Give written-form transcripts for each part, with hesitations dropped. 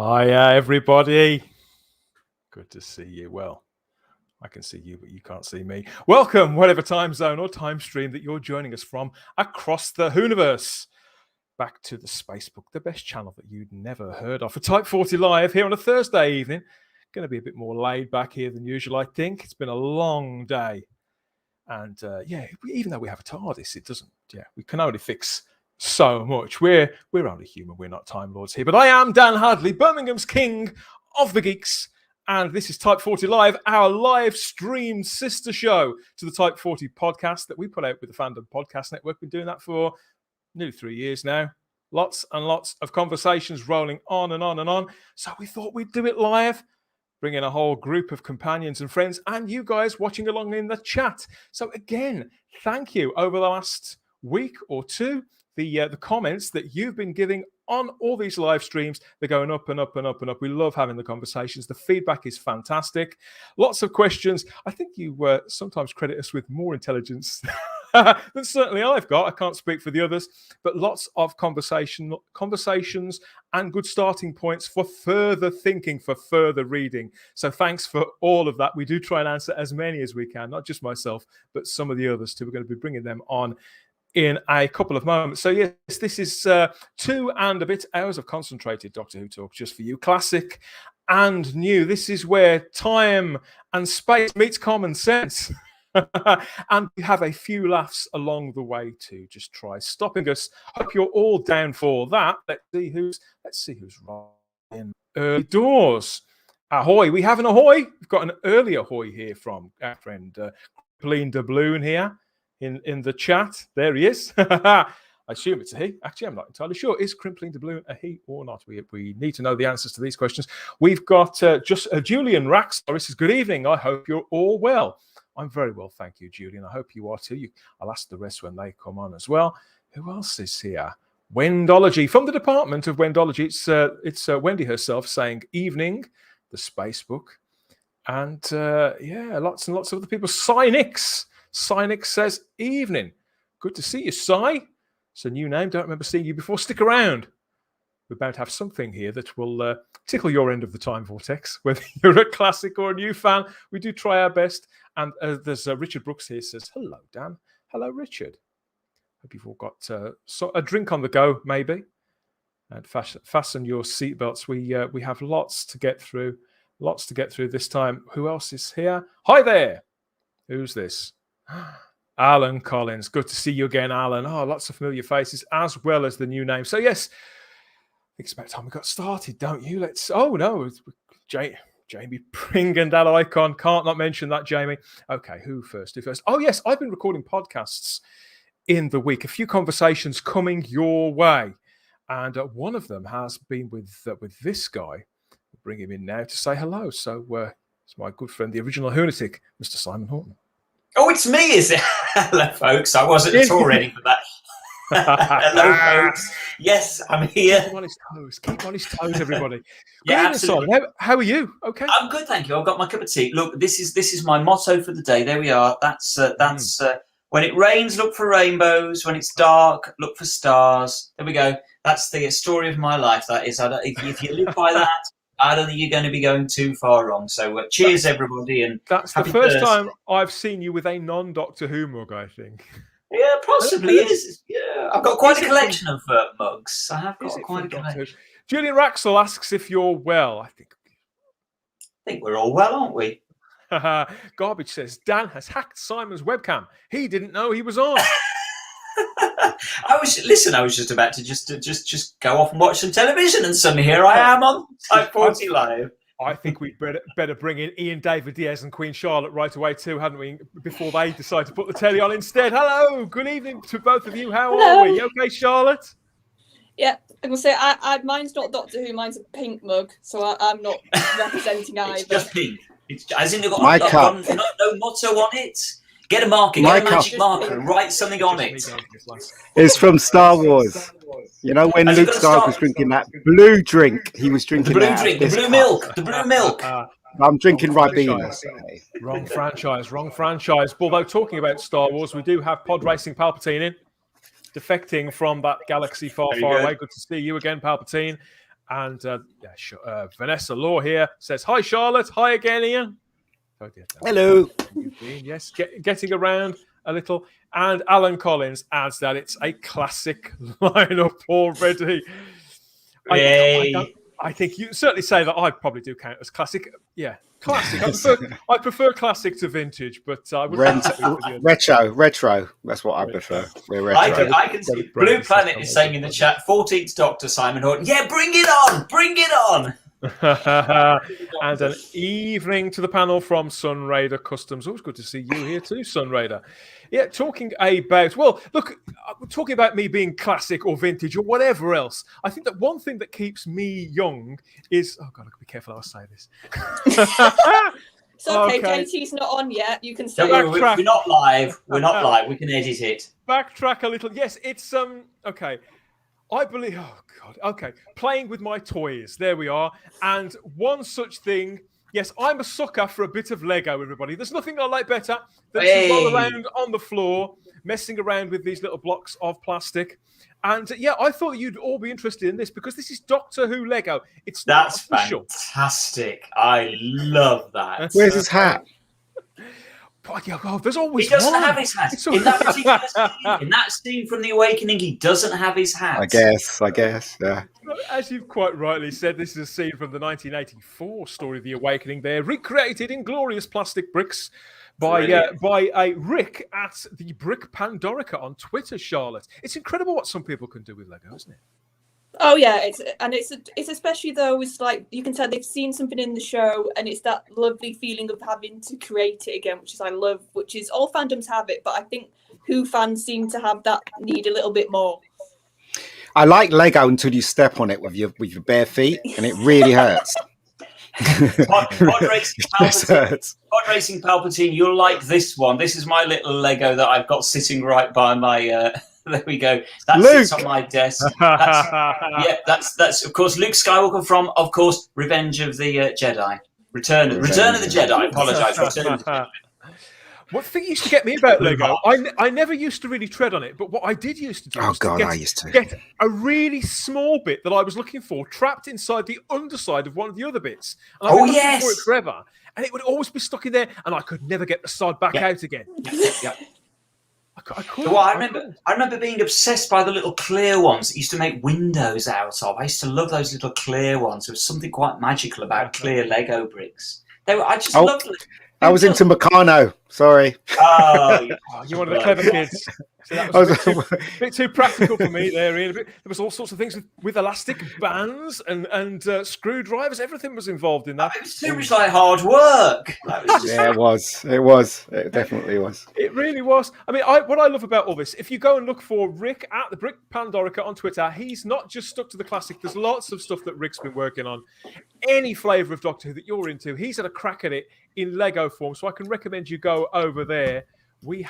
Hiya, everybody. Good to see you. Well, I can see you, but you can't see me. Welcome, whatever time zone or time stream that you're joining us from across the Whovians. Back to the Spacebook, the best channel that you'd never heard of. For Type 40 Live here on a Thursday evening. Going to be a bit more laid back here than usual, I think. It's been a long day. And even though we have a TARDIS, it doesn't, we can only fix so much. We're only human, we're not Time Lords here. But I am Dan Hadley, Birmingham's king of the geeks. And this is Type 40 Live, our live streamed sister show to the Type 40 podcast that we put out with the Fandom Podcast Network. Been doing that for nearly 3 years now. Lots and lots of conversations rolling on and on and on. So we thought we'd do it live, bring in a whole group of companions and friends and you guys watching along in the chat. So again, thank you over the last week or two. The comments that you've been giving on all these live streams, they're going up and up and up and up. We love having the conversations. The feedback is fantastic. Lots of questions. I think you sometimes credit us with more intelligence than certainly I've got. I can't speak for the others, but lots of conversations and good starting points for further thinking, for further reading. So thanks for all of that. We do try and answer as many as we can, not just myself, but some of the others too. We're going to be bringing them on in a couple of moments. So yes, this is 2 and a bit hours of concentrated Doctor Who talk just for you. Classic and new. This is where time and space meets common sense. And we have a few laughs along the way too. Just try stopping us. Hope you're all down for that. Let's see who's right in early doors. Ahoy. We have an ahoy. We've got an early ahoy here from our friend Crimpling Doubloon here. In the chat. There he is. I assume it's a he. Actually, I'm not entirely sure. Is Crimpling Doubloon a he or not? We need to know the answers to these questions. We've got Julian Raxor says, good evening. I hope you're all well. I'm very well, thank you, Julian. I hope you are too. I'll ask the rest when they come on as well. Who else is here? Wendology. From the Department of Wendology, it's Wendy herself saying evening, the Spacebook. And lots and lots of other people. Cynix says, evening. Good to see you, Cy. It's a new name. Don't remember seeing you before. Stick around. We're about to have something here that will tickle your end of the time vortex, whether you're a classic or a new fan. We do try our best. And there's Richard Brooks here says, hello, Dan. Hello, Richard. Hope you've all got a drink on the go, maybe. And fasten your seatbelts. We have lots to get through. Lots to get through this time. Who else is here? Hi there. Who's this? Alan Collins. Good to see you again, Alan. Oh, lots of familiar faces as well as the new name. So yes, I think it's about time we got started, don't you? Jamie Pring and that icon. Can't not mention that, Jamie. Okay, who first? Oh yes, I've been recording podcasts in the week. A few conversations coming your way. And one of them has been with this guy. We'll bring him in now to say hello. So it's my good friend, the original Hoonatic, Mr. Simon Horton. Oh, it's me, is it? Hello, folks. I wasn't at all ready for that. Hello, folks. Yes, I'm here. Keep on his toes, everybody. Yeah, absolutely. How are you? Okay. I'm good, thank you. I've got my cup of tea. Look, this is my motto for the day. There we are. That's when it rains, look for rainbows. When it's dark, look for stars. There we go. That's the story of my life. That is. If you live by that, I don't think you're going to be going too far wrong. So cheers, everybody. And that's the first time I've seen you with a non-Doctor Who mug, I think. Yeah, possibly is. Yeah, I've got quite a collection of mugs. I have got quite a collection. Julian Raxel asks if you're well. I think we're all well, aren't we? Garbage says, Dan has hacked Simon's webcam. He didn't know he was on. I was just about to just go off and watch some television, and suddenly here I am on Type 40 Live. I think we'd better bring in Ian David Diaz and Queen Charlotte right away too, hadn't we? Before they decide to put the telly on instead. Hello, good evening to both of you. How are we? You okay, Charlotte? Yeah, I'm gonna say mine's not Doctor Who. Mine's a pink mug, so I'm not representing either. It's just pink. It's as in you've got no motto on it. Get a marker, get a magic marker, and write something on it. It's from Star Wars. You know, when Luke Skywalker was drinking that blue drink, he was drinking the blue milk. I'm drinking Ribena. Wrong franchise. Although talking about Star Wars, we do have Pod Racing Palpatine in, defecting from that galaxy far away. Good to see you again, Palpatine. And Vanessa Law here says, "Hi, Charlotte. Hi again, Ian." Oh, dear. Hello. Yes, getting around a little. And Alan Collins adds that it's a classic lineup already. I think you certainly say that. I probably do count as classic. Yeah, classic. I prefer classic to vintage, but I would retro. That's what I prefer. We're retro. I can see Blue Planet is saying in the chat, 14th Doctor, Simon Horton. Yeah, bring it on! Bring it on! And an evening to the panel from Sunraider Customs. Always good to see you here too, Sunraider. Yeah, talking about, well, look, talking about me being classic or vintage or whatever else. I think that one thing that keeps me young is, oh God, I've got to be careful how I say this. It's okay, JT's not on yet. You can say we're not live. We're not live. We can edit it. Backtrack a little. Yes, it's okay. I believe, oh God, okay. Playing with my toys, there we are. And one such thing, yes, I'm a sucker for a bit of Lego, everybody. There's nothing I like better than to roll around on the floor, messing around with these little blocks of plastic. And yeah, I thought you'd all be interested in this because this is Doctor Who Lego. It's That's not official. Fantastic. I love that. Where's his hat? Oh, there's always he doesn't one. have his hat. In that particular scene, in that scene from The Awakening, he doesn't have his hat. I guess, yeah. As you've quite rightly said, this is a scene from the 1984 story The Awakening. They're recreated in glorious plastic bricks by Rick at the Brick Pandorica on Twitter, Charlotte. It's incredible what some people can do with Lego, isn't it? Oh yeah, it's especially those, like, you can tell they've seen something in the show, and it's that lovely feeling of having to create it again, which is I love. Which is all fandoms have it, but I think Who fans seem to have that need a little bit more. I like Lego until you step on it with your bare feet, and it really hurts. Pod Racing Palpatine, you'll like this one. This is my little Lego that I've got sitting right by my. There we go. That sits on my desk. That's of course Luke Skywalker from, of course, Revenge of the Jedi. Return of the Jedi. I apologise. Return of the Jedi. What thing used to get me about Lego, I never used to really tread on it, but what I did used to do was get a really small bit that I was looking for trapped inside the underside of one of the other bits. And I was looking for it forever, and it would always be stuck in there, and I could never get the side back out again. Yeah. I remember being obsessed by the little clear ones that used to make windows out of. I used to love those little clear ones. There was something quite magical about clear Lego bricks. I just loved them. I was into Meccano. Sorry. Oh, you're one of the clever kids. So that was a bit too practical for me there, Ian. There was all sorts of things with elastic bands and screwdrivers. Everything was involved in that. It was too much like hard work. Yeah, it was. It definitely was. It really was. I mean, what I love about all this, if you go and look for Rick at the Brick Pandorica on Twitter, he's not just stuck to the classic. There's lots of stuff that Rick's been working on. Any flavour of Doctor Who that you're into, he's had a crack at it in Lego form. So I can recommend you go over there. We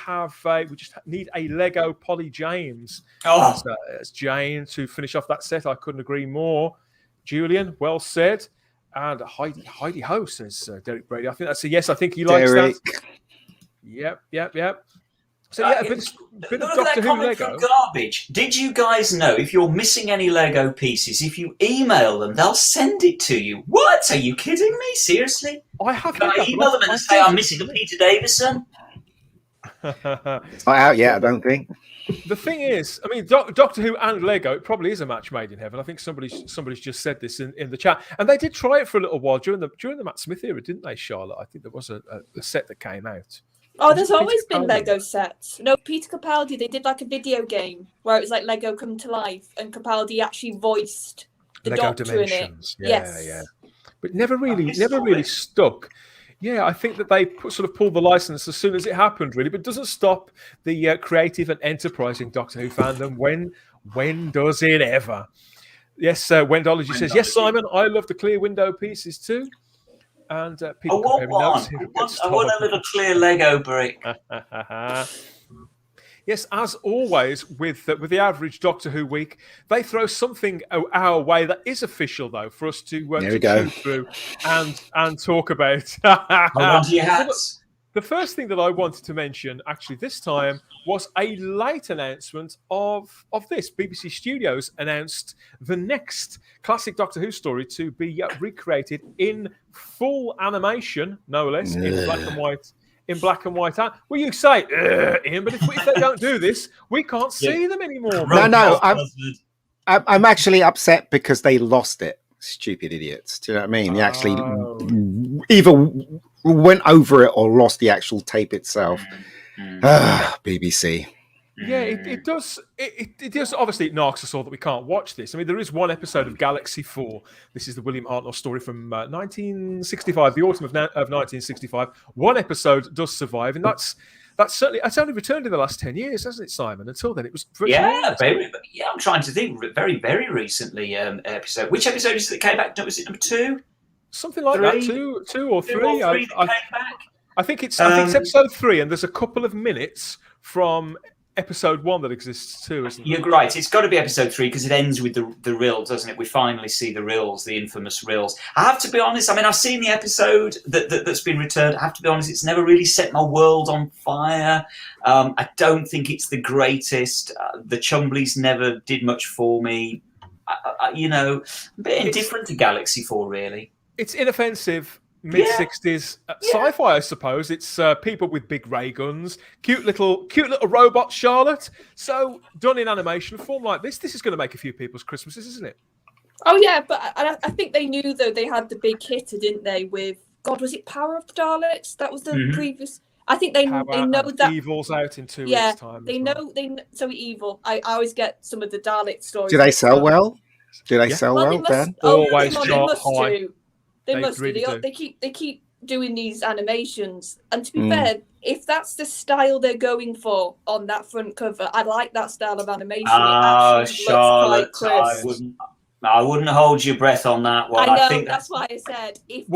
just need a Lego Polly James. As Jane to finish off that set. I couldn't agree more. Julian, well said. And Heidi Ho, says Derek Brady. I think that's a yes. I think he likes that. Yep. So yeah, a bit of Doctor Who Lego. Garbage. Did you guys know if you're missing any Lego pieces, if you email them, they'll send it to you? What? Are you kidding me? Seriously? Can I email them and say I'm missing a Peter Davison? It's not out yet, I don't think. The thing is, I mean, Doctor Who and Lego, it probably is a match made in heaven. I think somebody's just said this in the chat, and they did try it for a little while during the Matt Smith era, didn't they, Charlotte? I think there was a set that came out. Oh, there's always been Lego sets. No, Peter Capaldi, they did like a video game where it was like Lego come to life, and Capaldi actually voiced the Lego Doctor Dimensions. in it. Yeah. But never really stuck. Yeah, I think that they sort of pulled the license as soon as it happened, really, but it doesn't stop the creative and enterprising Doctor Who fandom. When does it ever? Yes, Wendology says, yes, Simon, I love the clear window pieces too. And people I want a little clear Lego brick. Yes, as always with the average Doctor Who week, they throw something our way that is official, though, for us to chew through and talk about. Hold on to your hats. The first thing that I wanted to mention, actually, this time was a late announcement of this. BBC Studios announced the next classic Doctor Who story to be recreated in full animation, no less, in black and white. In black and white. Well, you say, Ian, but if they don't do this, we can't see them anymore. No, I'm actually upset because they lost it. Stupid idiots. Do you know what I mean? They actually either went over it or lost the actual tape itself. BBC. Yeah, it does. It does. Obviously, it knocks us all that we can't watch this. I mean, there is one episode of Galaxy 4. This is the William Hartnell story from 1965, the autumn of 1965. One episode does survive, and that's certainly it's only returned in the last 10 years, hasn't it, Simon? Until then, it was I'm trying to think. Very, very recently. Episode. Which episode is it that came back? Was it number 2? Something like that. Two or three. Came back. I think it's episode 3, and there's a couple of minutes from episode 1 that exists too, isn't it? You're right. It's got to be episode 3 because it ends with the Rills, doesn't it? We finally see the Rills, the infamous Rills. I have to be honest. I mean, I've seen the episode that's been returned. I have to be honest. It's never really set my world on fire. I don't think it's the greatest. The Chumbleys never did much for me. A bit indifferent to Galaxy 4, really. It's inoffensive. Mid-60s sci-fi, I suppose. It's people with big ray guns, cute little robot Charlotte. So done in animation form like this is going to make a few people's Christmases, isn't it? Oh yeah, but I think they knew though they had the big hitter, didn't they? With was it Power of the Daleks? That was the previous. I think they know that Evil's out in 2 weeks' time. They know. So Evil. I always get some of the Dalek stories. Do they sell well? Do they sell well, Dan? Always shot high. They must really do. They keep doing these animations, and to be fair, if that's the style they're going for on that front cover, I like that style of animation. Charlotte, I wouldn't hold your breath on that one. I know, think that's why I said if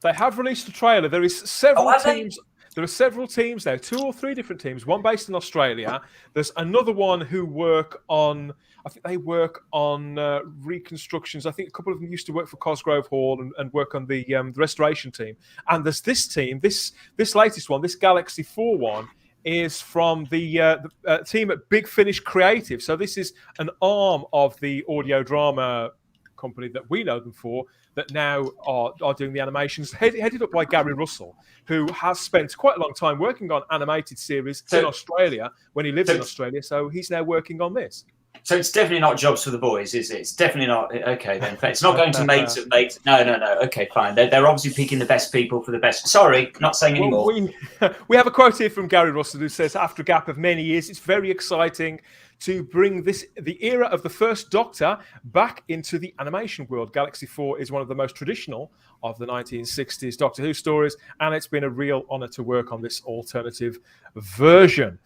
they have released a trailer. There is several teams. There are several teams there, 2 or 3 different teams. One based in Australia. There's another one who work on. I think they work on reconstructions. I think a couple of them used to work for Cosgrove Hall and work on the restoration team. And there's this team, this latest one, this Galaxy 4 one, is from the team at Big Finish Creative. So this is an arm of the audio drama company that we know them for, that now are doing the animations, headed up by Gary Russell, who has spent quite a long time working on animated series in Australia when he lives in Australia. So he's now working on this. So it's definitely not Jobs for the Boys, is it? It's definitely not. Okay, then. It's not going to Mates of Mates. No. Okay, fine. They're obviously picking the best people for the best. Sorry, not saying anymore. We have a quote here from Gary Russell who says, after a gap of many years, it's very exciting to bring the era of the first Doctor back into the animation world. Galaxy 4 is one of the most traditional of the 1960s Doctor Who stories, and it's been a real honour to work on this alternative version.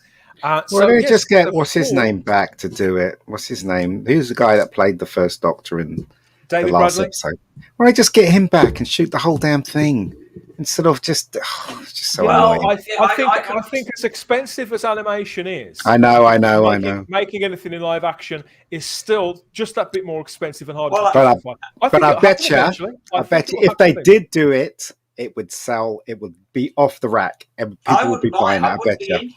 Just get what's his name back to do it. What's his name? Who's the guy that played the first Doctor in the last episode? Why don't I just get him back and shoot the whole damn thing instead of just so annoying. I think as expensive as animation is, I know. Making anything in live action is still just that bit more expensive and hard. I bet you if they did do it, it would sell. It would be off the rack, and people would be buying it. I bet you.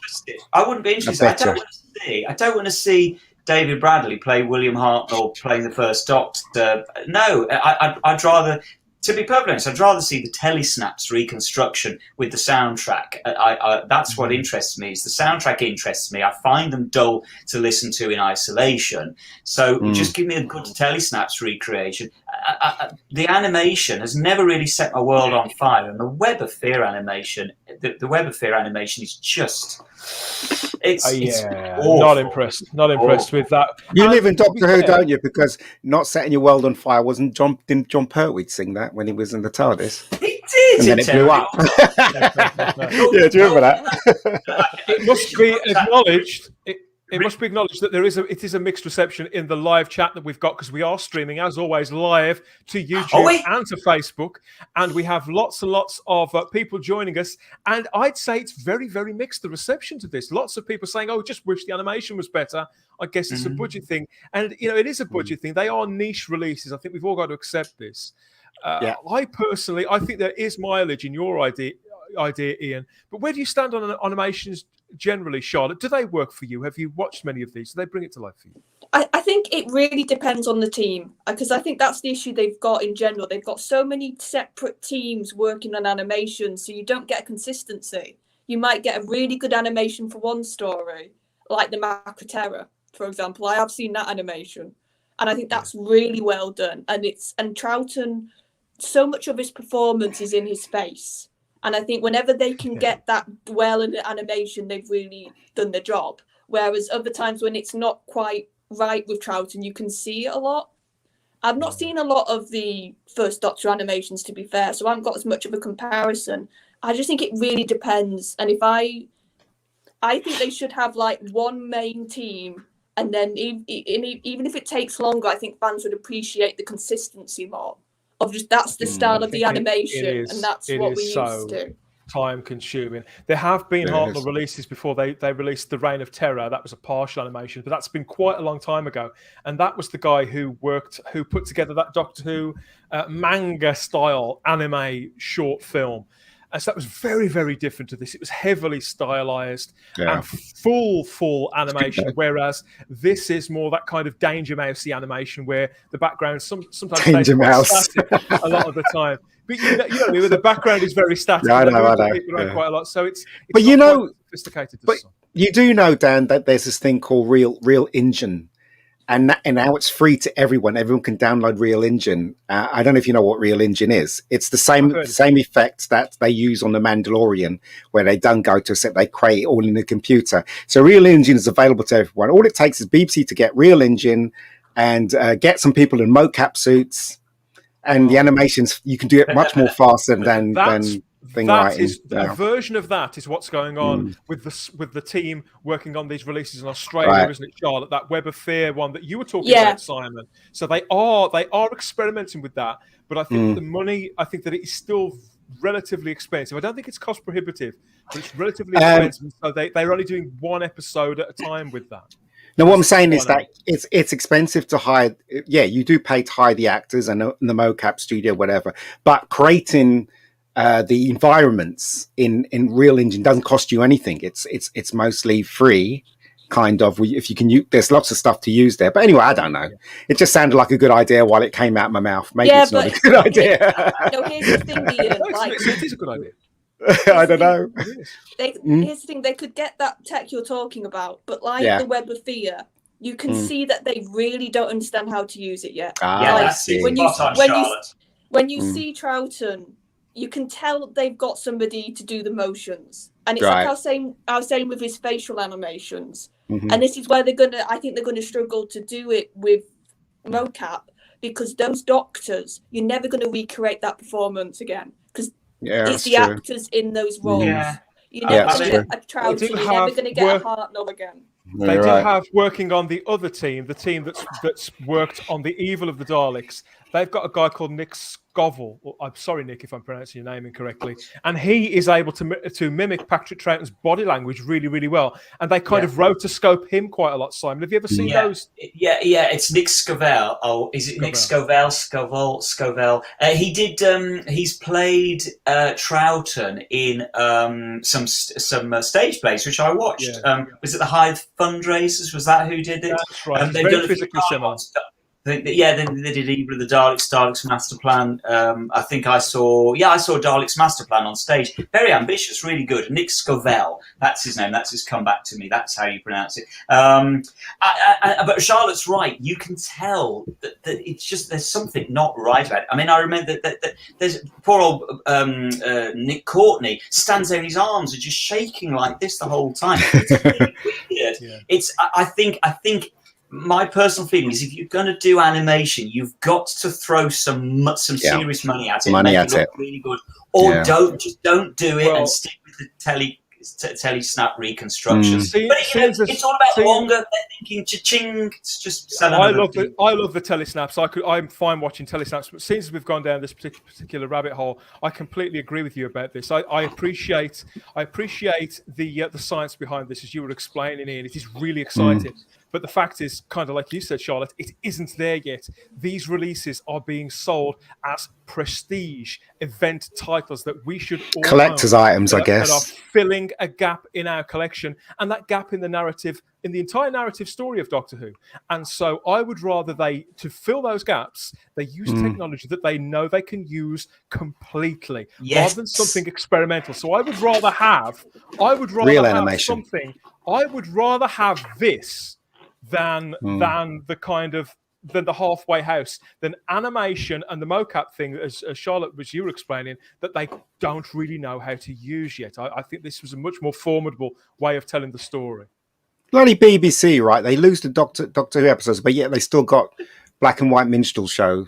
I wouldn't be interested. I don't want to see David Bradley play William Hartnell playing the first Doctor. No, I'd rather. To be perfectly honest, I'd rather see the Telesnaps reconstruction with the soundtrack. That's what interests me. Is the soundtrack interests me. I find them dull to listen to in isolation. So just give me a good Telesnaps recreation. The animation has never really set my world on fire, and the Web of Fear animation, the Web of Fear animation is just. It's not impressed with that. You live in Doctor Who, don't you? Because not setting your world on fire didn't John Pertwee sing that when he was in the TARDIS? He did, and then it blew up. Yeah, do you remember that? It must be acknowledged. It must be acknowledged that it is a mixed reception in the live chat that we've got, because we are streaming, as always, live to YouTube and to Facebook, and we have lots and lots of people joining us. And I'd say it's very, very mixed, the reception to this. Lots of people saying, just wish the animation was better. I guess it's a budget thing. And, it is a budget thing. They are niche releases. I think we've all got to accept this. I think there is mileage in your idea. idea, Ian. But where do you stand on animations generally, Charlotte? Do they work for you? Have you watched many of these? Do they bring it to life for you? I think it really depends on the team, because I think that's the issue they've got in general. They've got so many separate teams working on animation, so you don't get a consistency. You might get a really good animation for one story, like the Macra Terror, for example. I have seen that animation, and I think that's really well done. And Troughton, so much of his performance is in his face, and I think whenever they can get that well in the animation, they've really done their job. Whereas other times when it's not quite right with Troughton, you can see it a lot. I've not seen a lot of the First Doctor animations, to be fair, so I haven't got as much of a comparison. I just think it really depends. And I think they should have like one main team, and then even if it takes longer, I think fans would appreciate the consistency more of just that's the style of the animation, and that's what we used to. Time consuming. There have been Hartnell releases before. They released The Reign of Terror. That was a partial animation, but that's been quite a long time ago. And that was the guy who put together that Doctor Who manga style anime short film. And so that was very, very different to this. It was heavily stylized and full animation, whereas this is more that kind of Danger Mousey animation where the background sometimes Danger Mouse static a lot of the time. But you know, the background is very static. I know. Quite a lot, so it's but you know, sophisticated. But you do know, Dan, that there's this thing called Real Engine. And now it's free to everyone. Everyone can download Real Engine. I don't know if you know what Real Engine is. It's the same effects that they use on The Mandalorian, where they don't go to a set, they create it all in the computer. So Real Engine is available to everyone. All it takes is BBC to get Real Engine and get some people in mocap suits, and the animations, you can do it much more faster than a version of that is what's going on with the team working on these releases in Australia, isn't it, Charlotte? That Web of Fear one that you were talking about, Simon. So they are experimenting with that, but I think the money, I think that it is still relatively expensive. I don't think it's cost prohibitive, but it's relatively expensive. So they're only doing one episode at a time with that. Now, what I'm saying is that it's expensive to hire. Yeah, you do pay to hire the actors and the mocap studio, whatever. But creating the environments in Real Engine doesn't cost you anything. It's mostly free, kind of. If you can use, there's lots of stuff to use there. But anyway, I don't know. It just sounded like a good idea while it came out of my mouth. Maybe it's not a good idea. No, here's the thing, Ian. It is a good idea. I don't know. Here's the thing: they could get that tech you're talking about, but the Web of Fear, you can see that they really don't understand how to use it yet. That's it. When you see Troughton, you can tell they've got somebody to do the motions, and it's like I was saying with his facial animations, and this is where I think they're gonna struggle to do it with mocap, because those doctors, you're never gonna recreate that performance again, because it's the actors in those roles. You're never going to get a Troughton. You're never going to get a Hartnell again. They do have working on the other team, the team that's worked on the Evil of the Daleks. They've got a guy called Nick Scoville. I'm sorry, Nick, if I'm pronouncing your name incorrectly. And he is able to mimic Patrick Troughton's body language really, really well. And they kind of rotoscope him quite a lot, Simon. Have you ever seen those? Yeah, it's Nick Scoville. Oh, is it Nick Scoville? Scoville. He's played Troughton in some stage plays, which I watched. Was it the Hyde Fundraisers? Was that who did it? That's right. They've done physically similar. Then they did Evil of the Daleks Master Plan. I think I saw Daleks Master Plan on stage. Very ambitious, really good. Nick Scoville, that's his name. That's his come back to me. That's how you pronounce it. But Charlotte's right. You can tell that it's just there's something not right about it. I mean, I remember that there's poor old Nick Courtney stands there and his arms are just shaking like this the whole time. It's really weird. Yeah. I think. My personal feeling is, if you're going to do animation, you've got to throw some serious money at it, make it look really good, or don't do it and stick with the telesnap reconstruction. But it's all about longer. They're thinking cha-ching. It's just selling. I love the telesnaps. I'm fine watching telesnaps, but since we've gone down this particular rabbit hole, I completely agree with you about this. I appreciate the science behind this, as you were explaining, Ian. It is really exciting. But the fact is, kind of like you said, Charlotte, it isn't there yet. These releases are being sold as prestige event titles that we should all Collector's own, items, I that are guess. filling a gap in our collection, and that gap in the narrative, in the entire narrative story of Doctor Who. And so I would rather to fill those gaps, they use technology that they know they can use completely, rather than something experimental. So I would rather have Real animation. something. I would rather have this than the kind of than the halfway house, than animation and the mocap thing, as Charlotte, was you were explaining, that they don't really know how to use yet. I think this was a much more formidable way of telling the story. Bloody BBC, right? They lose the Doctor Who episodes, but yet they still got black and white minstrel show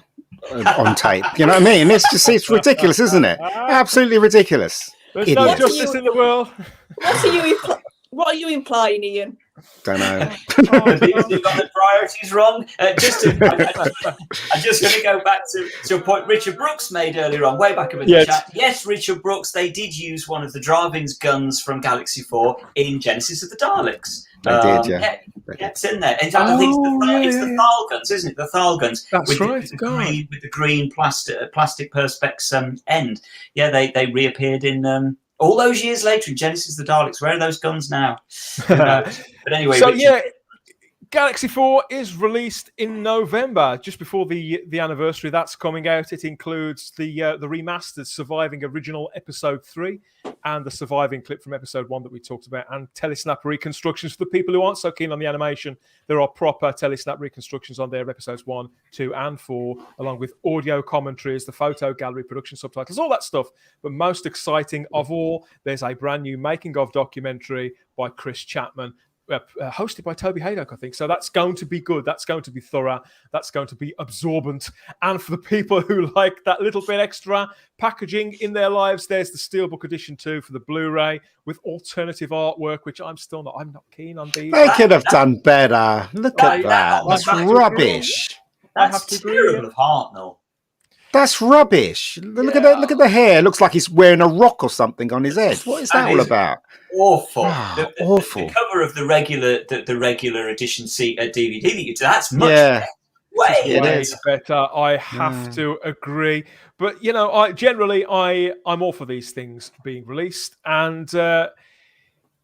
on tape. You know what I mean? It's ridiculous, isn't it? Absolutely ridiculous. There's no justice in the world. What are you implying, Ian? Don't know. You've got the priorities wrong. I'm just going to go back to a point Richard Brooks made earlier on, way back up in the chat. Yes, Richard Brooks, they did use one of the Dravin's guns from Galaxy 4 in Genesis of the Daleks. They did, yeah. It's in there. In fact, I think it's the Thal guns, isn't it? The Thal guns. That's right. With the green plastic perspex end. Yeah, they reappeared in... all those years later in Genesis of the Daleks. Where are those guns now? But anyway, so Galaxy 4 is released in November, just before the anniversary that's coming out. It includes the remastered surviving original episode 3 and the surviving clip from episode 1 that we talked about, and telesnap reconstructions. For the people who aren't so keen on the animation, there are proper telesnap reconstructions on there of episodes 1, 2 and 4, along with audio commentaries, the photo gallery, production subtitles, all that stuff. But most exciting of all, there's a brand new making of documentary by Chris Chapman, hosted by Toby Haydock, I think. So that's going to be good. That's going to be thorough. That's going to be absorbent. And for the people who like that little bit extra packaging in their lives, there's the Steelbook edition too for the Blu-ray with alternative artwork, which I'm not keen on these. They could have done better. Look at that. That's rubbish. That's terrible of Hartnell. That's rubbish. Look at that. Look at the hair. It looks like he's wearing a rock or something on his head. What is that all about? Awful. Awful. The cover of the regular edition DVD that you do, that's much better. Way better. I have to agree. But I'm all for these things being released, and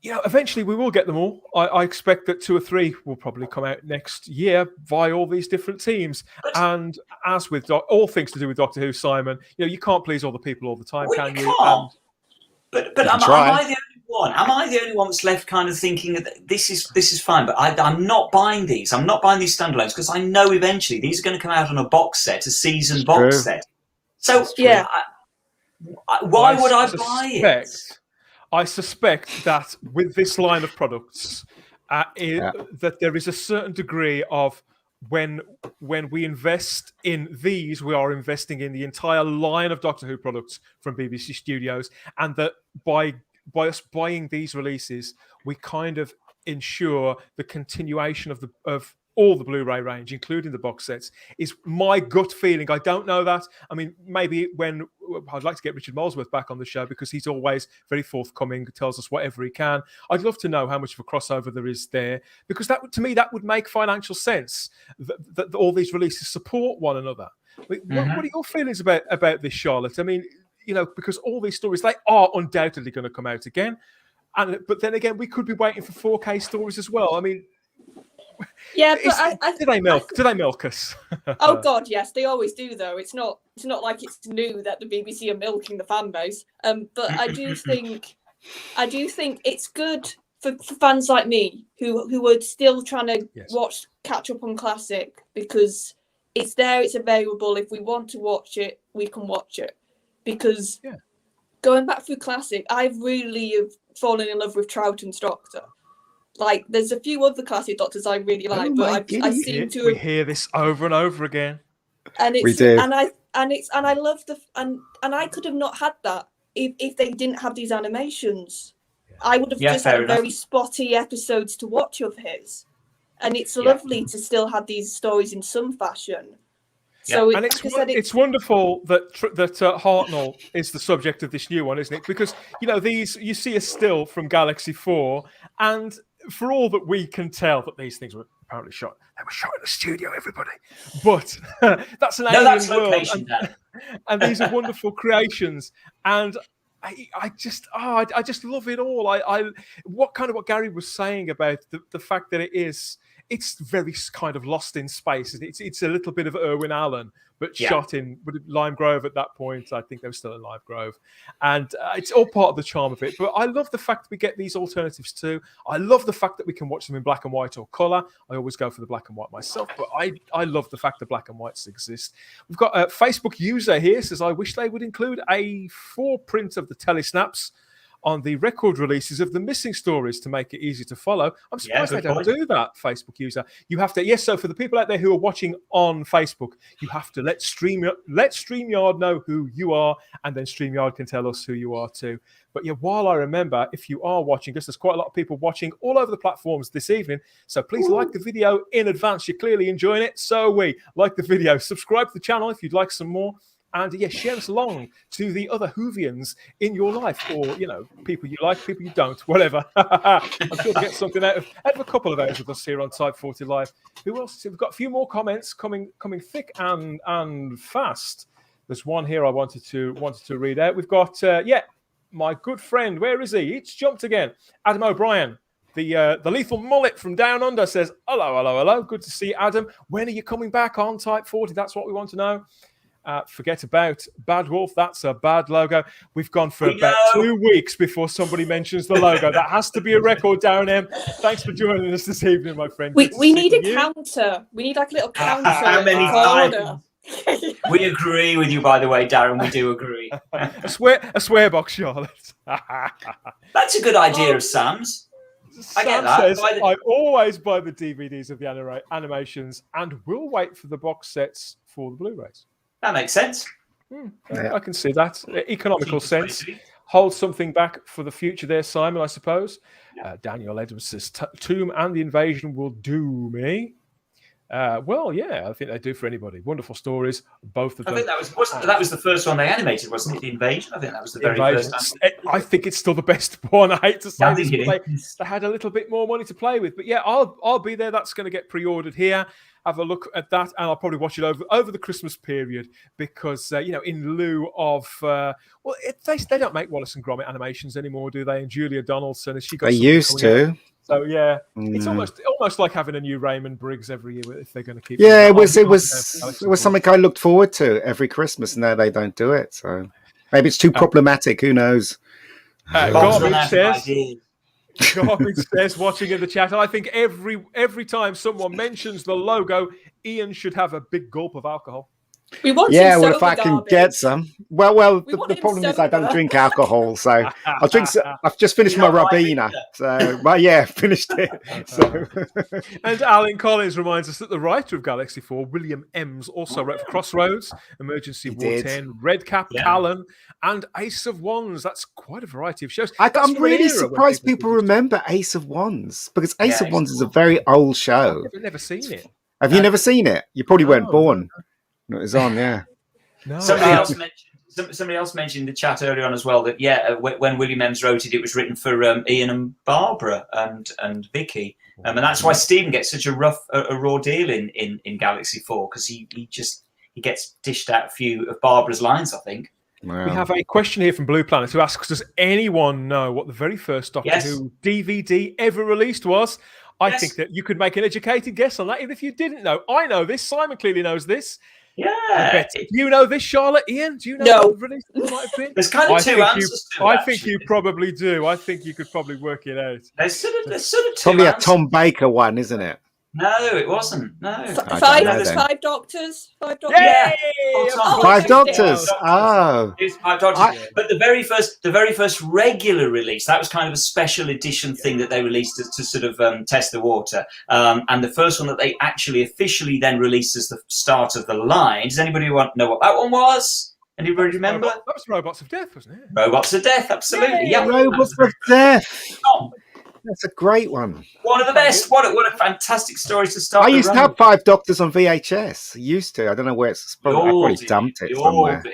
eventually we will get them all. I expect that 2 or 3 will probably come out next year via all these different teams. And as with all things to do with Doctor Who, Simon, you can't please all the people all the time, can you? But am I the only one? Am I the only one that's left kind of thinking that this is fine? But I'm not buying these. I'm not buying these standalones because I know eventually these are going to come out on a box set, a season box set. So why would I buy it? I suspect that with this line of products, that there is a certain degree of when we invest in these, we are investing in the entire line of Doctor Who products from BBC Studios, and that by us buying these releases, we kind of ensure the continuation of all the Blu-ray range, including the box sets, is my gut feeling. I don't know that. I mean, maybe when I'd like to get Richard Molesworth back on the show because he's always very forthcoming, tells us whatever he can. I'd love to know how much of a crossover there is there, because to me that would make financial sense. That all these releases support one another. What are your feelings about this, Charlotte? I mean, because all these stories, they are undoubtedly going to come out again, but then again, we could be waiting for 4K stories as well. I mean. Yeah, but do they milk us? Oh God, yes, they always do. Though it's not like it's new that the BBC are milking the fan base. But I do think it's good for fans like me who are still trying to catch up on classic, because it's there, it's available. If we want to watch it, we can watch it. Because going back through classic, I've really fallen in love with Troughton's Doctor. Like, there's a few other classic Doctors I really like, but I seem to. We hear this over and over again, and it's we do. and I love and I could have not had that if they didn't have these animations. I would have just had very spotty episodes to watch of his, and it's lovely to still have these stories in some fashion. So and it's wonderful that Hartnell is the subject of this new one, isn't it? Because you see a still from Galaxy 4, and for all that we can tell that these things were apparently shot. They were shot in a studio, everybody. But that's an No, alien that's world, location, Dan. and these are wonderful creations. And I just love it all. What Gary was saying about the fact that it's very kind of lost in space. It's a little bit of Irwin Allen, but shot in Lime Grove at that point. I think they were still in Lime Grove, and it's all part of the charm of it. But I love the fact that we get these alternatives too. I love the fact that we can watch them in black and white or color. I always go for the black and white myself, but I love the fact that black and whites exist. We've got a Facebook user here says, I wish they would include a 4-print of the telesnaps on the record releases of the missing stories to make it easy to follow. I'm surprised they don't do that, Facebook user. You have to, so for the people out there who are watching on Facebook, you have to let StreamYard know who you are, and then StreamYard can tell us who you are too. But while I remember, if you are watching, because there's quite a lot of people watching all over the platforms this evening, so please like the video in advance. You're clearly enjoying it. So like the video, subscribe to the channel if you'd like some more. And share us along to the other Whovians in your life, or people you like, people you don't, whatever. I'm sure to get something out of a couple of hours with us here on Type 40 Live. Who else? We've got a few more comments coming thick and fast. There's one here I wanted to read out. We've got my good friend. Where is he? It's jumped again. Adam O'Brien. The lethal mullet from down under says, hello. Good to see you, Adam. When are you coming back on Type 40? That's what we want to know. Forget about Bad Wolf. That's a bad logo. We've gone for about 2 weeks before somebody mentions the logo. That has to be a record, Darren M. Thanks for joining us this evening, my friend. We need a counter. We need like a little counter. How many times? We agree with you, by the way, Darren. We do agree. a swear box, Charlotte. That's a good idea of Sam's. I get that. Says, I always buy the DVDs of the animations and will wait for the box sets for the Blu-rays. That makes sense. I can see that. Economical sense. Hold something back for the future there, Simon, I suppose. Daniel Edwards says, Tomb and the Invasion will do me. I think they do for anybody. Wonderful stories, both of them. I think that was the first one they animated, wasn't it? The Invasion? I think that was the very first. I think it's still the best one. I hate to say this, but they had a little bit more money to play with. But I'll be there. That's going to get pre-ordered here. Have a look at that, and I'll probably watch it over the Christmas period because in lieu of they don't make Wallace and Gromit animations anymore, do they? And Julia Donaldson, has she got? They used to. Out? So it's almost like having a new Raymond Briggs every year if they're going to keep. Yeah, it was something I looked forward to every Christmas. Now they don't do it, so maybe it's too problematic. Who knows? Garbage says, watching in the chat, I think every time someone mentions the logo, Ian should have a big gulp of alcohol. We want if I can get some. Well, the problem is I don't drink alcohol, so I'll drink. I've just finished my Robina, so finished it. So. And Alan Collins reminds us that the writer of Galaxy 4, William Ems, also wrote for Crossroads, Emergency War 10, Redcap, Callan, and Ace of Wands. That's quite a variety of shows. I'm really surprised people remember Ace of Wands, because Ace of Wands is a very old show. I've never seen it. Have you never seen it? You probably weren't born. It was on, No. Somebody else mentioned in the chat earlier on as well that when William Ems wrote it, it was written for Ian and Barbara and Vicky, and that's why Stephen gets such a raw deal in Galaxy 4, because he gets dished out a few of Barbara's lines, I think. Wow. We have a question here from Blue Planet who asks, does anyone know what the very first Doctor Who DVD ever released was? I think that you could make an educated guess on that, even if you didn't know. I know this. Simon clearly knows this. Yeah. Do you know this, Charlotte? Ian, do you know what release it might have been? There's kind of two answers to it. I think you probably do. I think you could probably work it out. There's sort of two probably answers. a Tom Baker one, isn't it? No, it wasn't. No. There's 5 Doctors. 5 Doctors. Yeah. Five Doctors. Oh. It's 5 Doctors. But the very first regular release, that was kind of a special edition thing that they released to sort of test the water. And the first one that they actually officially then released as the start of the line. Does anybody know what that one was? Anybody remember? That was Robots of Death, wasn't it? Robots of Death, absolutely. Yeah. Robots of Death. That's a great one. One of the best. What a fantastic story to start. I used to have 5 Doctors on VHS. I used to. I don't know where it's. I probably dumped it somewhere.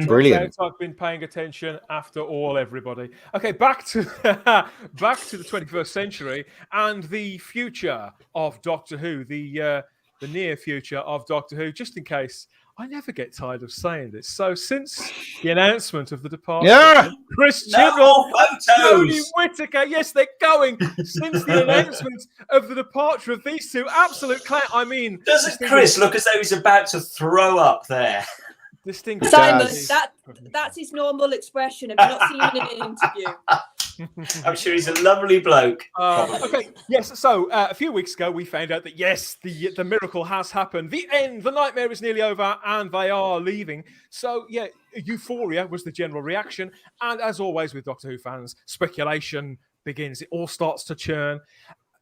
Brilliant. I've been paying attention after all, everybody. Okay, back to back to the 21st century and the future of Doctor Who, the near future of Doctor Who. Just in case, I never get tired of saying this. So since the announcement of the departure, Yeah. Chris No Chibnall, more Tony photos. Whittaker, yes, they're going. Since the announcement of the departure of these two absolute I mean, Doesn't Chris look as though he's about to throw up there? distinguished. Simon, does. that's his normal expression. Have you not seen him in an interview? I'm sure he's a lovely bloke. probably. Okay, yes. So a few weeks ago, we found out that yes, the miracle has happened. The end, the nightmare is nearly over, and they are leaving. So yeah, euphoria was the general reaction, and as always with Doctor Who fans, speculation begins. It all starts to churn.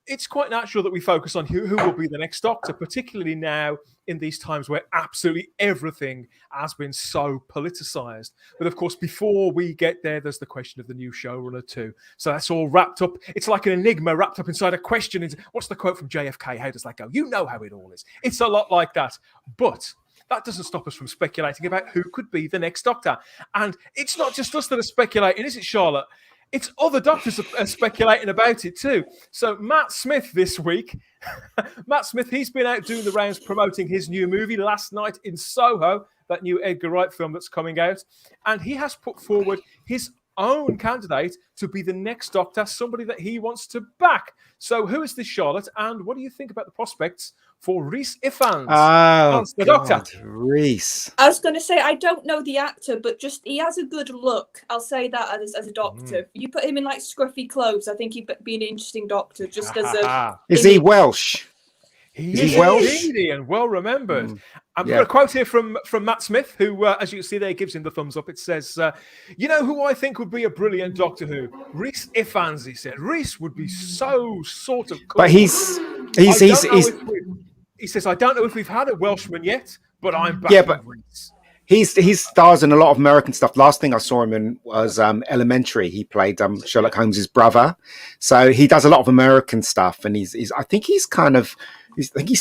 It's quite natural that we focus on who will be the next Doctor, particularly now in these times where absolutely everything has been so politicized. But of course, before we get there, there's the question of the new showrunner too. So that's all wrapped up. It's like an enigma wrapped up inside a question. What's the quote from JFK? How does that go? You know how it all is. It's a lot like that. But that doesn't stop us from speculating about who could be the next Doctor. And it's not just us that are speculating, is it, Charlotte? It's other doctors are speculating about it too. So Matt Smith this week, Matt Smith, he's been out doing the rounds promoting his new movie Last Night in Soho, that new Edgar Wright film that's coming out. And he has put forward his own candidate to be the next Doctor, somebody that he wants to back. So who is this, Charlotte? And what do you think about the prospects for Rhys Ifans as the Doctor? Rhys. I was going to say, I don't know the actor, but just he has a good look. I'll say that as a Doctor. You put him in like scruffy clothes, I think he'd be an interesting Doctor. Just as a Is he Welsh? Is he Welsh? Indeed, and well remembered. I've got a quote here from Matt Smith, who, as you can see there, gives him the thumbs up. It says, you know who I think would be a brilliant Doctor Who? Rhys Ifans, he said. Rhys would be so sort of cool. But he says, I don't know if we've had a Welshman yet, but I'm back. Yeah, but he stars in a lot of American stuff. Last thing I saw him in was Elementary. He played Sherlock Holmes's brother. So he does a lot of American stuff, and I think he's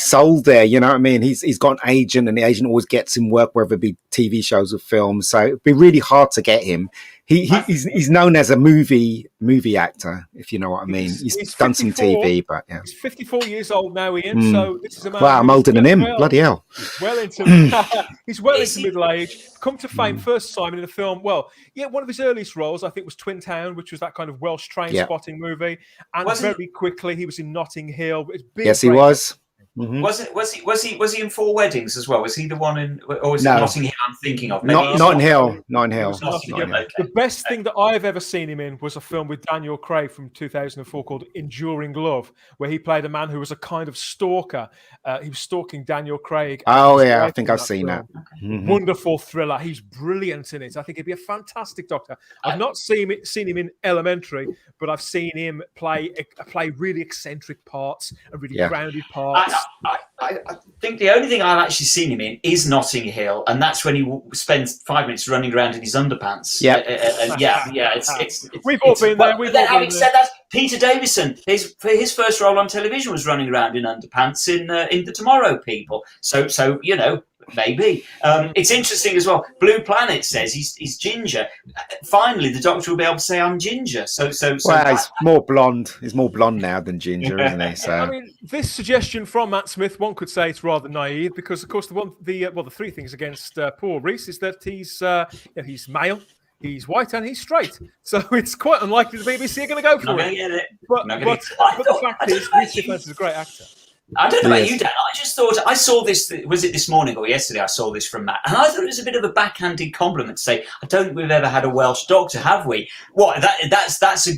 sold there. You know what I mean? He's got an agent, and the agent always gets him work, whether it be TV shows or films. So it'd be really hard to get him. He's known as a movie actor, if you know what I mean. He's done some TV, but yeah. He's 54 years old now, Ian. So this is a man. Wow, I'm older than him. Bloody hell. He's well into middle age. Come to fame first time in a film. Well, yeah, one of his earliest roles, I think, was Twin Town, which was that kind of Welsh train spotting movie. And very quickly, he was in Notting Hill. Yes, he was. Mm-hmm. Was he in Four Weddings as well? Was he the one in, or was it Notting Hill I'm thinking of? Notting Hill. The best thing that I've ever seen him in was a film with Daniel Craig from 2004 called Enduring Love, where he played a man who was a kind of stalker. He was stalking Daniel Craig. Oh yeah, I think I've seen that. Mm-hmm. Wonderful thriller. He's brilliant in it. I think he'd be a fantastic Doctor. I've not seen him in Elementary, but I've seen him play really eccentric parts and really grounded parts. I think the only thing I've actually seen him in is Notting Hill, and that's when he spends 5 minutes running around in his underpants. We've all been there. Having said that, Peter Davison, his first role on television was running around in underpants in The Tomorrow People. So you know. Maybe it's interesting as well. Blue Planet says he's ginger. Finally, the Doctor will be able to say I'm ginger. So he's more blonde. He's more blonde now than ginger, isn't he? So I mean, this suggestion from Matt Smith, one could say it's rather naive because, of course, the three things against poor Rhys is that he's male, he's white, and he's straight. So it's quite unlikely the BBC are going to go for it. But the fact is, Rhys Ifans is a great actor. I don't know about you, Dan. I just thought I saw this. Was it this morning or yesterday? I saw this from Matt, and I thought it was a bit of a backhanded compliment to say, "I don't think we've ever had a Welsh Doctor, have we?" What? That's the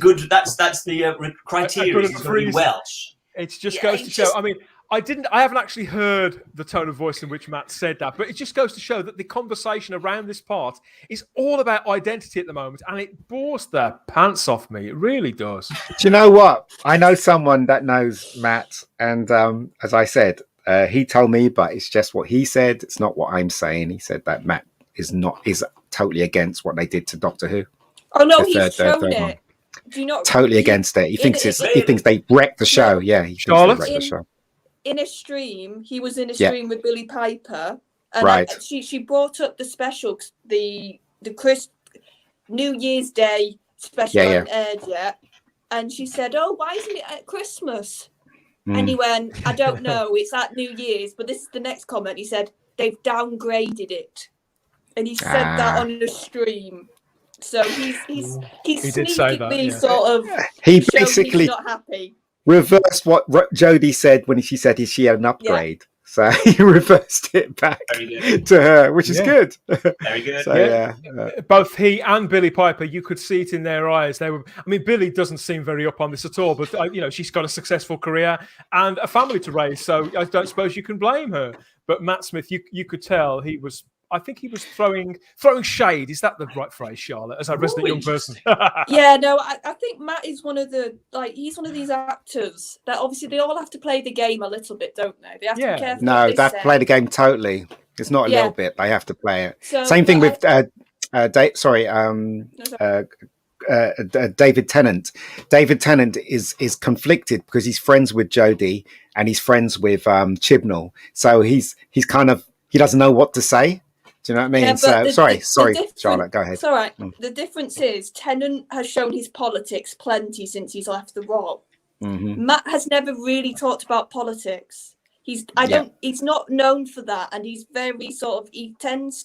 criteria. He's very Welsh. It just goes to show. I mean, I haven't actually heard the tone of voice in which Matt said that, but it just goes to show that the conversation around this part is all about identity at the moment, and it bores the pants off me. It really does. Do you know what? I know someone that knows Matt, and as I said, he told me, but it's just what he said. It's not what I'm saying. He said that Matt is totally against what they did to Doctor Who. Oh no, he's shown it. Do you not? Totally against it. He thinks they wrecked the show. Yeah, he thinks they wrecked the show. In a stream, he was in a stream with Billy Piper, And Right. she brought up the special, the New Year's Day special hadn't aired yet, and she said, "Oh, why isn't it at Christmas?" And he went, "I don't know. It's at New Year's." But this is the next comment. He said, "They've downgraded it," and he said that on a stream. So he's did say that, sneakily yeah. sort of He showed basically he's not happy. reversed what Jodie said when she said she had an upgrade. So he reversed it back to her, which is good. Very good. So, Both he and Billy Piper, you could see it in their eyes. They were. I mean, Billy doesn't seem very up on this at all, but she's got a successful career and a family to raise, so I don't suppose you can blame her. But Matt Smith, you could tell he was. I think he was throwing shade. Is that the right phrase, Charlotte? As a resident young person. Yeah, no, I think Matt is one of he's one of these actors that obviously they all have to play the game a little bit, don't they? They have to be careful. No, they have to play the game totally. It's not a little bit. They have to play it. So, Same thing with David Tennant. David Tennant is conflicted because he's friends with Jodie and he's friends with Chibnall. So he's kind of, he doesn't know what to say. Do you know what I mean? Yeah, so sorry, Charlotte, go ahead. It's all right. The difference is Tennant has shown his politics plenty since he's left the role. Matt has never really talked about politics. He's not known for that, and he's very sort of, he comes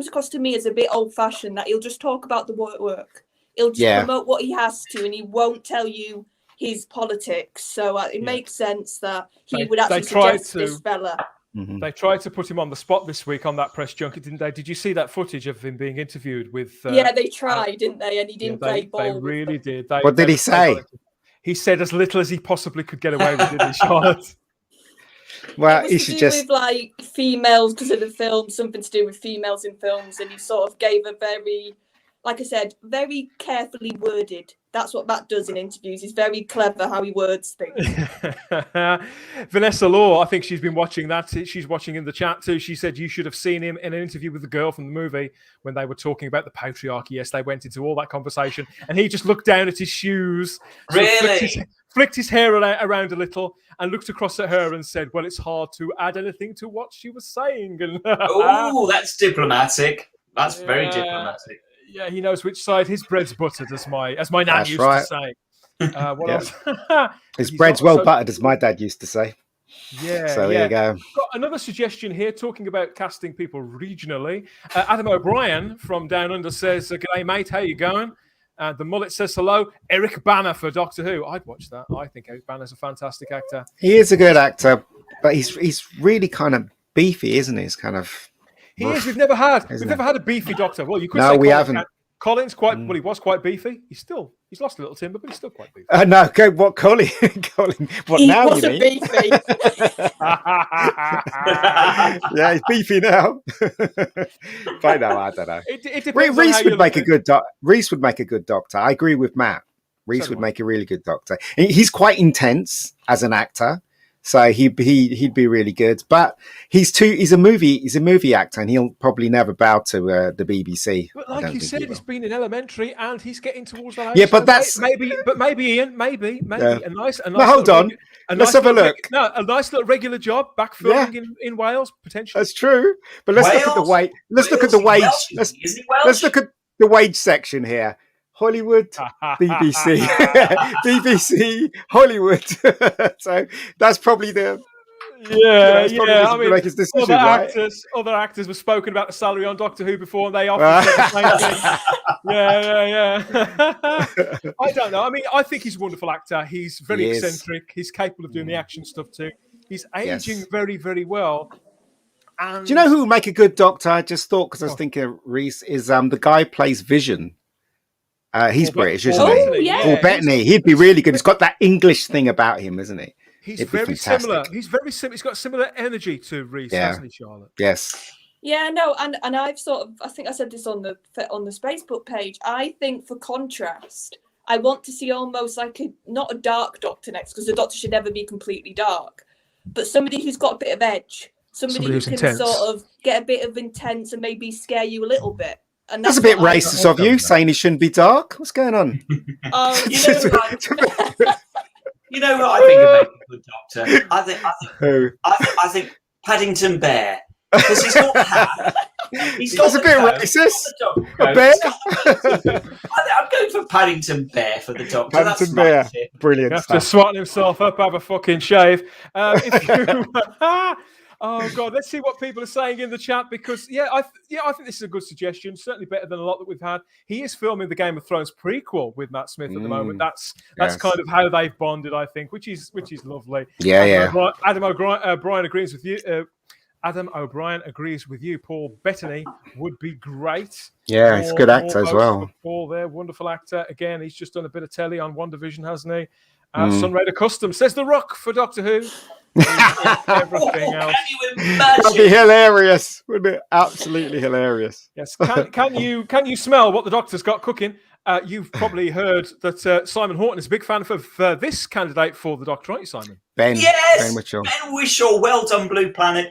across to me as a bit old fashioned, that he'll just talk about the work. He'll just promote what he has to, and he won't tell you his politics. So it makes sense that he would actually suggest this fella. They tried to put him on the spot this week on that press junket, didn't they? Did you see that footage of him being interviewed with? They tried, didn't they? And he didn't play ball. They really did. What did he say? He said as little as he possibly could get away with, didn't he, Charlotte? Well, he should just with like females because of the film, something to do with females in films, and he sort of gave a very, like I said, very carefully worded. That's what Matt does in interviews. He's very clever how he words things. Vanessa Law, I think she's been watching that. She's watching in the chat too. She said you should have seen him in an interview with the girl from the movie when they were talking about the patriarchy. Yes, they went into all that conversation, and he just looked down at his shoes, flicked his hair around a little, and looked across at her and said, "Well, it's hard to add anything to what she was saying." And oh, that's diplomatic. That's very diplomatic. Yeah, he knows which side his bread's buttered, as my nan used to say. What else? His bread's well buttered, as my dad used to say. Yeah. So there you go. Got another suggestion here, talking about casting people regionally. Adam O'Brien from Down Under says, "G'day, mate. How you going?" The mullet says hello. Eric Bana for Doctor Who. I'd watch that. I think Eric Bana's a fantastic actor. He is a good actor, but he's really kind of beefy, isn't he? He's kind of. He is. We've never had a beefy Doctor. Well, you could say we haven't. Colin's quite well. He was quite beefy. He's lost a little timber, but he's still quite beefy. No, what Colin? What he now? Wasn't you mean? beefy. Yeah, he's beefy now. But no, I don't know. It depends. Reese would make a good Reese would make a good Doctor. I agree with Matt. Reese would make a really good Doctor. He's quite intense as an actor. So he'd be really good, but he's a movie actor, and he'll probably never bow to the BBC. But like you said, he's been in elementary, and he's getting towards that age. Yeah, but that's maybe Ian, maybe a nice. No, hold on. Let's have a look. A nice little regular job back filming in Wales potentially. That's true, but let's look at the wage. Let's look at the wage. Let's look at the wage section here. Hollywood, BBC, BBC, Hollywood. So that's probably the I mean, make his decision, other actors were spoken about the salary on Doctor Who before, and they often said the same thing. I don't know. I mean, I think he's a wonderful actor. He's very eccentric. He's capable of doing the action stuff too. He's aging very, very well. And... Do you know who would make a good Doctor? I just thought, because I was thinking Reese is the guy who plays Vision. He's British, isn't he? Yeah. Paul Bettany. He'd be really good. He's got that English thing about him, isn't he? He's very similar. He's very similar. He's got similar energy to Reese, hasn't he, Charlotte? Yes. Yeah, no, and I've I think I said this on the Facebook page. I think for contrast, I want to see almost like not a dark Doctor next, because the Doctor should never be completely dark, but somebody who's got a bit of edge, somebody who can intense. Sort of get a bit of intense and maybe scare you a little bit. And that's a bit racist of you, saying he shouldn't be dark. What's going on? Oh, you know what I think would make a good Doctor? I think Paddington Bear. because he's got the hat. He's got That's a bit racist. A bear. I'm going for Paddington Bear for the Doctor. Paddington Bear. Nice. Brilliant. You have to smarten himself up, have a fucking shave. If you, oh god, let's see what people are saying in the chat because I think this is a good suggestion. Certainly better than a lot that we've had. He is filming the Game of Thrones prequel with Matt Smith at the moment. That's kind of how they've bonded, I think, which is lovely. Adam O'Brien agrees with you. Adam O'Brien agrees with you. Paul Bettany would be great. Yeah, he's a good actor as well. Paul there, wonderful actor. Again, he's just done a bit of telly on One Division, hasn't he? Sunraider Custom says The Rock for Doctor Who. Everything else. Can you imagine? That'd be hilarious. Wouldn't it? Absolutely hilarious. Yes. Can you smell what the Doctor's got cooking? You've probably heard that Simon Horton is a big fan of this candidate for the Doctor, aren't you, Simon? Ben Whishaw. Ben Whishaw. Well done, Blue Planet.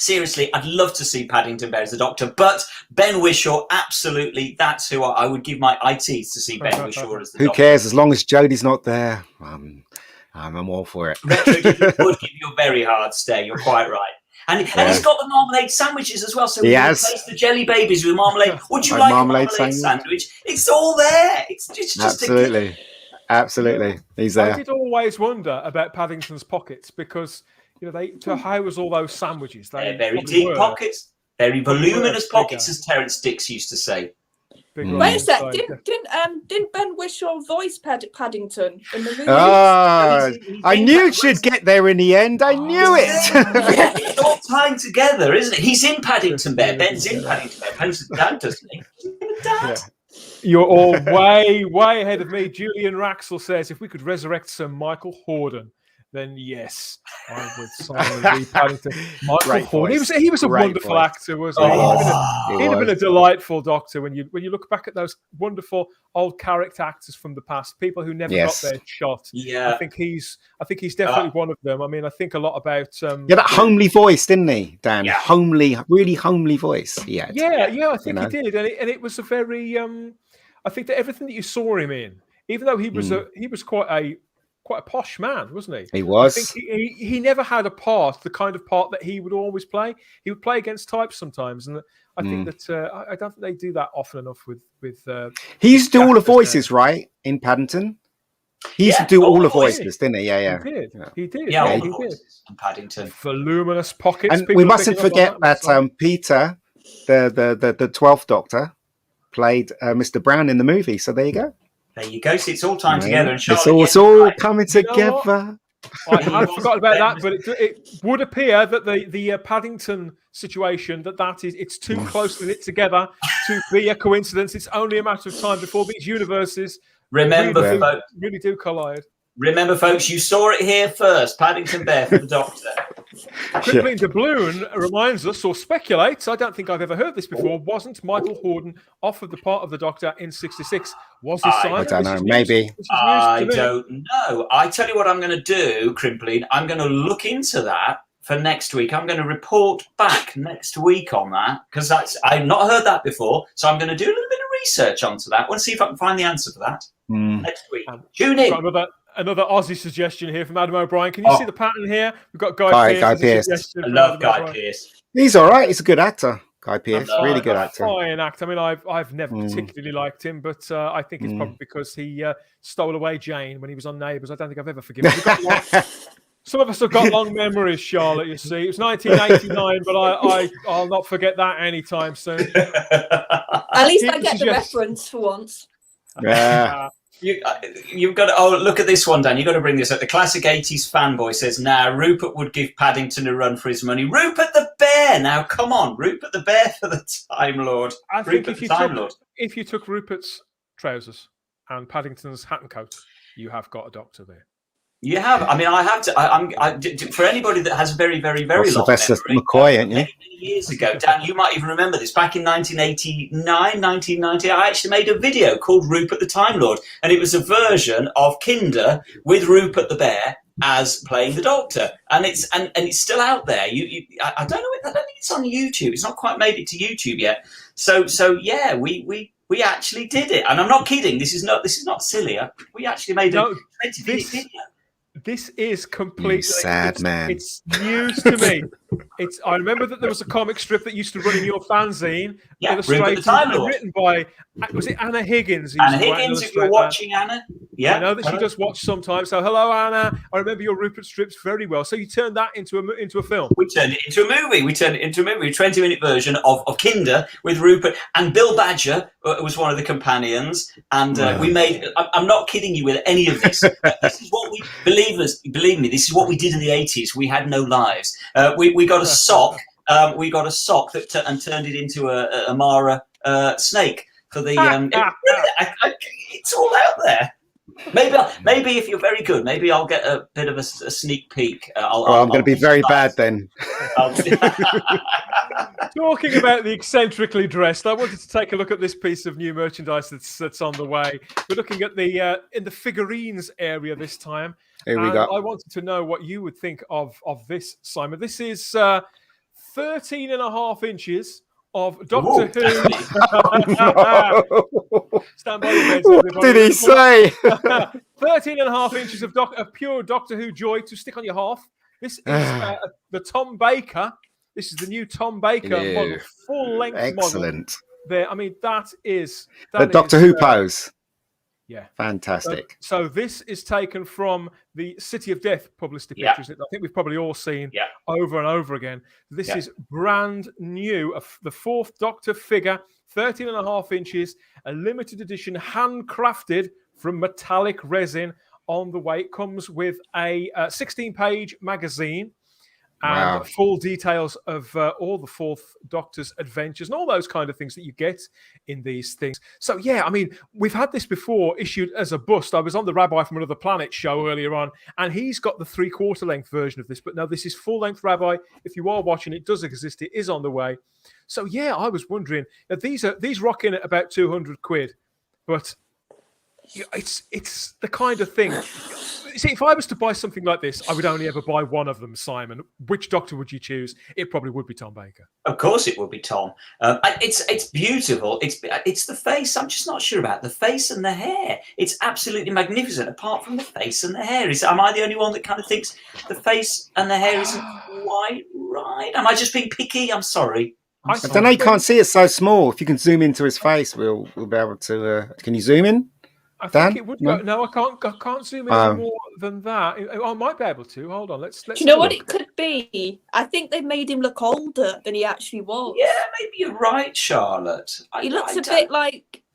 Seriously, I'd love to see Paddington Bear as the Doctor, but Ben Whishaw, absolutely, that's who I would give my ITs to see Ben Whishaw as the Doctor. Who cares? As long as Jodie's not there, I'm all for it. Retro would give you a very hard stare, you're quite right. And he's got the marmalade sandwiches as well, so we replace the jelly babies with marmalade. Would you like a marmalade sandwich? It's all there. It's just Absolutely. He's there. I did always wonder about Paddington's pockets because... to house all those sandwiches. They're very deep pockets, very voluminous pockets, as Terence Dix used to say. Wait a sec, didn't Ben Whishaw voice Paddington in the movie? I knew she'd get there in the end. I knew it. It's all tied together, isn't it? He's in Paddington Bear. Ben's in Paddington Bear. Ben's dad, doesn't he? Dad. You're all way ahead of me. Julian Raxel says, if we could resurrect Sir Michael Hordern, then yes, I would sign Paddington. Michael Horn. He was a wonderful actor, wasn't he? He'd have been a delightful Doctor when you look back at those wonderful old character actors from the past, people who never got their shot. Yeah, I think he's definitely one of them. I mean, I think a lot about that homely voice, didn't he, Dan? Yeah. Really homely voice. Yeah, I think he did, and it was a very. I think that everything that you saw him in, even though he was quite a posh man, wasn't he? He was. I think he never had the kind of part that he would always play. He would play against types sometimes, and I think that I don't think they do that often enough with. He used to do all the voices, right, in Paddington. He used to do all the voices, didn't he? Yeah. He did. Yeah, all the voices in Paddington. Voluminous pockets. And we mustn't forget that Peter, the 12th Doctor, played Mr. Brown in the movie. So there you go. There you go. See, it's all time together. And it's all coming together. I had forgot about that, but it would appear that the Paddington situation it's too closely knit together to be a coincidence. It's only a matter of time before these universes really do collide. Remember, folks, you saw it here first. Paddington Bear for the Doctor. Crippling Doubloon reminds us or speculates, I don't think I've ever heard this before, wasn't Michael Hordern offered the part of the Doctor in 66? Was this signed? I don't know, maybe. I don't know. I tell you what I'm going to do, Crimpling. I'm going to look into that for next week. I'm going to report back next week on that because I've not heard that before. So I'm going to do a little bit of research onto that. I want to see if I can find the answer for that next week. Tune in. Another Aussie suggestion here from Adam O'Brien. Can you see the pattern here? We've got Guy Pearce. I love Guy Pearce. He's all right. He's a good actor. Guy Pearce, really good actor. Fine actor. I mean, I've never particularly liked him, but I think it's probably because he stole away Jane when he was on Neighbours. I don't think I've ever forgiven him. Some of us have got long memories, Charlotte, you see. It was 1989, but I'll not forget that anytime soon. At least I get the reference for once. Yeah. You've got to, look at this one, Dan. You've got to bring this up. The classic 80s fanboy says, Rupert would give Paddington a run for his money. Rupert the Bear! Now, come on. Rupert the Bear for the Time Lord. I think if you took Rupert's trousers and Paddington's hat and coat, you have got a Doctor there. You have. I mean, I have to. For anybody that has very, very, very long Sylvester memory, McCoy, ain't you? Many years ago, Dan, you might even remember this. Back in 1989, 1990, I actually made a video called Rupert the Time Lord, and it was a version of Kinder with Rupert the Bear as playing the Doctor, and it's still out there. I don't know. I don't think it's on YouTube. It's not quite made it to YouTube yet. So yeah, we actually did it, and I'm not kidding. This is not silly. We actually made a 20-minute video. This is completely sad man. It's news to me. I remember that there was a comic strip that used to run in your fanzine, Yeah, illustrated, Rupert the Time Lord. written by, was it Anna Higgins? who Anna used to write and Higgins, if you're illustrate that? watching, Anna. Yeah. I know that she does watch sometimes. So hello, Anna. I remember your Rupert strips very well. So you turned that into a film. We turned it into a movie. A 20-minute version of Kinder with Rupert, and Bill Badger was one of the companions. And we made. I'm not kidding you with any of this. This is what we believe me. This is what we did in the 80s. We had no lives. We got a sock. We got a sock that turned it into a Mara snake for the. It's all out there. Maybe if you're very good, maybe I'll get a bit of a sneak peek. I'm going to be very bad then. Talking about the eccentrically dressed, I wanted to take a look at this piece of new merchandise that's on the way. We're looking at the in the figurines area this time. Here we go. I wanted to know what you would think of this, Simon. This is 13 and a half inches of Doctor Who. Stand by your beds, What did he say? 13 and a half inches of pure Doctor Who joy to stick on your half. This is the Tom Baker. This is the new Tom Baker model, full-length model. Excellent. There, I mean, that is The Doctor Who pose. Yeah, fantastic. So this is taken from the City of Death publicity pictures. I think we've probably all seen over and over again. This is brand new. The fourth Doctor figure, 13 and a half inches, a limited edition, handcrafted from metallic resin. On the way, it comes with a 16-page magazine and full details of all the fourth Doctor's adventures and all those kind of things that you get in these things. So, yeah, I mean, we've had this before issued as a bust. I was on the Rabbi from Another Planet show earlier on, and he's got the 3/4 length version of this. But no, this is full-length Rabbi. If you are watching, it does exist. It is on the way. So, yeah, I was wondering, these rock in at about 200 quid, but it's the kind of thing. See, if I was to buy something like this, I would only ever buy one of them, Simon. Which Doctor would you choose? It probably would be Tom Baker. Of course it would be Tom. It's beautiful. It's the face. I'm just not sure about the face and the hair. It's absolutely magnificent, apart from the face and the hair. Am I the only one that kind of thinks the face and the hair isn't quite right? Am I just being picky? I'm sorry. I don't know. You can't see it so small. If you can zoom into his face, we'll be able to. Can you zoom in? I think it would go. No, I can't zoom in any more than that. I might be able to. Hold on. Let's. Do you know what it could be? I think they made him look older than he actually was. Yeah, maybe you're right, Charlotte. He looks a bit like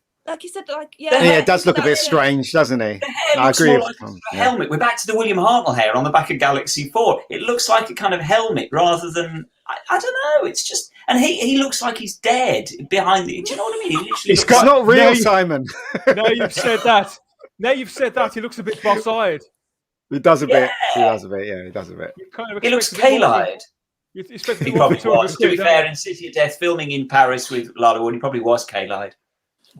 you said, yeah, it does look a bit strange, doesn't he? The hair looks more like a helmet. We're back to the William Hartnell hair on the back of Galaxy 4. It looks like a kind of helmet rather than. I don't know. It's just. And he looks like he's dead behind the. Do you know what I mean? It's not real, Simon. Now you've said that. He looks a bit boss-eyed. He does a bit. He does a bit. Yeah, he does a bit. He looks K-eyed. He probably was. To be fair, in City of Death, filming in Paris with Lara Wood, he probably was K-eyed.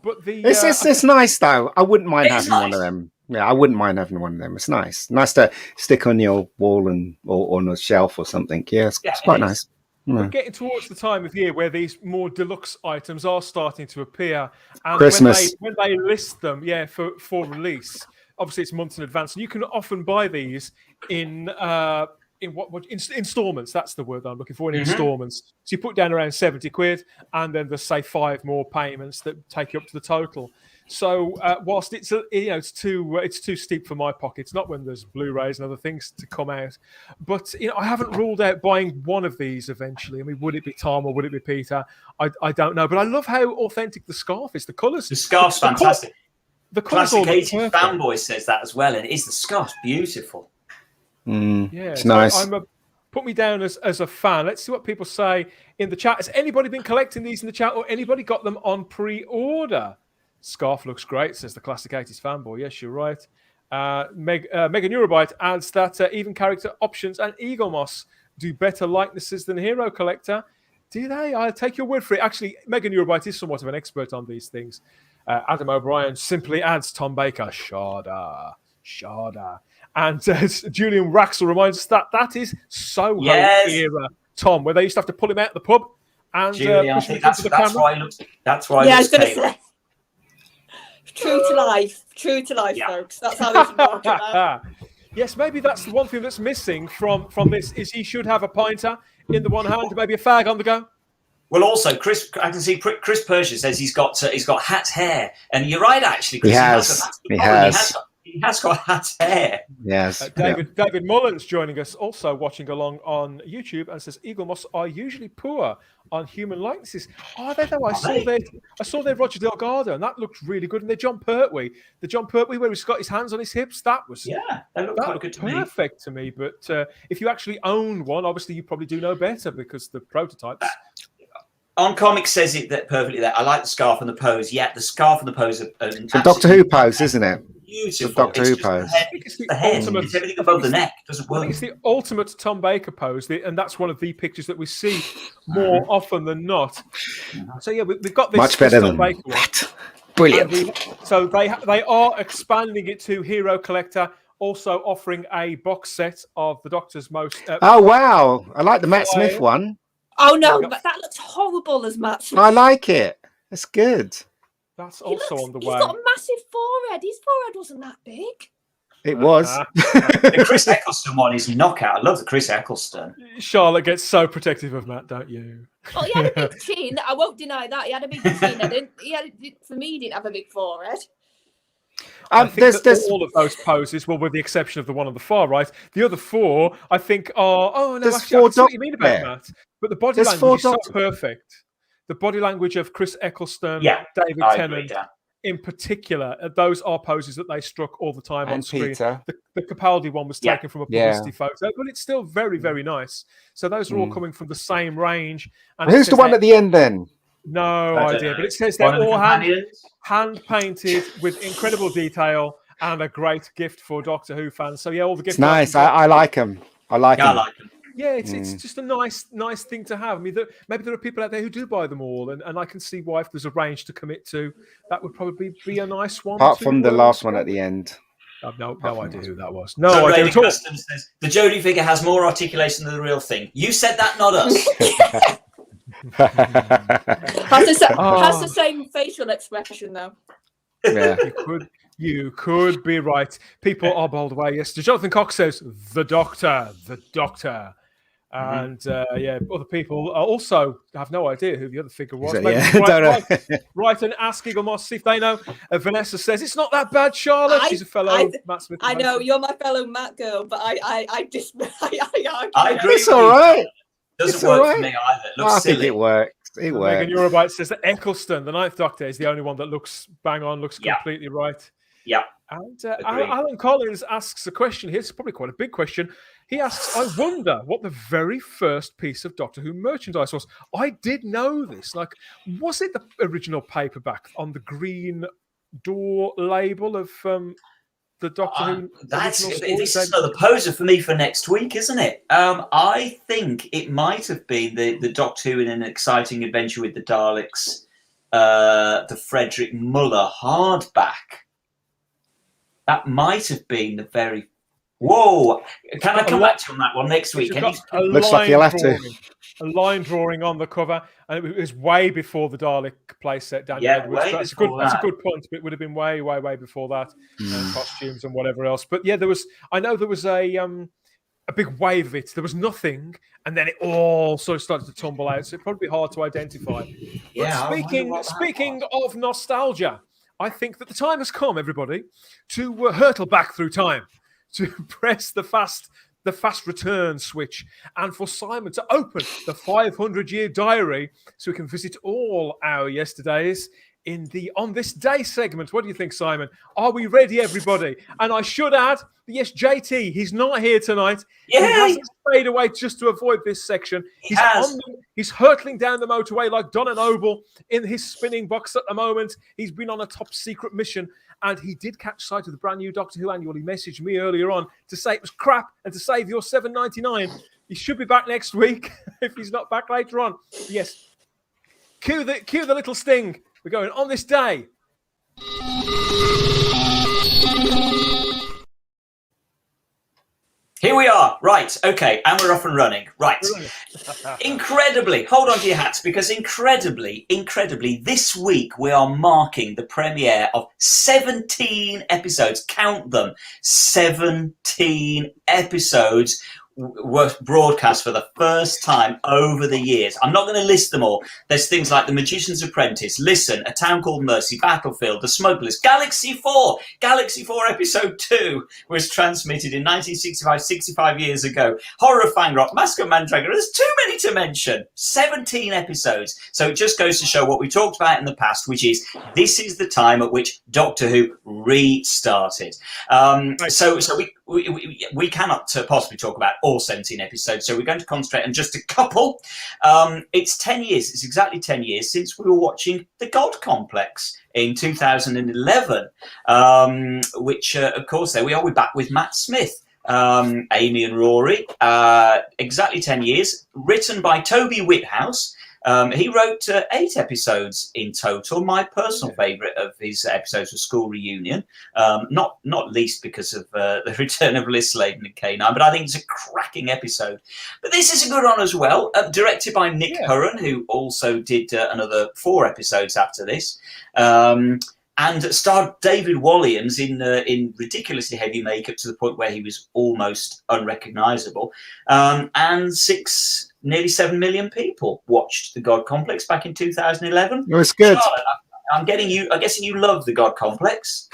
But it's nice though. I wouldn't mind having one of them. Yeah, I wouldn't mind having one of them. It's nice. Nice to stick on your wall or on a shelf or something. Yeah, it's quite nice. We're getting towards the time of year where these more deluxe items are starting to appear. And Christmas. When they list them, for release, obviously it's months in advance. And you can often buy these in installments. That's the word I'm looking for, in installments. So you put down around 70 quid, and then there's, say, 5 more payments that take you up to the total. So whilst it's too steep for my pockets, not when there's Blu-rays and other things to come out, but I haven't ruled out buying one of these eventually. I mean, would it be Tom or would it be Peter? I don't know, but I love how authentic the scarf is. The colours, the scarf's fantastic. The colours, Classic 80s fanboy says that as well, and the scarf's beautiful. It's nice. Put me down as a fan. Let's see what people say in the chat. Has anybody been collecting these in the chat, or anybody got them on pre-order? Scarf looks great, says the Classic 80s fanboy. Yes, you're right. Mega Neurobyte adds that even character options and Eagle Moss do better likenesses than Hero Collector. Do they? I'll take your word for it. Actually, Mega Neurobyte is somewhat of an expert on these things. Adam O'Brien simply adds Tom Baker. Shada. And Julian Raxel reminds us that is Soho era Tom, where they used to have to pull him out of the pub and Julian, push him that's into the camera. Why he looks. That's why. Yeah, I was going to say. True to life, folks. That's how it's marked. Yes, maybe that's the one thing that's missing from this is he should have a pointer in the one hand, maybe a fag on the go. Well, also, Chris, I can see Chris Persia says he's got hat hair, and you're right, actually. He Chris, has. He has got hat hair. Yes. David Mullins joining us, also watching along on YouTube, and says Eagle Moss are usually poor on human likenesses. Are they though? I saw their Roger Delgado, and that looked really good. And their John Pertwee, where he's got his hands on his hips, that looked quite good to me. Perfect to me. But if you actually own one, obviously you probably do know better because the prototypes. On Comics says it that perfectly there. I like the scarf and the pose. Yeah, the scarf and the pose are it's a Doctor Who pose, isn't it? Beautiful. Doctor Who pose. It's the head. ultimate. It's everything above the neck. Doesn't work. It's the ultimate Tom Baker pose, and that's one of the pictures that we see more often than not. So yeah, we've got this much better Tom than Baker that. Brilliant. So they are expanding it to Hero Collector, also offering a box set of the Doctor's most. Oh wow! I like the Matt Smith one. Oh no, that looks horrible as Matt Smith. I like it. That's good. That's also on the way. He's got a massive forehead. His forehead wasn't that big. It was. The Chris Eccleston one is knockout. I love the Chris Eccleston. Charlotte gets so protective of Matt, don't you? Well, he had a big chin. I won't deny that. He had a big chin. For me, he didn't have a big forehead. I think that all of those poses, well, with the exception of the one on the far right, the other four, I think, are. Oh no, actually, I see what you mean about Matt. But the body language is so perfect. The body language of Chris Eccleston, David Tennant, in particular, those are poses that they struck all the time on screen. Peter. The Capaldi one was taken from a publicity photo, but it's still very, very nice. So those are all coming from the same range. And who's the one at the end then? No idea, but it says they're all hand painted with incredible detail and a great gift for Doctor Who fans. So yeah, all the gifts. Nice. I like them. I like them. Yeah, it's just a nice thing to have. I mean, maybe there are people out there who do buy them all, and I can see why if there's a range to commit to, that would probably be a nice one. Apart from the last one at the end. I've no idea who that was. No idea at all. Says, the Jodie figure has more articulation than the real thing. You said that, not us. Has the same facial expression though. Yeah. You could be right. People are bowled away. Yes, Jonathan Cox says the Doctor. And other people also have no idea who the other figure was. Right, and ask Eagle Moss, see if they know. Vanessa says it's not that bad, Charlotte. She's a fellow Matt Smith. I know you're my fellow Matt girl, but I agree. It's all right. Doesn't work for me either. It looks silly. I think it works. It works. Megan Eurobite says that Eccleston, the Ninth Doctor, is the only one that looks bang on, looks completely right. Yeah. And Alan Collins asks a question here. It's probably quite a big question. He asks, I wonder what the very first piece of Doctor Who merchandise was. I did know this. Like, was it the original paperback on the green door label of the Doctor Who? This is another poser for me for next week, isn't it? I think it might have been the Doctor Who in an exciting adventure with the Daleks, the Frederick Muller hardback. That might have been the very. Whoa! Can I come back to you on that one next week? Looks like you'll have to. A line drawing on the cover, and it was way before the Dalek playset. That's a good point. It would have been way before that, costumes and whatever else. But yeah, I know there was a big wave of it. There was nothing, and then it all sort of started to tumble out. So it'd probably be hard to identify. Yeah. But speaking of nostalgia, I think that the time has come, everybody, to hurtle back through time, to press the fast return switch, and for Simon to open the 500-year diary so we can visit all our yesterdays in the On This Day segment. What do you think, Simon? Are we ready, everybody? And I should add, yes, JT, he's not here tonight. Yay! He hasn't stayed away just to avoid this section. He's hurtling down the motorway like Donna Noble in his spinning box at the moment. He's been on a top secret mission, and he did catch sight of the brand new Doctor Who annual. He messaged me earlier on to say it was crap and to save your $7.99. He should be back next week if he's not back later on. Yes. Cue the little sting. We're going On This Day. Here we are. Right. Okay. And we're off and running. Right. Incredibly, hold on to your hats, because incredibly, this week we are marking the premiere of 17 episodes. Count them. 17 episodes were broadcast for the first time over the years. I'm not going to list them all. There's things like The Magician's Apprentice, Listen, A Town Called Mercy, Battlefield, The Smugglers, Galaxy 4. Galaxy 4 Episode 2 was transmitted in 1965, 65 years ago. Horror of Fang Rock, Mask of Mandragora. There's too many to mention. 17 episodes. So it just goes to show what we talked about in the past, which is this is the time at which Doctor Who restarted. So we cannot possibly talk about all 17 episodes, so we're going to concentrate on just a couple. It's 10 years, it's exactly 10 years since we were watching The God Complex in 2011, which, of course, there we are, we're back with Matt Smith, Amy and Rory, exactly 10 years, written by Toby Whithouse. He wrote 8 episodes in total. My personal favourite of his episodes was School Reunion, not least because of the return of Liz Sladen and K9, but I think it's a cracking episode. But this is a good one as well, directed by Nick Hurren, who also did another 4 episodes after this. And starred David Walliams in ridiculously heavy makeup to the point where he was almost unrecognisable. And nearly 7 million people watched The God Complex back in 2011. It was good. Charlotte, I'm guessing you love The God Complex.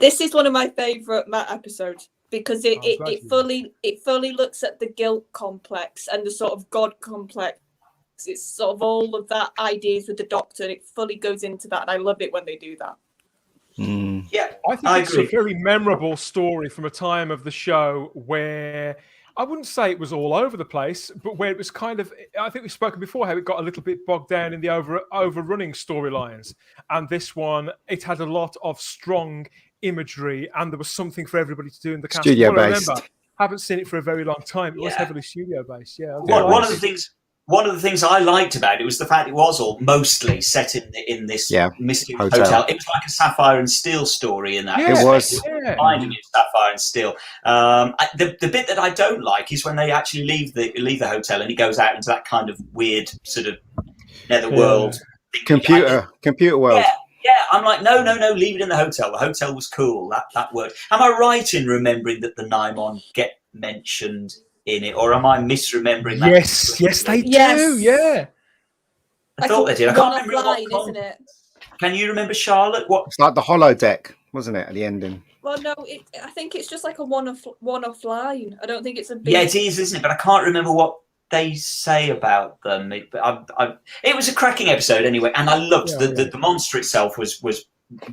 This is one of my favourite Matt episodes because it fully looks at the guilt complex and the sort of God complex. It's sort of all of that ideas with the Doctor, and it fully goes into that, and I love it when they do that. Yeah, I think it's a very memorable story from a time of the show where I wouldn't say it was all over the place, but where it was kind of, I think we've spoken before how it got a little bit bogged down in the overrunning storylines. And this one, it had a lot of strong imagery, and there was something for everybody to do in the cast. Studio-based. I haven't seen it for a very long time. It was heavily studio-based, One of the things I liked about it was the fact it was all mostly set in this mystery hotel. It was like a Sapphire and Steel story in that. It was. Finding it Sapphire and Steel. The bit that I don't like is when they actually leave the hotel and he goes out into that kind of weird sort of netherworld. Computer world. Yeah, I'm like, no, leave it in the hotel. The hotel was cool. That worked. Am I right in remembering that the Naimon get mentioned in it, or am I misremembering that? Yes, they do. Yeah, I thought they did. I can't remember line, isn't it? Can you remember, Charlotte? What? It's like the holodeck, wasn't it, at the ending? Well, no, I think it's just like a one-off line. I don't think it's a big... Yeah, it is, isn't it? But I can't remember what they say about them. It was a cracking episode anyway, and I loved the monster itself was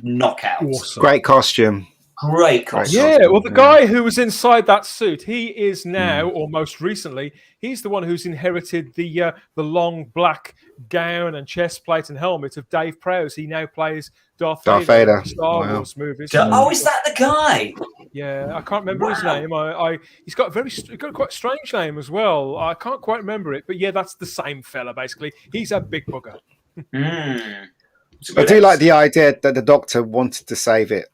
knockout. Awesome. Great costume. Great costume. Yeah, well, the guy who was inside that suit, he is now, or most recently, he's the one who's inherited the long black gown and chest plate and helmet of Dave Prowse. He now plays Darth Vader in Star Wars movies. Oh, is that the guy? Yeah, I can't remember his name. He's got a quite strange name as well. I can't quite remember it, but yeah, that's the same fella basically. He's a big bugger. I do like the idea that the Doctor wanted to save it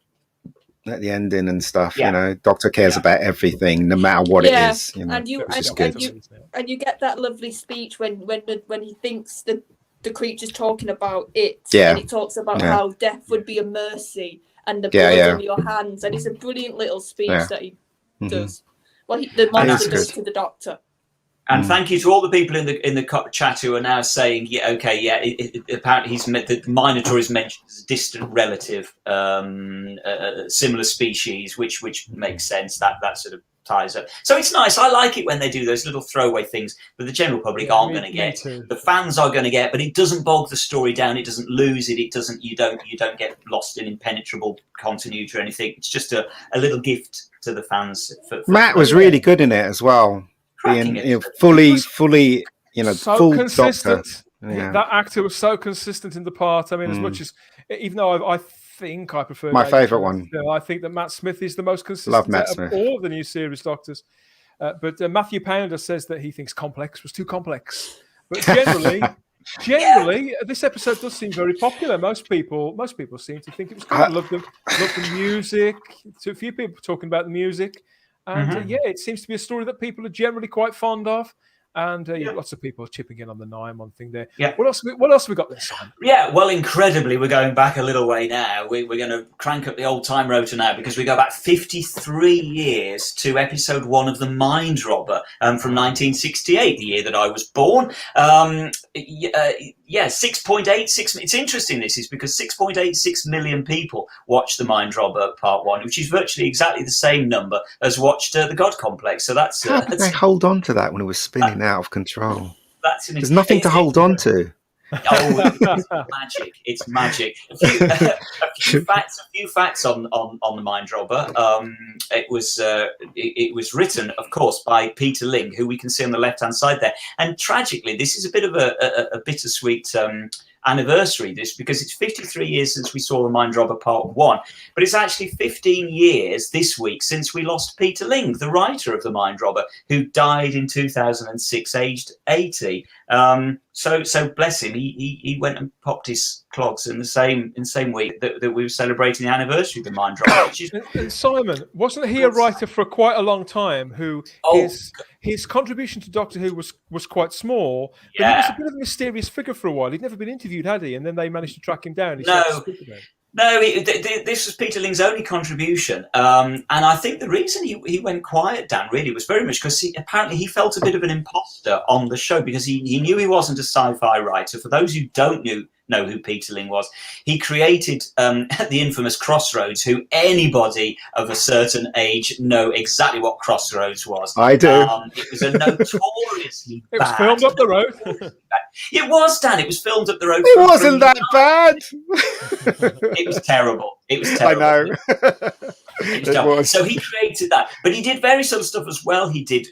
at the ending and stuff. You know, Doctor cares about everything, no matter what it is. You know, and you get that lovely speech when he thinks the creature's talking about it, and he talks about how death would be a mercy and the blood in your hands, and it's a brilliant little speech that he does. Well, the monster does to the Doctor. And thank you to all the people in the chat who are now saying, apparently the Minotaur is mentioned as a distant relative, a similar species, which makes sense. That sort of ties up. So it's nice. I like it when they do those little throwaway things that the general public aren't going to get. The fans are going to get, but it doesn't bog the story down. It doesn't lose it. It doesn't. You don't get lost in impenetrable continuity or anything. It's just a little gift to the fans. Matt was really good in it as well. Being fully, so full consistent. Doctor. Yeah. That actor was so consistent in the part. I mean, as much as, even though I think I prefer my favourite one, I think that Matt Smith is the most consistent of all the new series Doctors. But Matthew Pounder says that he thinks Complex was too complex. But generally, this episode does seem very popular. Most people seem to think it was good. Love the music. A few people talking about the music. And it seems to be a story that people are generally quite fond of. And lots of people chipping in on the 9-1 thing there. Yeah. What else have we got this time? Yeah, well, incredibly, we're going back a little way now. We're going to crank up the old time rotor now because we go back 53 years to episode 1 of The Mind Robber from 1968, the year that I was born. 6.86. It's interesting, this is because 6.86 million people watched The Mind Robber Part 1, which is virtually exactly the same number as watched The God Complex. So that's... How did they hold on to that when it was spinning out of control? There's nothing to hold on to. Oh, it's magic! It's magic. A few facts on The Mind Robber. It was written, of course, by Peter Ling, who we can see on the left-hand side there. And tragically, this is a bit of a bittersweet anniversary, this, because it's 53 years since we saw The Mind Robber Part 1, but it's actually 15 years this week since we lost Peter Ling, the writer of The Mind Robber, who died in 2006, aged 80. So bless him, he went and popped his clogs in the same week that we were celebrating the anniversary of The Mind Robber. And Simon, wasn't he a writer for quite a long time who his contribution to Doctor Who was quite small, but he was a bit of a mysterious figure for a while. He'd never been interviewed, had he? And then they managed to track him down. No, this was Peter Ling's only contribution, and I think the reason he went quiet, Dan, really was very much because apparently he felt a bit of an imposter on the show because he knew he wasn't a sci-fi writer. For those who don't know who Peter Ling was, he created the infamous Crossroads, who anybody of a certain age know exactly what Crossroads was. I do. It was a notoriously It was filmed up the road. It was, Dan. It was filmed up the road. It wasn't that bad. It was terrible. It was terrible. I know. It was. So he created that, but he did various other stuff as well. He did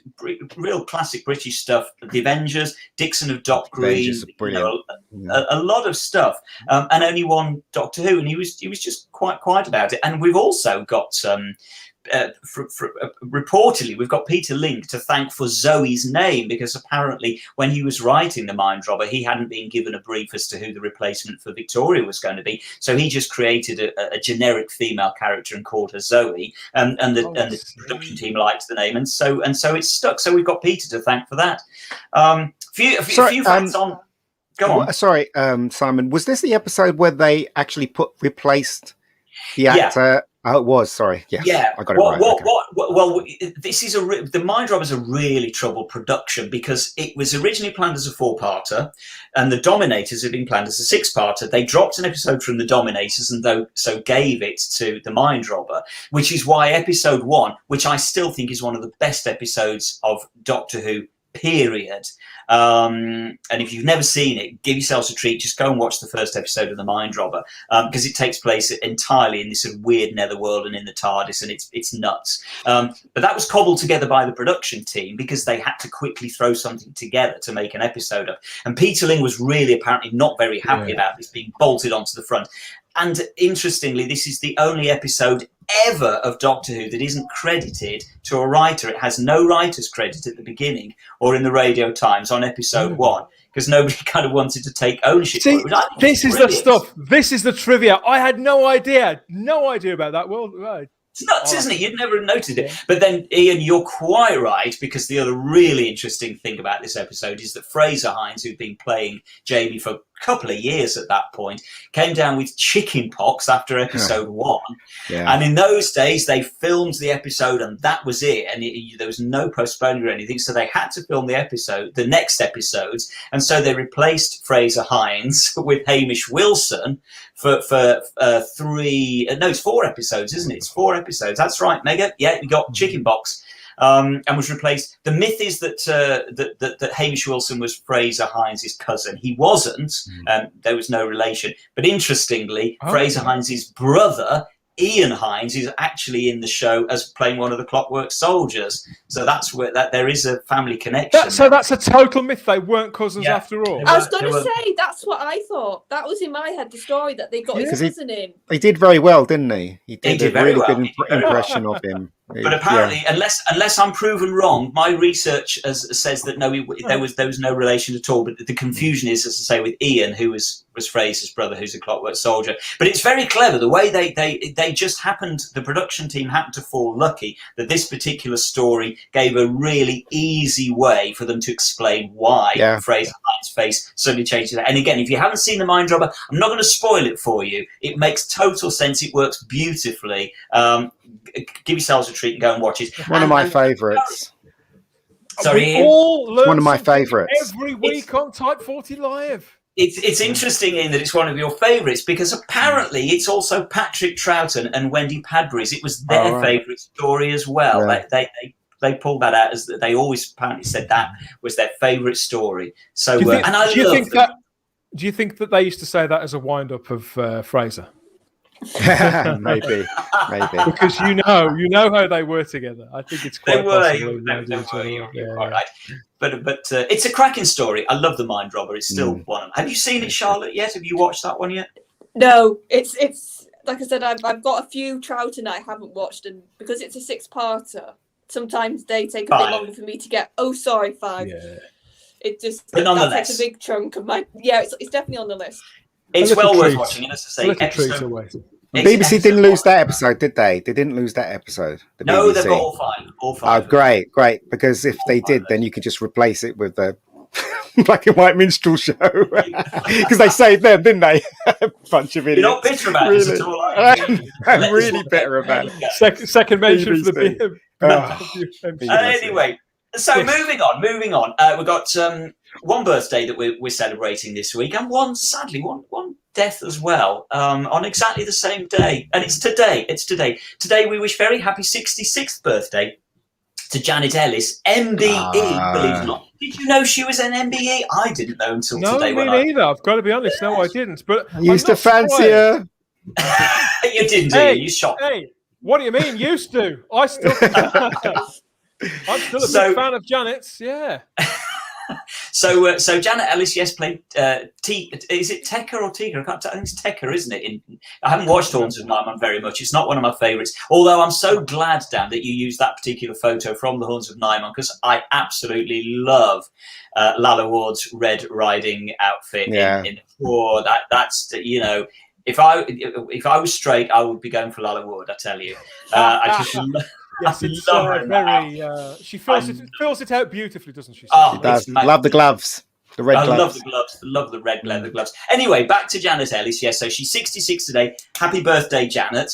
real classic British stuff, The Avengers, Dixon of Dock Green, a lot of stuff, and only one Doctor Who, and he was just quite quiet about it. And we've also got reportedly, we've got Peter Ling to thank for Zoe's name, because apparently when he was writing The Mind Robber, he hadn't been given a brief as to who the replacement for Victoria was going to be, so he just created a generic female character and called her Zoe, and the production team liked the name, and so it's stuck. So we've got Peter to thank for that. A few facts on. Go on. Sorry, Simon. Was this the episode where they actually replaced the actor? Yeah. Oh, it was. Sorry. Yes. Yeah. I got it right. Well, this is The Mind Robber is a really troubled production because it was originally planned as a 4-parter, and the Dominators had been planned as a 6-parter. They dropped an episode from the Dominators and so gave it to The Mind Robber, which is why episode 1, which I still think is one of the best episodes of Doctor Who, period. And if you've never seen it, give yourselves a treat. Just go and watch the first episode of The Mind Robber, because it takes place entirely in this sort of weird netherworld and in the TARDIS, and it's nuts. But that was cobbled together by the production team because they had to quickly throw something together to make an episode of. And Peter Ling was really apparently not very happy about this being bolted onto the front. And interestingly, this is the only episode ever of Doctor Who that isn't credited to a writer. It has no writer's credit at the beginning or in the Radio Times on episode 1, because nobody kind of wanted to take ownership for it. This is brilliant. The stuff. This is the trivia. I had no idea about that world. Right. It's nuts, isn't it? You'd never have noted it. But then, Ian, you're quite right, because the other really interesting thing about this episode is that Fraser Hines, who'd been playing Jamie for a couple of years at that point, came down with chicken pox after episode 1. Yeah. And in those days, they filmed the episode and that was it. And there was no postponing or anything. So they had to film the next episodes. And so they replaced Fraser Hines with Hamish Wilson for 4 episodes, isn't it? It's 4 episodes. That's right, Mega. Yeah, we got chicken pox. And was replaced. The myth is that Hamish Wilson was Fraser Hines' cousin. He wasn't. There was no relation. But interestingly, Fraser Hines' brother, Ian Hines, is actually in the show as playing one of the Clockwork Soldiers. So that's where there is a family connection. So that's a total myth. They weren't cousins after all. I was going to say, that's what I thought. That was in my head, the story that they got his cousin in. He did very well, didn't he? He did a really good impression of him. But apparently, unless I'm proven wrong, my research says that no, there was no relation at all. But the confusion is, as I say, with Ian, who was Fraser's brother, who's a Clockwork Soldier. But it's very clever the way they just happened. The production team happened to fall lucky that this particular story gave a really easy way for them to explain why Fraser Hines' face suddenly changed. And again, if you haven't seen The Mind Robber, I'm not going to spoil it for you. It makes total sense. It works beautifully. Give yourselves a treat and go and watch it. One of my favourites. Sorry, Ian? One of my favourites. Every week on Type 40 Live. It's interesting, Ian, that it's one of your favourites because apparently it's also Patrick Troughton and Wendy Padbury's. It was their favourite story as well. Yeah. They pulled that out as they always apparently said that was their favourite story. So, do you think that they used to say that as a wind-up of Fraser? maybe because you know how they were together. I think it's quite possible. You're quite right. But it's a cracking story. I love The Mind Robber. It's still one of them. Have you seen it, Charlotte, yet? Have you watched that one yet? No, it's like I said, I've got a few Troughton I haven't watched, and because it's a 6-parter, sometimes they take a bit longer for me to get. Oh, sorry, 5. Yeah. It just that takes a big chunk of my. Yeah, it's definitely on the list. It's well worth watching, and as I say, BBC didn't lose that episode, did they? They didn't lose that episode. No, they've got all 5. Oh, great. Because if they did, then you could just replace it with the black and white minstrel show. Because they saved them, didn't they? A bunch of idiots. You're not bitter about this at all. I'm really bitter about it. Second mention for the anyway, so moving on. We've got one birthday that we're celebrating this week, and one death as well, on exactly the same day. And it's today. Today we wish very happy 66th birthday to Janet Ellis, MBE, believe it or not. Did you know she was an MBE? I didn't know until today. No, me neither. I've got to be honest. No, I didn't. But I used to fancy her. You didn't, do you? You shocked. Hey, what do you mean used to? I'm still a big fan of Janet's, yeah. So Janet Ellis, yes, played is it Tekka or Tiga? I think it's Tekka, isn't it? I haven't watched Haunts of Nightmare very much. It's not one of my favourites. Although I'm so glad, Dan, that you used that particular photo from the Haunts of Nightmare, because I absolutely love Lalla Ward's Red Riding outfit. Yeah. That's if I was straight, I would be going for Lalla Ward. I tell you, I just. Yes, it's very. She fills it out beautifully, doesn't she? Oh, she does. Love the gloves. The red gloves. Love the gloves. Love the red leather gloves. Anyway, back to Janet Ellis. Yes, so she's 66 today. Happy birthday, Janet.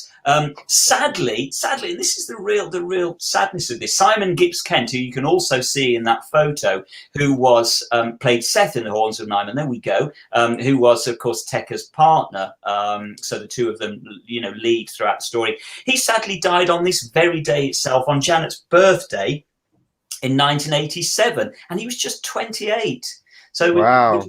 Sadly, and this is the real sadness of this. Simon Gibbs Kent, who you can also see in that photo, who was played Seth in the Haunts of Nightmare. There we go. Who was, of course, Tekka's partner. So the two of them, lead throughout the story. He sadly died on this very day itself, on Janet's birthday in 1987, and he was just 28. So wow.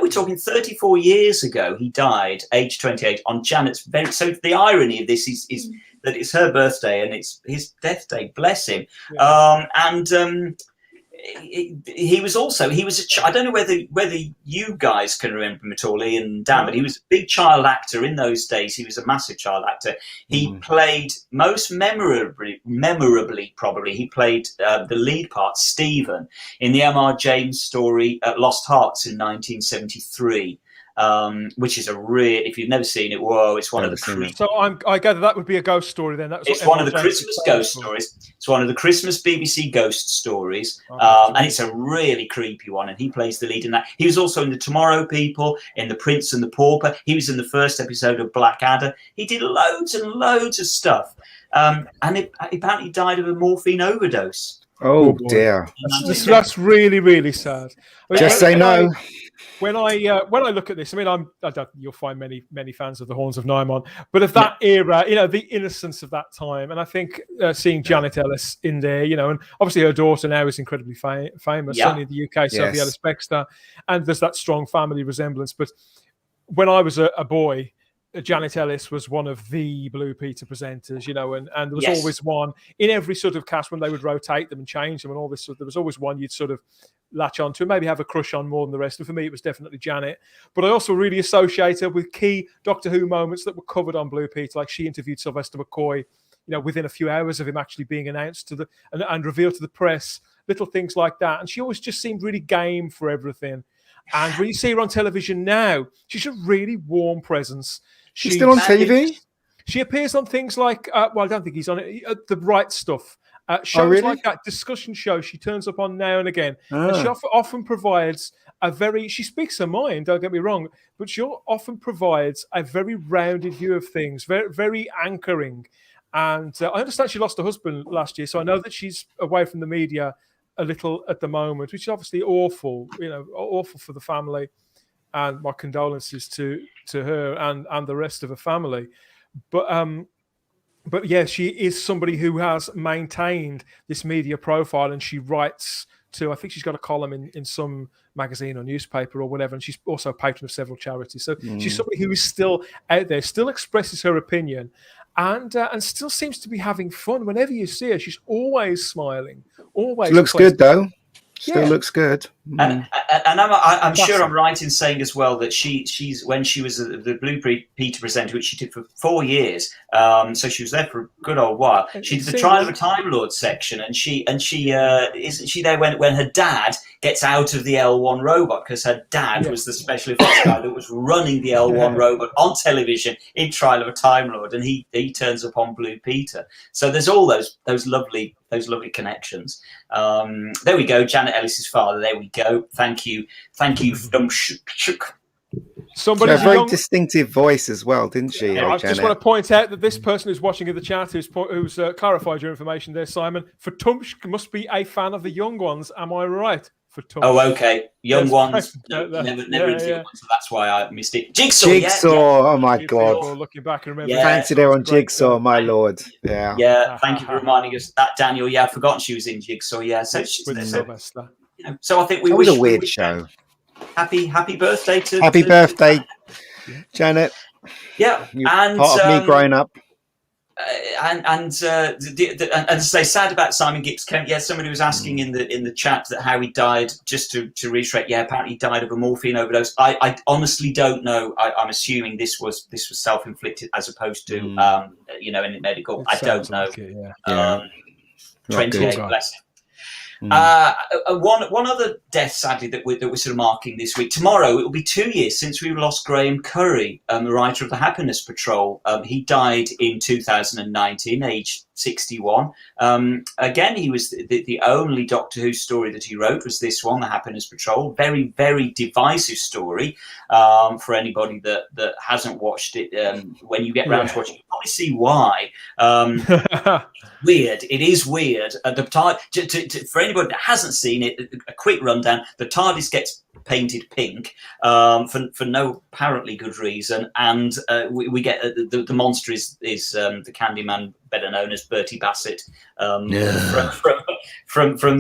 We're talking 34 years ago. He died, age 28, on Janet's So the irony of this is that it's her birthday and it's his death day. Bless him. Yeah. He was I don't know whether you guys can remember him at all, Ian and Dan, but he was a big child actor in those days. He was a massive child actor. He played most memorably probably, he played the lead part, Stephen, in the M.R. James story Lost Hearts in 1973. Which is if you've never seen it, it's one of the. So I gather that would be a ghost story then. It's one of the Christmas ghost stories. It's one of the Christmas BBC ghost stories, and it's a really creepy one. And he plays the lead in that. He was also in The Tomorrow People, in The Prince and the Pauper. He was in the first episode of Blackadder. He did loads and loads of stuff, and he apparently died of a morphine overdose. Oh dear, that's really, really sad. Just say no. When I look at this, I mean, you'll find many fans of the Haunts of Nightmare, but of that era, the innocence of that time, and I think seeing Janet Ellis in there, and obviously her daughter now is incredibly famous, certainly in the UK, Sophie Ellis Bextor, and there's that strong family resemblance. But when I was a boy, Janet Ellis was one of the Blue Peter presenters, and there was always one in every sort of cast when they would rotate them and change them and all this. There was always one you'd sort of latch on to and maybe have a crush on more than the rest. And for me, it was definitely Janet. But I also really associate her with key Doctor Who moments that were covered on Blue Peter, like she interviewed Sylvester McCoy within a few hours of him actually being announced to and revealed to the press, little things like that. And she always just seemed really game for everything. And when you see her on television now, she's a really warm presence. She's still on TV? She appears on things like, I don't think he's on it, The Right Stuff. Shows really? like that, discussion show, she turns up on now and again. Ah. And she often provides she speaks her mind, don't get me wrong, but she often provides a very rounded view of things, very, very anchoring. And I understand she lost her husband last year, so I know that she's away from the media a little at the moment, which is obviously awful, awful for the family. And my condolences to her and the rest of her family. But yeah, she is somebody who has maintained this media profile, and she writes to, I think she's got a column in some magazine or newspaper or whatever, and she's also a patron of several charities. So she's somebody who is still out there, still expresses her opinion, and still seems to be having fun. Whenever you see her, she's always smiling. Always. She looks good though. Still looks good. And I'm sure I'm right in saying as well that she's when she was the Blue Peter presenter, which she did for 4 years, so she was there for a good old while. She did the Trial of a Time Lord section, and she isn't she there when her dad gets out of the L1 robot, because her dad was the special effects guy that was running the L1 robot on television in Trial of a Time Lord, and he turns up on Blue Peter. So there's all those lovely connections. There we go. Janet Ellis's father. There we go. Thank you. Somebody a very distinctive voice as well, didn't she? Yeah, I just want to point out that this person who's watching in the chat, who's clarified your information there, Simon. For Tumsk must be a fan of the young ones. Am I right? For Tumsk. Oh, okay. Young ones. Never into young ones, so that's why I missed it. Jigsaw. Oh my God. Looking back and remember. Fancied her on Jigsaw, my lord. Yeah. Yeah. Thank you for reminding us that, Daniel. Yeah, I've forgotten she was in Jigsaw. Yeah. So so I think we wish. It was a weird show. Happy birthday to. Happy birthday, Janet. Yeah, You're and part of me growing up. And to say sad about Simon Gibbs Kent. Yeah, somebody was asking in the chat that how he died. Just to reiterate, yeah, apparently he died of a morphine overdose. I honestly don't know. I'm assuming this was self-inflicted as opposed to any medical. I don't know. Like it, yeah. 28, bless him. One other death, sadly, that we're sort of marking this week. Tomorrow, it will be 2 years since we lost Graham Curry, the writer of The Happiness Patrol. He died in 2019, aged 61. Again, he was the only Doctor Who story that he wrote was this one, The Happiness Patrol. Very, very divisive story for anybody that hasn't watched it. When you get round to watching it, you probably see why. Weird. It is weird. The for anybody that hasn't seen it, a quick rundown. The TARDIS gets painted pink for no apparently good reason, and we get the monster is the Candyman, better known as Bertie Bassett, from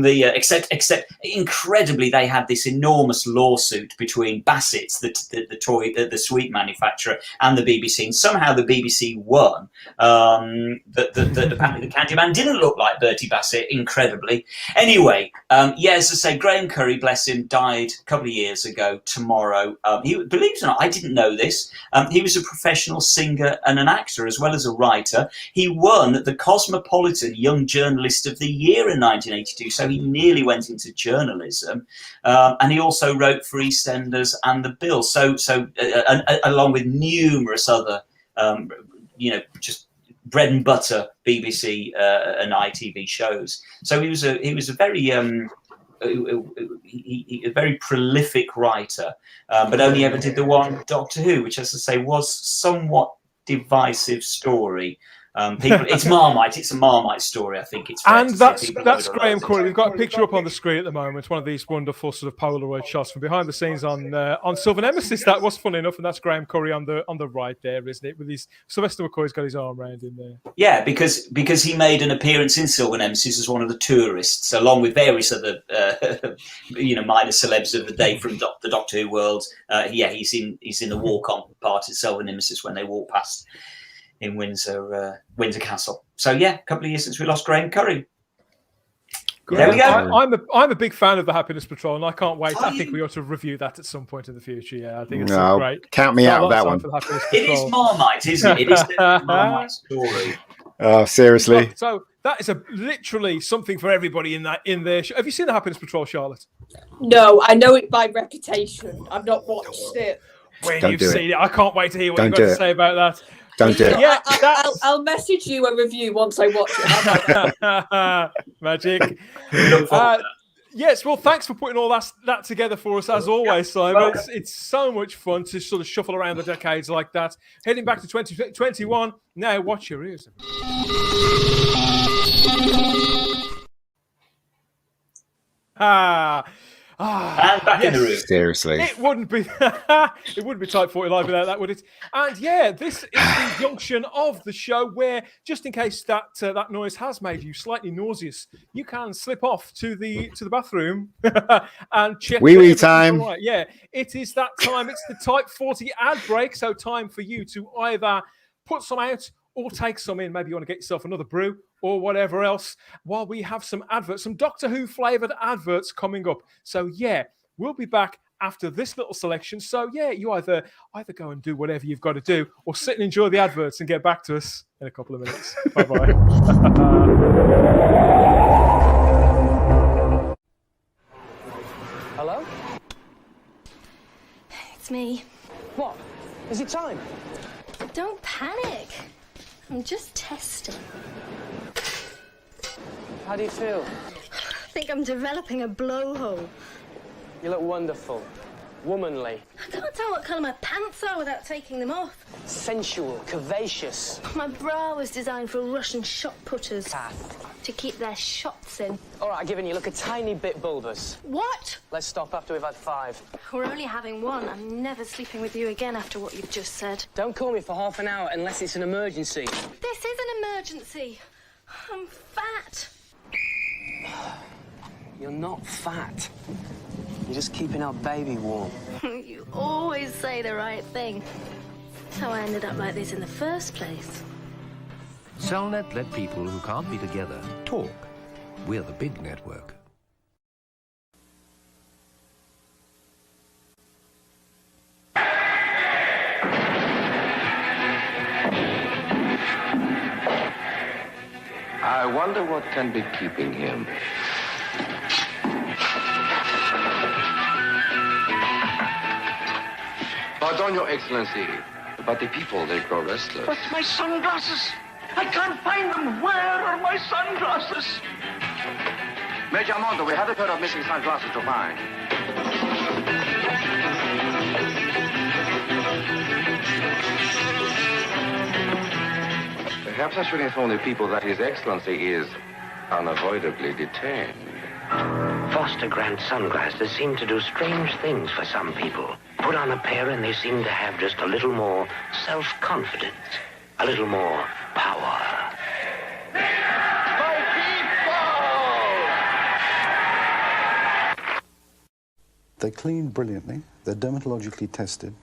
the except incredibly they had this enormous lawsuit between Bassett's the sweet manufacturer and the BBC, and somehow the BBC won. That apparently the Candyman didn't look like Bertie Bassett, incredibly. Anyway, as I say, Graham Curry, bless him, died a couple of years ago tomorrow. He, believe it or not, I didn't know this. He was a professional singer and an actor as well as a writer. He won the Cosmopolitan Young Journalist of the Year in 1982, so he nearly went into journalism. And he also wrote for EastEnders and The Bill, so along with numerous other, just bread and butter BBC and ITV shows. So he was a very a very prolific writer, but only ever did the one Doctor Who, which, as I say, was somewhat divisive story. It's Marmite. It's a Marmite story, I think. That's Graham Curry. We've got a picture up on the screen at the moment. One of these wonderful sort of Polaroid shots from behind the scenes on Silver Nemesis. That was funny enough, and that's Graham Curry on the right there, isn't it? With his Sylvester McCoy's got his arm around in there. Yeah, because he made an appearance in Silver Nemesis as one of the tourists, along with various other minor celebs of the day from the Doctor Who world. He's in the walk-on part of Silver Nemesis when they walk past in Windsor Castle. So a couple of years since we lost Graham Curry. There we go. I'm a big fan of the Happiness Patrol, and I can't wait. I think we ought to review that at some point in the future. Yeah, I think it's great. Count me out of that one. It is Marmite, isn't it? It is the Marmite story. Oh, seriously. So that is literally something for everybody in there. Have you seen the Happiness Patrol, Charlotte? No, I know it by reputation. I've not watched it. When you've seen it, I can't wait to hear what you've got to say about that. Don't do it. Yeah, I'll message you a review once I watch it. Magic. Yes, well, thanks for putting all that together for us, as always, Simon. It's so much fun to sort of shuffle around the decades like that. Heading back to 2021, now watch your ears. And back in the room. Seriously. It wouldn't be Type 40 Live without that, would it? And yeah, this is the junction of the show where, just in case that noise has made you slightly nauseous, you can slip off to the bathroom and check. Wee time. Right. Yeah, it is that time. It's the Type 40 ad break, so time for you to either put some out or take some in. Maybe you want to get yourself another brew or whatever else, while we have some adverts, some Doctor Who flavoured adverts coming up. So yeah, we'll be back after this little selection. So yeah, you either go and do whatever you've got to do, or sit and enjoy the adverts and get back to us in a couple of minutes. Bye-bye. Hello? It's me. What? Is it time? Don't panic. I'm just testing. How do you feel? I think I'm developing a blowhole. You look wonderful. Womanly. I can't tell what colour my pants are without taking them off. Sensual. Curvaceous. My bra was designed for Russian shot putters. To keep their shots in. All right, given you look a tiny bit bulbous. What? Let's stop after we've had 5. We're only having 1. I'm never sleeping with you again after what you've just said. Don't call me for half an hour unless it's an emergency. This is an emergency. I'm fat. You're not fat. You're just keeping our baby warm. You always say the right thing. That's how I ended up like this in the first place. Cellnet let people who can't be together talk. We're the big network. I wonder what can be keeping him. Pardon, Your Excellency, but the people, they grow restless. But my sunglasses! I can't find them! Where are my sunglasses? Major Mondo, we have a pair of missing sunglasses to find. Perhaps I should inform the people that His Excellency is unavoidably detained. Foster Grant sunglasses seem to do strange things for some people. Put on a pair and they seem to have just a little more self-confidence, a little more power. They clean brilliantly. They're dermatologically tested.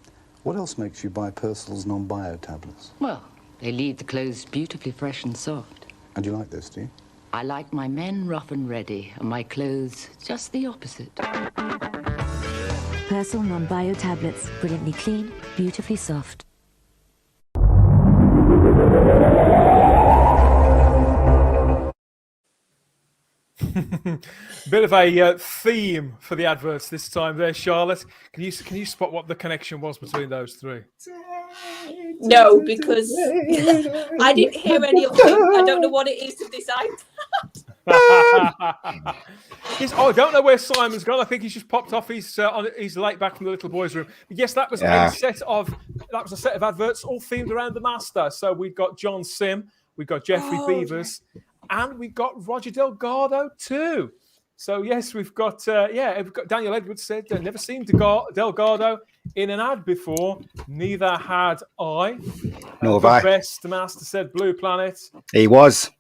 What else makes you buy Persil's non-bio tablets? Well, they leave the clothes beautifully fresh and soft. And you like this, do you? I like my men rough and ready, and my clothes just the opposite. Persil non-bio tablets, brilliantly clean, beautifully soft. Bit of a theme for the adverts this time there, Charlotte. Can you spot what the connection was between those three? No, because I didn't hear any of them. I don't know what it is to this iPad. I don't know where Simon's gone. I think he's just popped off. He's late back from the little boy's room. But yes, that was a set of adverts all themed around the Master. So we've got John Sim, we've got Jeffrey Beavers, and we've got Roger Delgado too. So yes, we've got Daniel Edwards said never seen Delgado in an ad before. Neither had I. Nor have I. Best Master said Blue Planet. He was.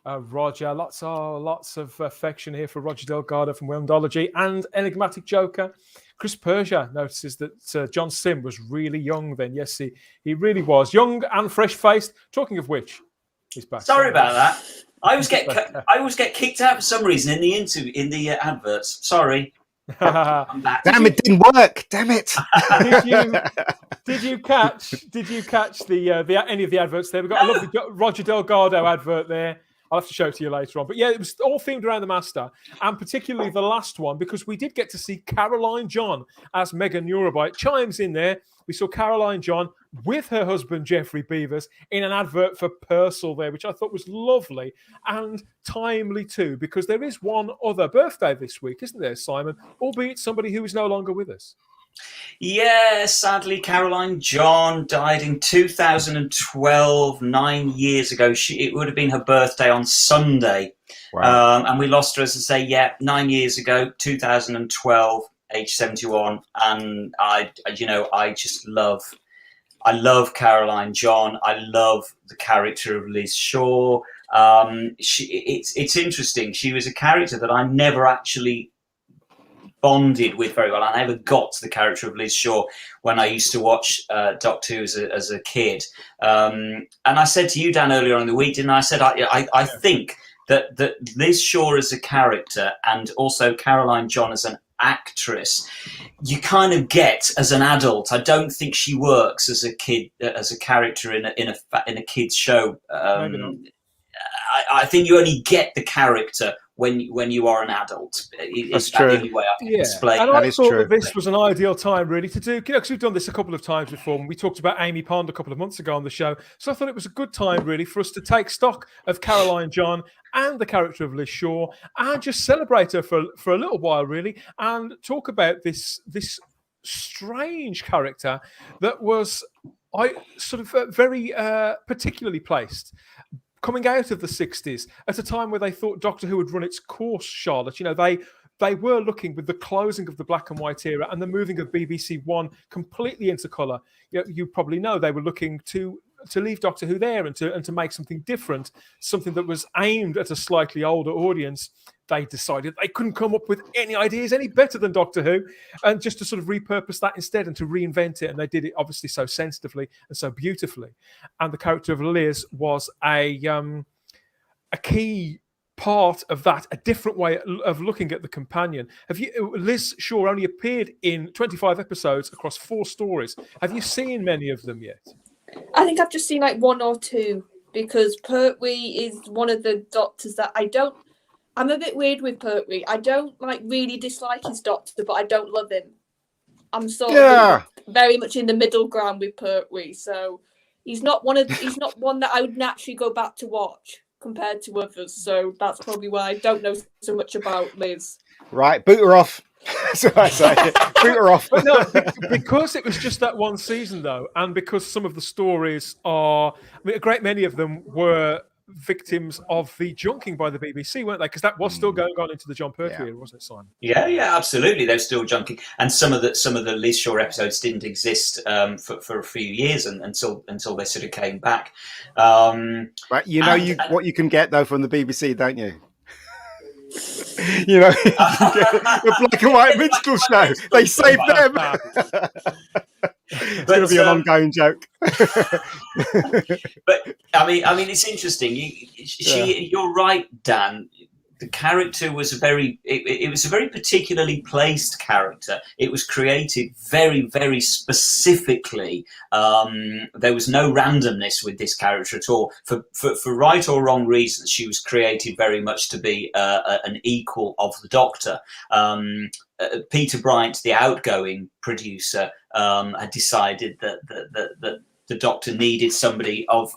Roger, lots of affection here for Roger Delgado from Wendology and Enigmatic Joker. Chris Persia notices that John Sim was really young then. Yes, he really was. Young and fresh-faced. Talking of which, He's back. Sorry about that. I always get kicked out for some reason in the adverts. Sorry. I'm back. Damn, it didn't work. Damn it. Did you catch the any of the adverts there? We've got a lovely Roger Delgado advert there. I'll have to show it to you later on. But yeah, it was all themed around the Master, and particularly the last one, because we did get to see Caroline John as Megan Neurobyte. Chimes in there. We saw Caroline John with her husband, Jeffrey Beavers, in an advert for Purcell there, which I thought was lovely and timely too, because there is one other birthday this week, isn't there, Simon? Albeit somebody who is no longer with us. Yeah, sadly, Caroline John died in 2012, 9 years ago. It would have been her birthday on Sunday. Wow. And we lost her, as I say, 9 years ago, 2012, age 71. And I love Caroline John. I love the character of Liz Shaw. It's interesting. She was a character that I never actually bonded with very well. I never got to the character of Liz Shaw when I used to watch Doctor Who as a kid. And I said to you, Dan, earlier on in the week, didn't I? I said I think that Liz Shaw as a character and also Caroline John as an actress, you kind of get as an adult. I don't think she works as a kid, as a character in a kid's show. I think you only get the character when you are an adult. That's true. The only way I can explain. And I thought that this was an ideal time really to do, because we've done this a couple of times before, and we talked about Amy Pond a couple of months ago on the show. So I thought it was a good time really for us to take stock of Caroline John and the character of Liz Shaw and just celebrate her for a little while really, and talk about this strange character that was very particularly placed coming out of the 60s at a time where they thought Doctor Who had run its course, Charlotte. You know, they were looking with the closing of the black and white era and the moving of BBC One completely into colour. You probably know they were looking to leave Doctor Who there and to make something different, something that was aimed at a slightly older audience. They decided they couldn't come up with any ideas any better than Doctor Who, and just to sort of repurpose that instead and to reinvent it. And they did it obviously so sensitively and so beautifully. And the character of Liz was a key part of that, a different way of looking at the companion. Liz Shaw only appeared in 25 episodes across 4 stories. Have you seen many of them yet? I think I've just seen like 1 or 2, because Pertwee is one of the Doctors that I'm a bit weird with Pertwee. I don't really dislike his Doctor, but I don't love him. I'm sort of very much in the middle ground with Pertwee, so he's not one that I would naturally go back to watch compared to others. So that's probably why I don't know so much about Liz. Right, boot her off. So I say, boot her off. But no, because it was just that one season, though, and because some of the stories a great many of them were victims of the junking by the BBC, weren't they? Because that was still going on into the John Pertwee era, wasn't it, Simon? Yeah, absolutely. They're still junking, and some of the Liz Shaw episodes didn't exist for a few years until they sort of came back. Right, what you can get though from the BBC, don't you? You know, the black and white minstrel show. They saved them. It's going to be an ongoing joke. But I mean, it's interesting. You're right, Dan. The character was it was a very particularly placed character. It was created very, very specifically. There was no randomness with this character at all. For right or wrong reasons, she was created very much to be an equal of the Doctor. Peter Bryant, the outgoing producer, had decided that the Doctor needed somebody of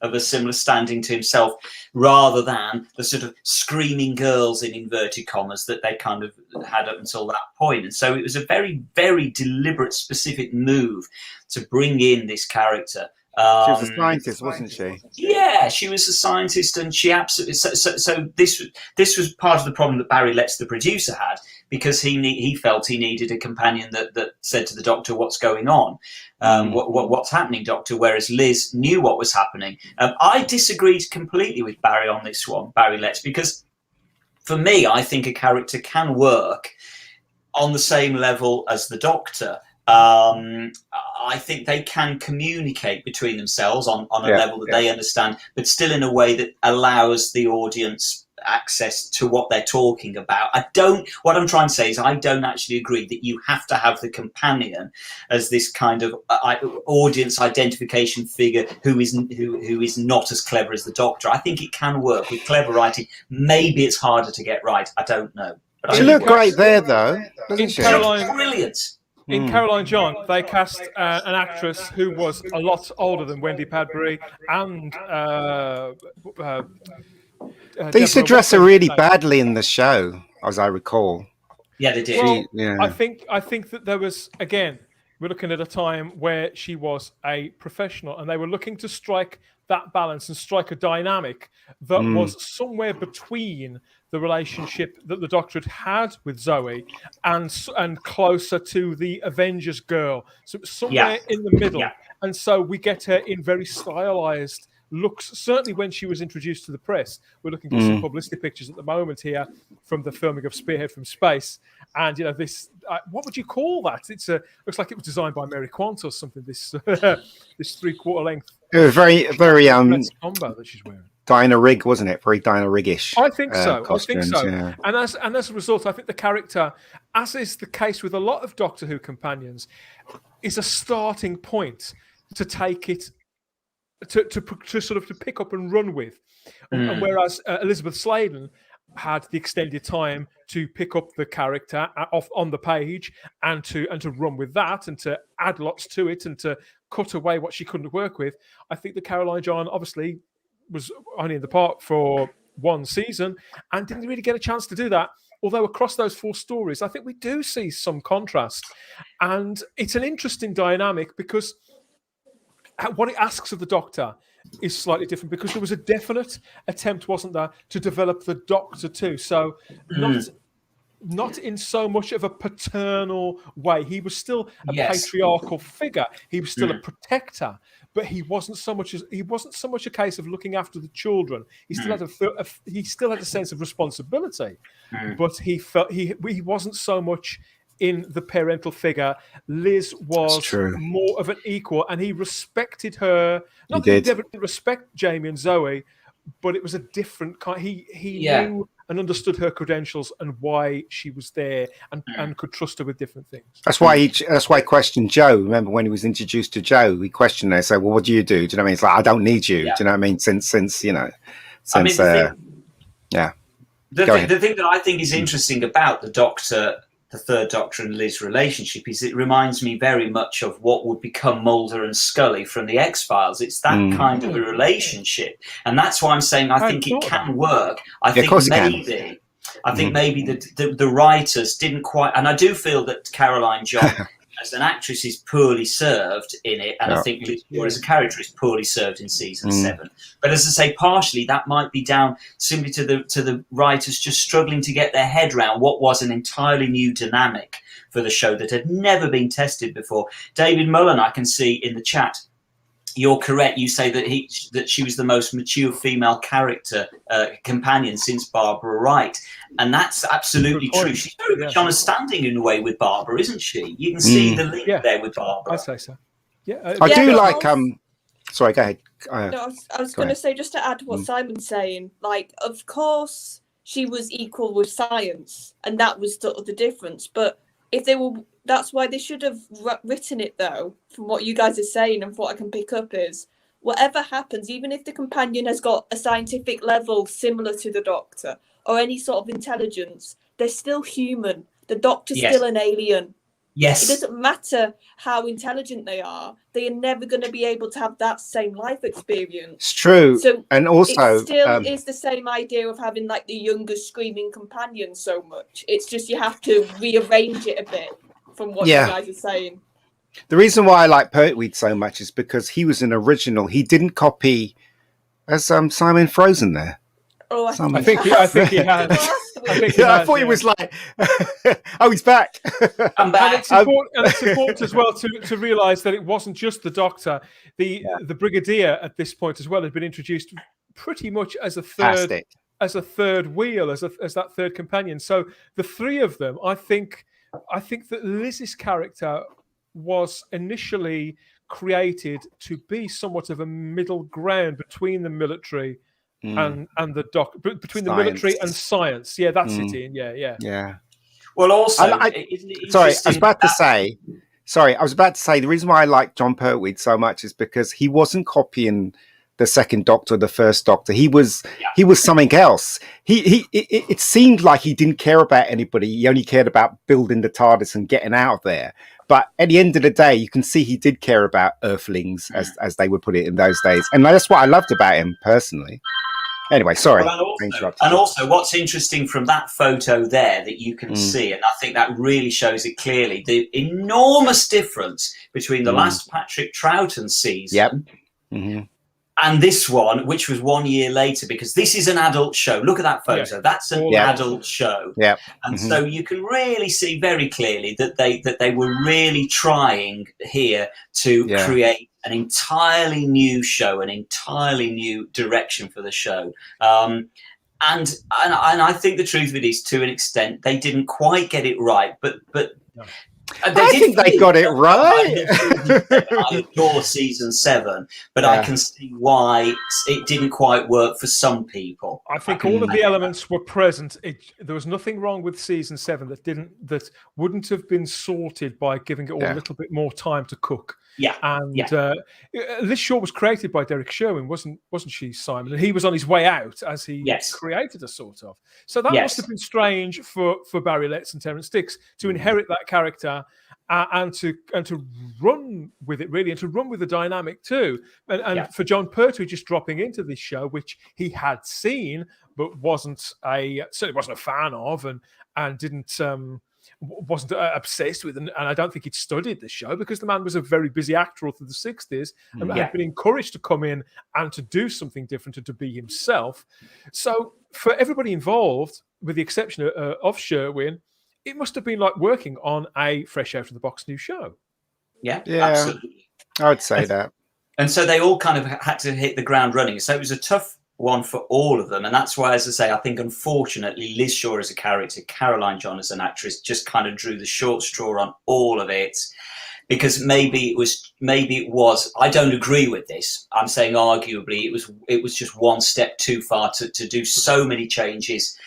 a similar standing to himself, rather than the sort of screaming girls in inverted commas that they kind of had up until that point. And so it was a very, very deliberate, specific move to bring in this character. She was a scientist, wasn't she? Yeah, she was a scientist, and she absolutely. So this was part of the problem that Barry Letts, the producer, had, because he felt he needed a companion that said to the Doctor, "What's going on? What's happening, Doctor?" Whereas Liz knew what was happening. I disagreed completely with Barry on this one, Barry Letts, because for me, I think a character can work on the same level as the Doctor. I think they can communicate between themselves on a level that they understand, but still in a way that allows the audience access to what they're talking about. What I'm trying to say is I don't actually agree that you have to have the companion as this kind of audience identification figure who is not as clever as the Doctor. I think it can work with clever writing. Maybe it's harder to get right. I don't know. She looked great there, though, doesn't she? Brilliant. In Caroline John, they cast an actress who was a lot older than Wendy Padbury and they used to dress her really badly in the show, as I recall. Yeah, they did. Well, I think that there was, again, we're looking at a time where she was a professional, and they were looking to strike that balance and strike a dynamic that was somewhere between the relationship that the Doctor had with Zoe and closer to the Avengers girl. So somewhere in the middle. Yeah. And so we get her in very stylized looks, certainly when she was introduced to the press. We're looking at some publicity pictures at the moment here from the filming of Spearhead from Space. And, this, what would you call that? It's looks like it was designed by Mary Quant or something, this this 3/4 length. It was very combo that she's wearing. Dinah Rigg, wasn't it? Very Dinah Riggish. I think so. Costumes, yeah. And as a result, I think the character, as is the case with a lot of Doctor Who companions, is a starting point to take it to sort of to pick up and run with. And whereas Elizabeth Sladen had the extended time to pick up the character off on the page and to run with that and to add lots to it and to cut away what she couldn't work with, I think that Caroline John obviously was only in the part for one season and didn't really get a chance to do that. Although across those 4 stories, I think we do see some contrast. And it's an interesting dynamic because what it asks of the Doctor is slightly different, because there was a definite attempt, wasn't there, to develop the Doctor too. So not in so much of a paternal way. He was still a patriarchal figure. He was still a protector, but he wasn't so much a case of looking after the children. He still had a sense of responsibility, but he felt he wasn't so much in the parental figure. Liz was more of an equal, and he respected her. Not that he didn't respect Jamie and Zoe, but it was a different kind. He knew and understood her credentials and why she was there, and could trust her with different things. That's why he questioned Joe. Remember when he was introduced to Joe, he questioned her, said, "Well, what do you do?" Do you know what I mean? It's like, I don't need you. Do you know what I mean? Since the thing that I think is interesting about the Doctor, the Third Doctor and Liz relationship, is it reminds me very much of what would become Mulder and Scully from the X-Files. It's that kind of a relationship, and that's why I'm saying I think it can work. I think maybe the writers didn't quite, and I do feel that Caroline John as an actress is poorly served in it, and I think Liz Shaw as a character is poorly served in season 7. But as I say, partially that might be down simply to the writers just struggling to get their head around what was an entirely new dynamic for the show that had never been tested before. David Mullen, I can see in the chat, you're correct. You say that she was the most mature female character companion since Barbara Wright, and that's absolutely true. She's very much on a standing in a way with Barbara, isn't she? You can see the link there with Barbara. I'd say so. Yeah, I do like. Sorry, go ahead. I was going to say, just to add to what Simon's saying, like, of course she was equal with science, and that was sort of the difference. But if they were, that's why they should have written it, though, from what you guys are saying and what I can pick up is, whatever happens, even if the companion has got a scientific level similar to the Doctor or any sort of intelligence, they're still human. The Doctor's still an alien. Yes. It doesn't matter how intelligent they are. They are never going to be able to have that same life experience. It's true. So and also it still is the same idea of having like the younger screaming companion so much. It's just you have to rearrange it a bit from what you guys are saying. The reason why I like Pertwee so much is because he was an original. He didn't copy as Simon Frozen there. Oh, I think he has. I thought he was like, oh, he's back. I'm back. And it's important as well to realise that it wasn't just the Doctor. The Brigadier at this point as well had been introduced pretty much as a third wheel, as that third companion. So the three of them, I think that Liz's character was initially created to be somewhat of a middle ground between the military and the between the military and science. Yeah, that's it, Ian. Yeah. Well, also, sorry, I was about to say the reason why I like John Pertwee so much is because he wasn't copying the second Doctor, the first Doctor. He was something else. It seemed like he didn't care about anybody. He only cared about building the TARDIS and getting out of there. But at the end of the day, you can see he did care about Earthlings, as they would put it in those days, and that's what I loved about him personally. Anyway, sorry. And also, what's interesting from that photo there that you can see, and I think that really shows it clearly, the enormous difference between the last Patrick Troughton season and this one, which was 1 year later, because this is an adult show. Look at that photo. That's an adult show. And so you can really see very clearly that they were really trying here to create an entirely new show, an entirely new direction for the show. And I think the truth of it is, to an extent, they didn't quite get it right, but I think they got it right. I adore season 7, but I can see why it didn't quite work for some people. I think all of the elements were present. There was nothing wrong with season 7 that wouldn't have been sorted by giving it all a little bit more time to cook. Liz Shaw was created by Derek Sherwin, wasn't she, Simon? And he was on his way out as he created a sort of. So that must have been strange for Barry Letts and Terence Dicks to inherit that character and to run with it, really, and to run with the dynamic too. And for John Pertwee just dropping into this show, which he had seen but certainly wasn't a fan of, and didn't. Wasn't obsessed with, and I don't think he'd studied the show, because the man was a very busy actor all through the 60s and had been encouraged to come in and to do something different and to be himself. So for everybody involved, with the exception of Sherwin, it must have been like working on a fresh out of the box new show. Yeah, absolutely. I would say that. And so they all kind of had to hit the ground running. So it was a tough one for all of them, and that's why, as I say, I think unfortunately Liz Shaw as a character, Caroline John as an actress, just kind of drew the short straw on all of it, because maybe it was I don't agree with this. I'm saying arguably it was just one step too far to do so many changes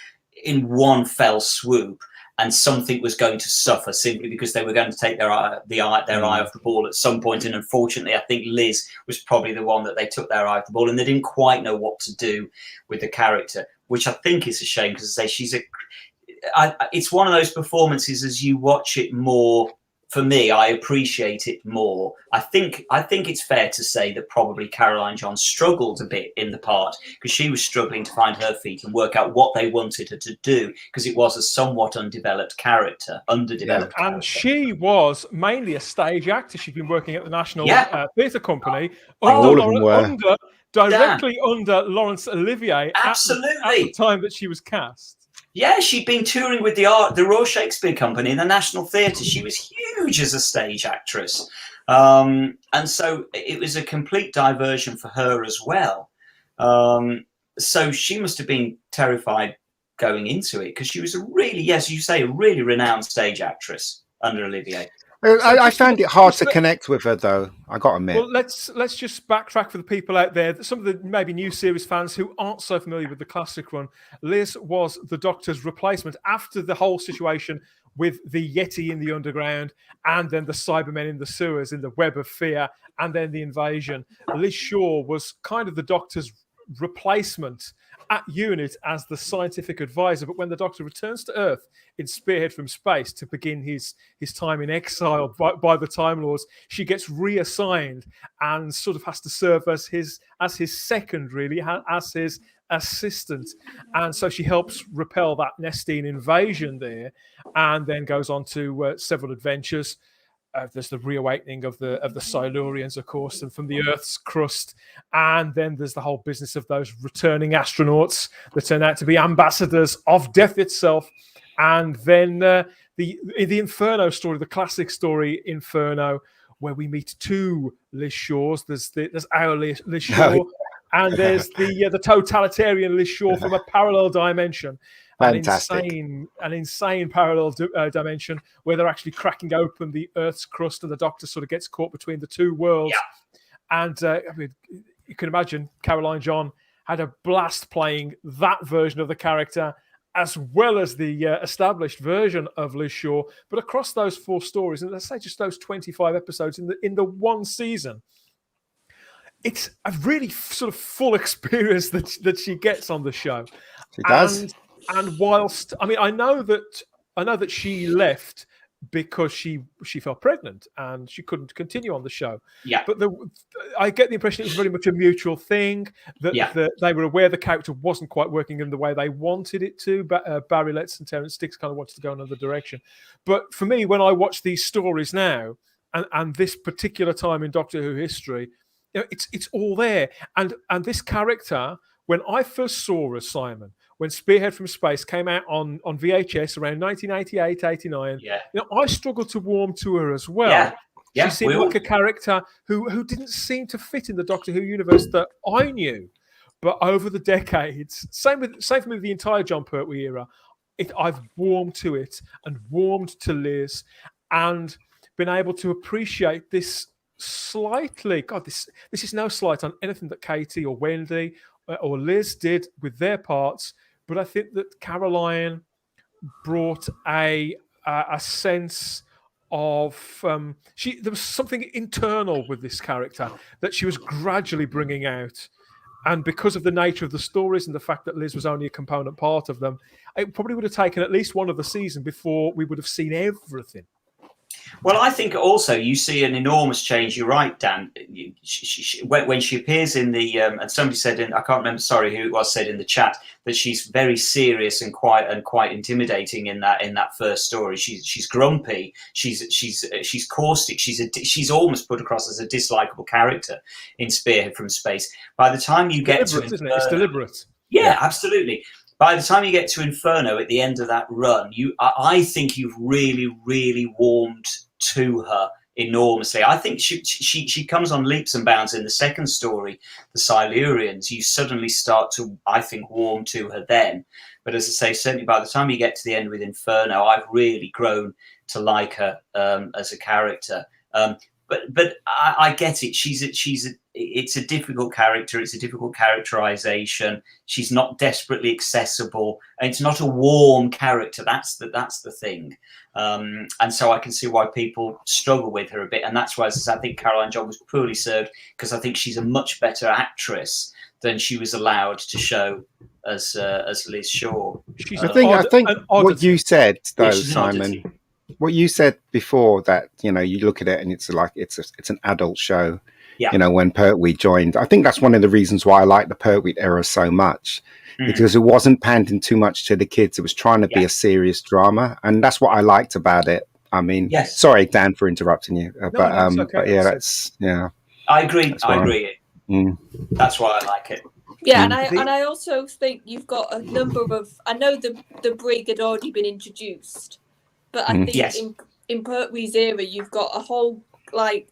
in one fell swoop, and something was going to suffer simply because they were going to take their eye off the ball at some point. And unfortunately, I think Liz was probably the one that they took their eye off the ball, and they didn't quite know what to do with the character, which I think is a shame, because I say it's one of those performances, as you watch it more, for me, I appreciate it more. I think it's fair to say that probably Caroline John struggled a bit in the part, because she was struggling to find her feet and work out what they wanted her to do, because it was a somewhat underdeveloped character. And she was mainly a stage actor. She'd been working at the National Theatre Company directly under Laurence Olivier at the time that she was cast. Yeah, she'd been touring with the Royal Shakespeare Company in the National Theatre. She was huge as a stage actress. And so it was a complete diversion for her as well. So she must have been terrified going into it, because she was a really renowned stage actress under Olivier. I found it hard to connect with her, though. I got to admit. Well, let's just backtrack for the people out there. Some of the maybe new series fans who aren't so familiar with the classic run. Liz was the Doctor's replacement after the whole situation with the Yeti in the underground, and then the Cybermen in the sewers, in the web of fear, and then the invasion. Liz Shaw was kind of the Doctor's replacement at UNIT as the scientific advisor, but when the Doctor returns to Earth in Spearhead from Space to begin his time in exile by the Time Lords, she gets reassigned and sort of has to serve as his second, really, as his assistant. And so she helps repel that Nestine invasion there, and then goes on to several adventures. There's the reawakening of the Silurians, of course, and from the Earth's crust, and then there's the whole business of those returning astronauts that turn out to be ambassadors of death itself, and then the Inferno story, the classic story Inferno, where we meet two Liz Shaws. There's our Liz Shaw, and there's the totalitarian Liz Shaw from a parallel dimension. Fantastic. an insane parallel dimension where they're actually cracking open the Earth's crust, and the Doctor sort of gets caught between the two worlds. Yeah. And I mean, you can imagine Caroline John had a blast playing that version of the character, as well as the established version of Liz Shaw. But across those 4 stories, and let's say just those 25 episodes in the one season, it's a really sort of full experience that she gets on the show. She does. And whilst I know that she left because she fell pregnant and she couldn't continue on the show. Yeah. But I get the impression it was very much a mutual thing, that they were aware the character wasn't quite working in the way they wanted it to. But Barry Letts and Terence Dicks kind of wanted to go another direction. But for me, when I watch these stories now and this particular time in Doctor Who history, it's all there. And this character, when I first saw her, Simon, when Spearhead from Space came out on VHS around 1988, 89, I struggled to warm to her as well. Yeah. She seemed like a character who didn't seem to fit in the Doctor Who universe that I knew. But over the decades, same for me with the entire John Pertwee era, I've warmed to it and warmed to Liz and been able to appreciate this slightly. God, this is no slight on anything that Katie or Wendy or Liz did with their parts, but I think that Caroline brought a sense of there was something internal with this character that she was gradually bringing out, and because of the nature of the stories and the fact that Liz was only a component part of them, it probably would have taken at least one of the season before we would have seen everything. Well, I think also you see an enormous change. You're right, Dan. When she appears in the, and somebody said I can't remember, sorry who it was, said in the chat that she's very serious and quite intimidating in that first story. She's grumpy. She's caustic. She's almost put across as a dislikable character in Spearhead from Space. By the time you get to isn't it? It's deliberate. Yeah, absolutely. By the time you get to Inferno at the end of that run, I think you've really, really warmed to her enormously. I think she comes on leaps and bounds in the second story, the Silurians. You suddenly start to, I think, warm to her then. But as I say, certainly by the time you get to the end with Inferno, I've really grown to like her as a character. But I get it. It's a difficult character. It's a difficult characterization. She's not desperately accessible. And it's not a warm character. That's the thing. And so I can see why people struggle with her a bit. And that's why, as I think Caroline John was poorly served, because I think she's a much better actress than she was allowed to show as Liz Shaw. I think what you said though, Simon. What you said before, that you look at it and it's like it's an adult show. Yeah. When Pertwee joined, I think that's one of the reasons why I like the Pertwee era so much, because it wasn't pandering too much to the kids. It was trying to be a serious drama, and that's what I liked about it. I mean, sorry, Dan, for interrupting you, but yeah, that's I agree. That's why I like it. Yeah, and I also think you've got a number of. I know the brig had already been introduced. But I think in Pertwee's era, you've got a whole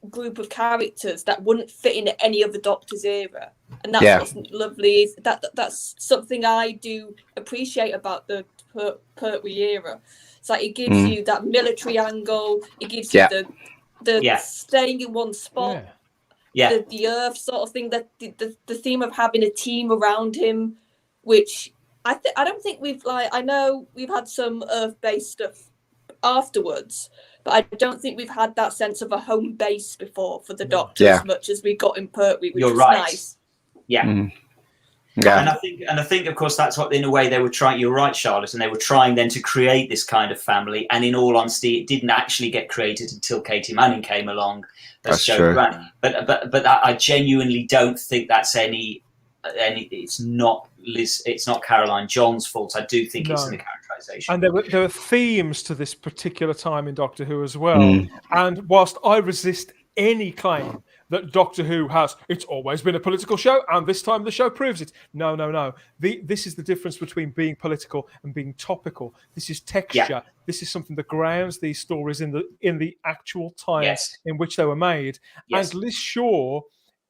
group of characters that wouldn't fit in any other Doctor's era, and that's what's lovely. Is that's something I do appreciate about the Pertwee era. It's like it gives you that military angle. It gives you the staying in one spot. The Earth sort of thing. That the theme of having a team around him, which I don't think we've I know we've had some Earth-based stuff afterwards, but I don't think we've had that sense of a home base before for the Doctor as much as we got in Pertwee, which was nice. And I think of course that's what in a way they were trying. You're right, Charlotte, and they were trying then to create this kind of family, and in all honesty it didn't actually get created until Katie Manning came along as Joe Grant. But I genuinely don't think that's any it's not Liz, it's not Caroline John's fault. I do think it's in the characterization. And there were themes to this particular time in Doctor Who as well. And whilst I resist any claim that Doctor Who it's always been a political show, and this time the show proves it. No. This is the difference between being political and being topical. This is texture. Yeah. This is something that grounds these stories in the actual time in which they were made. And Liz Shaw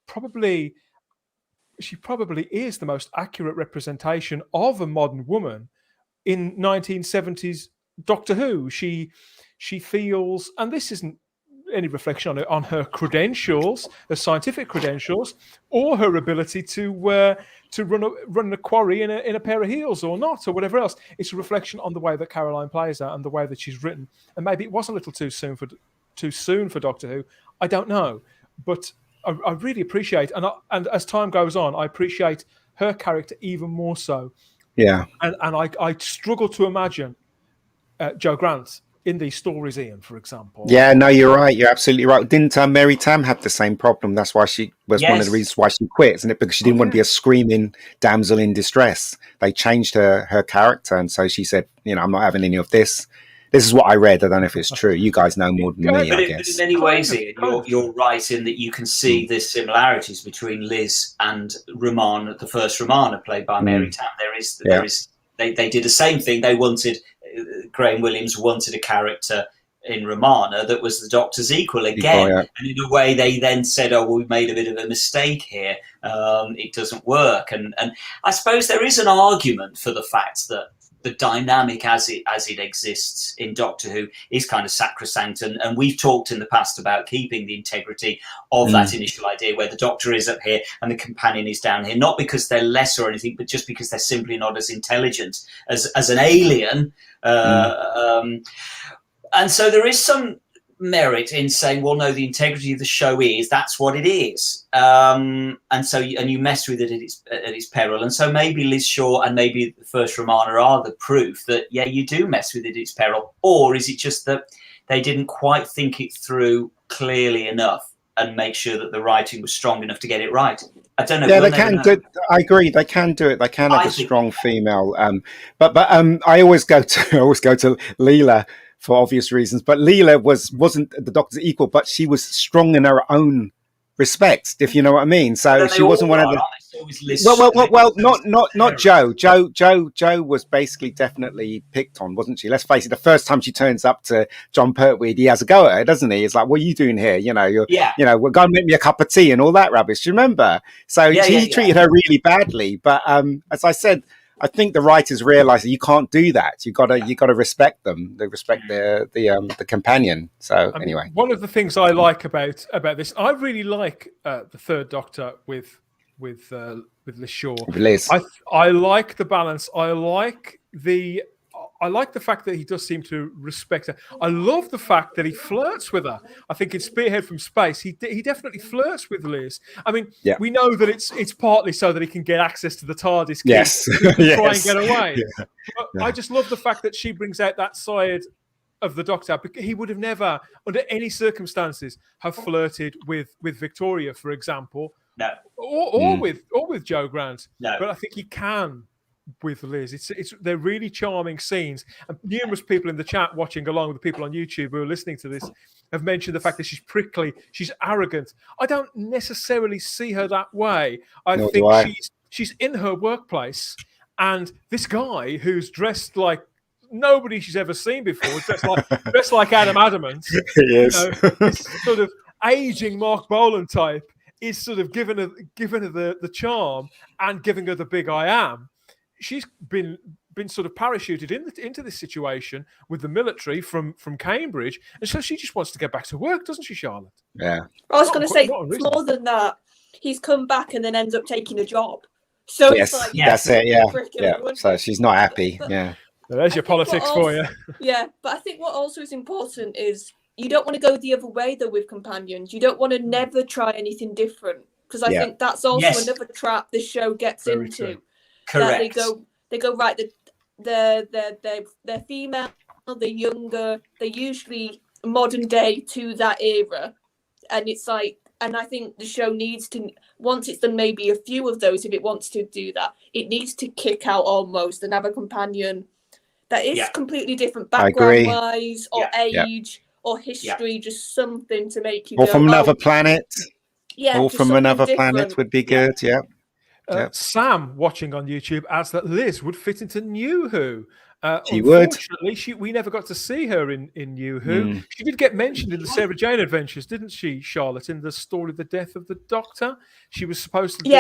probably is the most accurate representation of a modern woman in 1970s Doctor Who. She feels, and this isn't any reflection on her credentials, her scientific credentials, or her ability to run a quarry in a pair of heels or not, or whatever else. It's a reflection on the way that Caroline plays that and the way that she's written. And maybe it was a little too soon for Doctor Who. I don't know, but I really appreciate, and as time goes on, I appreciate her character even more so. Yeah, and I struggle to imagine Jo Grant in these stories, Ian, for example. Yeah, no, you're right. You're absolutely right. Didn't Mary Tam have the same problem? That's why she was one of the reasons why she quit, isn't it? Because she didn't want to be a screaming damsel in distress. They changed her character, and so she said, I'm not having any of this. This is what I read. I don't know if it's true. You guys know more than me, I guess. But in many ways, Ian, you're right in that you can see the similarities between Liz and Romana, the first Romana, played by Mary Tam. There is. They did the same thing. They wanted. Graham Williams wanted a character in Romana that was the Doctor's equal again, and in a way they then said, "Oh, well, we made a bit of a mistake here. It doesn't work." And I suppose there is an argument for the fact that the dynamic as it exists in Doctor Who is kind of sacrosanct, and we've talked in the past about keeping the integrity of that initial idea where the Doctor is up here and the companion is down here, not because they're less or anything, but just because they're simply not as intelligent as an alien. And so there is some merit in saying, well, no, the integrity of the show that's what it is. And you mess with it at its peril. And so maybe Liz Shaw and maybe the first Romana are the proof that, you do mess with it at its peril. Or is it just that they didn't quite think it through clearly enough and make sure that the writing was strong enough to get it right? I don't know. Yeah, they can do it. I agree. They can do it. They can have a strong female. But I always go to Leela for obvious reasons. But Leela wasn't the Doctor's equal, but she was strong in her own respect, if you know what I mean. So she wasn't one of the. Well, not Jo. Jo was basically definitely picked on, wasn't she? Let's face it. The first time she turns up to John Pertwee, he has a go at her, doesn't he? It's like, "What are you doing here? We're going to make me a cup of tea and all that rubbish." Do you remember? So he treated her really badly. But as I said, I think the writers realised that you can't do that. You got to respect them. They respect the companion. So anyway, one of the things I like about this, I really like the third Doctor with Liz Shaw. Liz. I like the balance. I like the fact that he does seem to respect her. I love the fact that he flirts with her. I think in Spearhead from Space, he definitely flirts with Liz. I mean, we know that it's partly so that he can get access to the TARDIS key to try and get away. But I just love the fact that she brings out that side of the Doctor. He would have never, under any circumstances, have flirted with Victoria, for example. No. Or with Jo Grant. No. But I think he can with Liz. They're really charming scenes. And numerous people in the chat watching along with the people on YouTube who are listening to this have mentioned the fact that she's prickly, she's arrogant. I don't necessarily see her that way. I think she's in her workplace, and this guy who's dressed like nobody she's ever seen before, dressed like Adam Adamant, this sort of aging Mark Bolan type, is sort of giving her the charm and giving her the big I am. She's been sort of parachuted into this situation with the military from Cambridge, and so she just wants to get back to work, doesn't she, Charlotte? Yeah. I was going to say it's more than that. He's come back and then ends up taking a job. So yes, it's like, that's it. Yeah. So she's not happy. There's your politics for you. Yeah, but I think what also is important is you don't want to go the other way though with companions. You don't want to never try anything different, because I think that's also another trap this show gets Very into. true. Correct. They go right. They're female. They're younger. They're usually modern day to that era, and it's like. And I think the show needs to, once it's done maybe a few of those, if it wants to do that, it needs to kick out almost and have a companion that is completely different background-wise or age or history, just something to make you or go, from another planet. Yeah, or from another planet would be good, Sam, watching on YouTube, adds that Liz would fit into New Who. She would. Unfortunately, we never got to see her in New Who. She did get mentioned in the Sarah Jane Adventures, didn't she, Charlotte? In the story of the death of the Doctor, she was supposed to be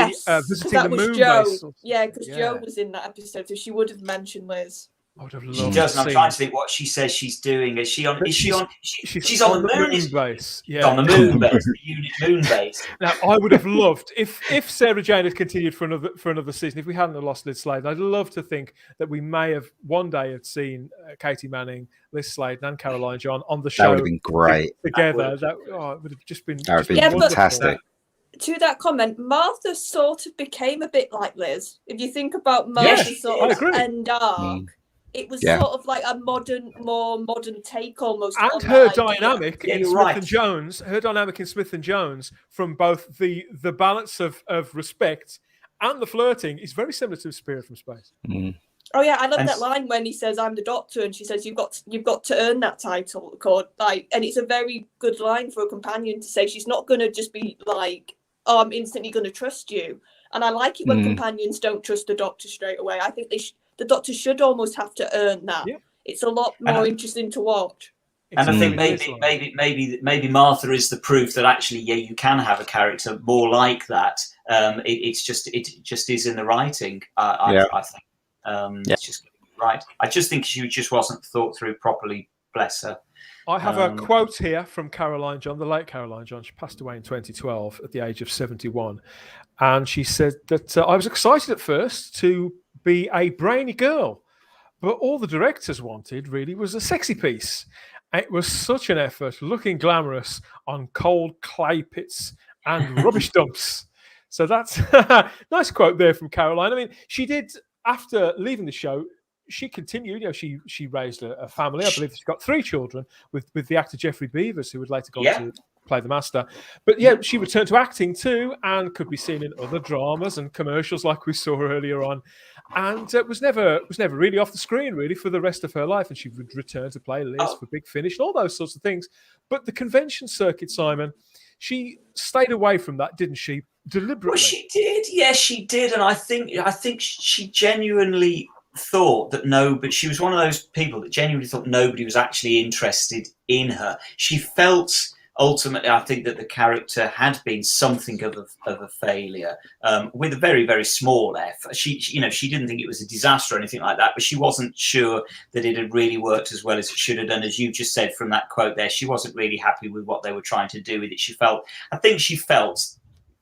visiting the moon base. Yeah, because Jo was in that episode, so she would have mentioned Liz. I would have loved She does, and I'm to trying see- to think what she says she's doing. Is she on? But Is she on? She's on the moon. moon base. She's Yeah, on the moon base, the unit moon base. Now, I would have loved if Sarah Jane had continued for another season. If we hadn't have lost Liz Sladen, I'd love to think that we may have one day have seen Katie Manning, Liz Sladen, and Caroline John on the show. That would have been great together. That would have just been. That would just have been been fantastic. To that comment, Martha sort of became a bit like Liz. If you think about Martha's sort of end arc, it was sort of like a more modern take almost. And on her that idea. dynamic in Smith and Jones, her dynamic in Smith and Jones, from both the balance of respect and the flirting, is very similar to Spirit from Space. Oh yeah, I love that line when he says, "I'm the Doctor," and she says, "You've got to earn that title." And it's a very good line for a companion to say. She's not going to just be like, "Oh, I'm instantly going to trust you." And I like it when companions don't trust the Doctor straight away. I think the Doctor should almost have to earn that. Yeah. It's a lot more interesting to watch. And I think maybe Martha is the proof that actually, you can have a character more like that. It just is in the writing. I think it's just right. I just think she just wasn't thought through properly. Bless her. I have a quote here from Caroline John, the late Caroline John. She passed away in 2012 at the age of 71. And she said that I was excited at first to be a brainy girl, but all the directors wanted really was a sexy piece. It was such an effort, looking glamorous on cold clay pits and rubbish dumps. So that's a nice quote there from Caroline. I mean, she did, after leaving the show, she continued. She raised a family. I believe she's got 3 children with the actor Geoffrey Beavers, who would later go on to play the Master. But she returned to acting too, and could be seen in other dramas and commercials like we saw earlier on. And was never really off the screen really for the rest of her life. And she would return to play Liz for Big Finish and all those sorts of things. But the convention circuit, Simon, she stayed away from that, didn't she? Deliberately. Well, she did. Yes, she did. And I think she genuinely thought that but she was one of those people that genuinely thought nobody was actually interested in her. She felt ultimately, I think, that the character had been something of a failure, with a very, very small F. She didn't think it was a disaster or anything like that, but she wasn't sure that it had really worked as well as it should have done. As you just said from that quote there, she wasn't really happy with what they were trying to do with it. I think she felt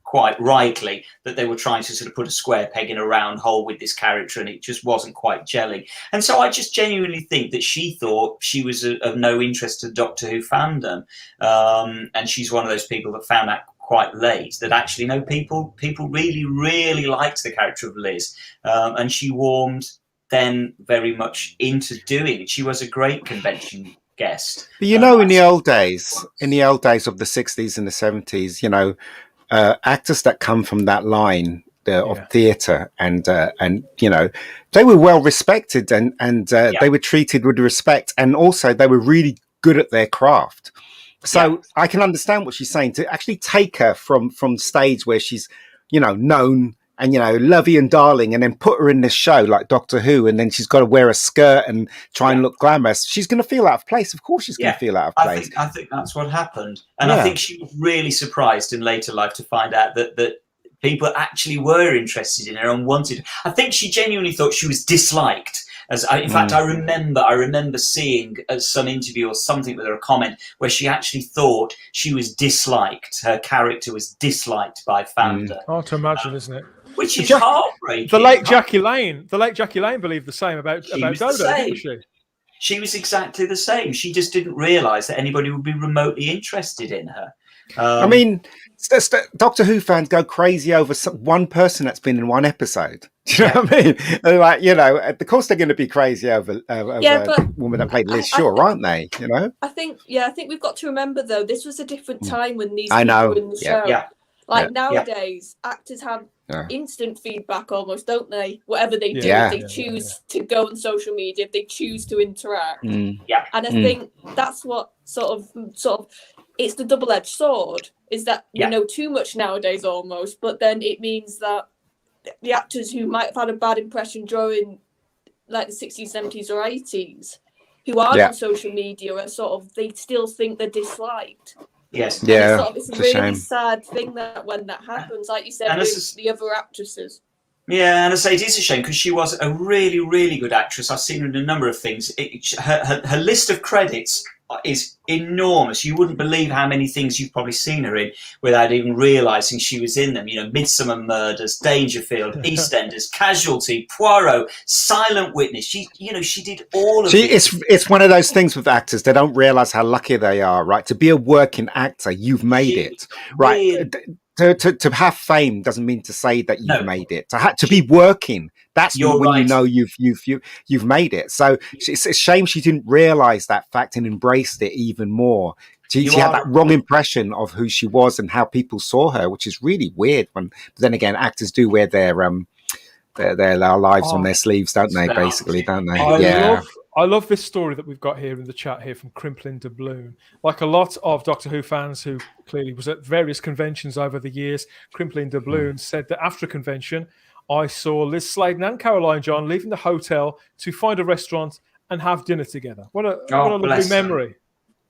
quite rightly that they were trying to sort of put a square peg in a round hole with this character, and it just wasn't quite gelling. And so I just genuinely think that she thought she was of no interest to Doctor Who fandom, and she's one of those people that found out quite late that actually people really, really liked the character of Liz, and she warmed then very much into doing it. She was a great convention guest. But in the old days of the 60s and the 70s, actors that come from that line of theatre and they were well respected and they were treated with respect, and also they were really good at their craft. So I can understand what she's saying, to actually take her from stage where she's known and lovey and darling, and then put her in this show like Doctor Who, and then she's got to wear a skirt and try and look glamorous. She's going to feel out of place. Of course she's going to feel out of place. I think that's what happened. And I think she was really surprised in later life to find out that people actually were interested in her and wanted. I think she genuinely thought she was disliked. In fact, I remember seeing some interview or something with her, a comment where she actually thought she was disliked. Her character was disliked by fandom. Hard to imagine, isn't it? Which is heartbreaking. The late Jackie Lane believed the same about Dodo, didn't she? She was exactly the same. She just didn't realise that anybody would be remotely interested in her. I mean, Doctor Who fans go crazy over one person that's been in one episode. Do you know what I mean? They're like, of course they're going to be crazy over a woman that played Liz Shaw, aren't they? I think we've got to remember though, this was a different time when these people were in the show. Nowadays, actors have instant feedback almost, don't they? Whatever they do, if they choose to go on social media, if they choose to interact. And I think that's what sort of it's the double-edged sword, is that we know too much nowadays almost, but then it means that the actors who might have had a bad impression during like the 60s, 70s or 80s, who aren't on social media, are they still think they're disliked. Yes. It's a really sad thing that when that happens, like you said, with the other actresses. Yeah, and I say it is a shame because she was a really, really good actress. I've seen her in a number of things. Her list of credits is enormous. You wouldn't believe how many things you've probably seen her in without even realising she was in them. You know, Midsummer Murders, Dangerfield, EastEnders, Casualty, Poirot, Silent Witness. She did all of it. It's one of those things with actors. They don't realise how lucky they are, right? To be a working actor, you've made it, right? Really, To have fame doesn't mean to say that you've made it. To be working, that's when you know you've made it. So it's a shame she didn't realise that fact and embraced it even more. She had that wrong impression of who she was and how people saw her, which is really weird. But then again, actors do wear their lives on their sleeves, don't they? Basically, don't they? I love this story that we've got here in the chat here from Crimplin Doubloon. Like a lot of Doctor Who fans who clearly was at various conventions over the years, Crimplin Doubloon said that after a convention, I saw Liz Sladen and Caroline John leaving the hotel to find a restaurant and have dinner together. What a lovely memory.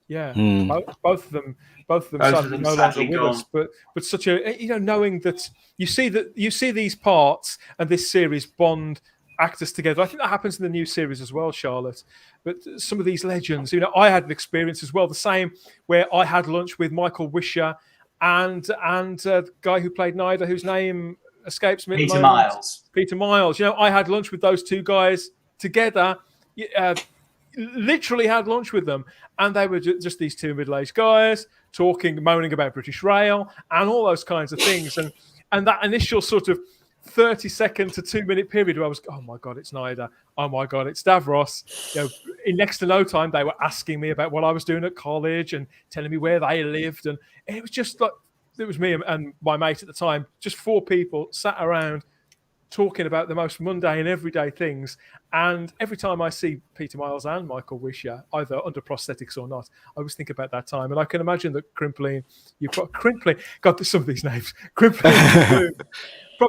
Yeah, both of them sadly no longer with us, but such a knowing that you see these parts and this series bond actors together. I think that happens in the new series as well, Charlotte. But some of these legends, I had an experience as well, the same where I had lunch with Michael Wisher and the guy who played Nida, whose name escapes me. Peter Miles. Peter Miles. I had lunch with those two guys together. Literally had lunch with them, and they were just these two middle-aged guys talking, moaning about British Rail and all those kinds of things, and that initial sort of 30-second to 2-minute period where I was, oh my God, it's Nida. Oh my God, it's Davros. In next to no time, they were asking me about what I was doing at college and telling me where they lived, and it was just like it was me and my mate at the time, just 4 people sat around talking about the most mundane, everyday things. And every time I see Peter Miles and Michael Wisher, either under prosthetics or not, I always think about that time. And I can imagine that Crimplin, you've got Crimplin, God, there's some of these names. Crimplin.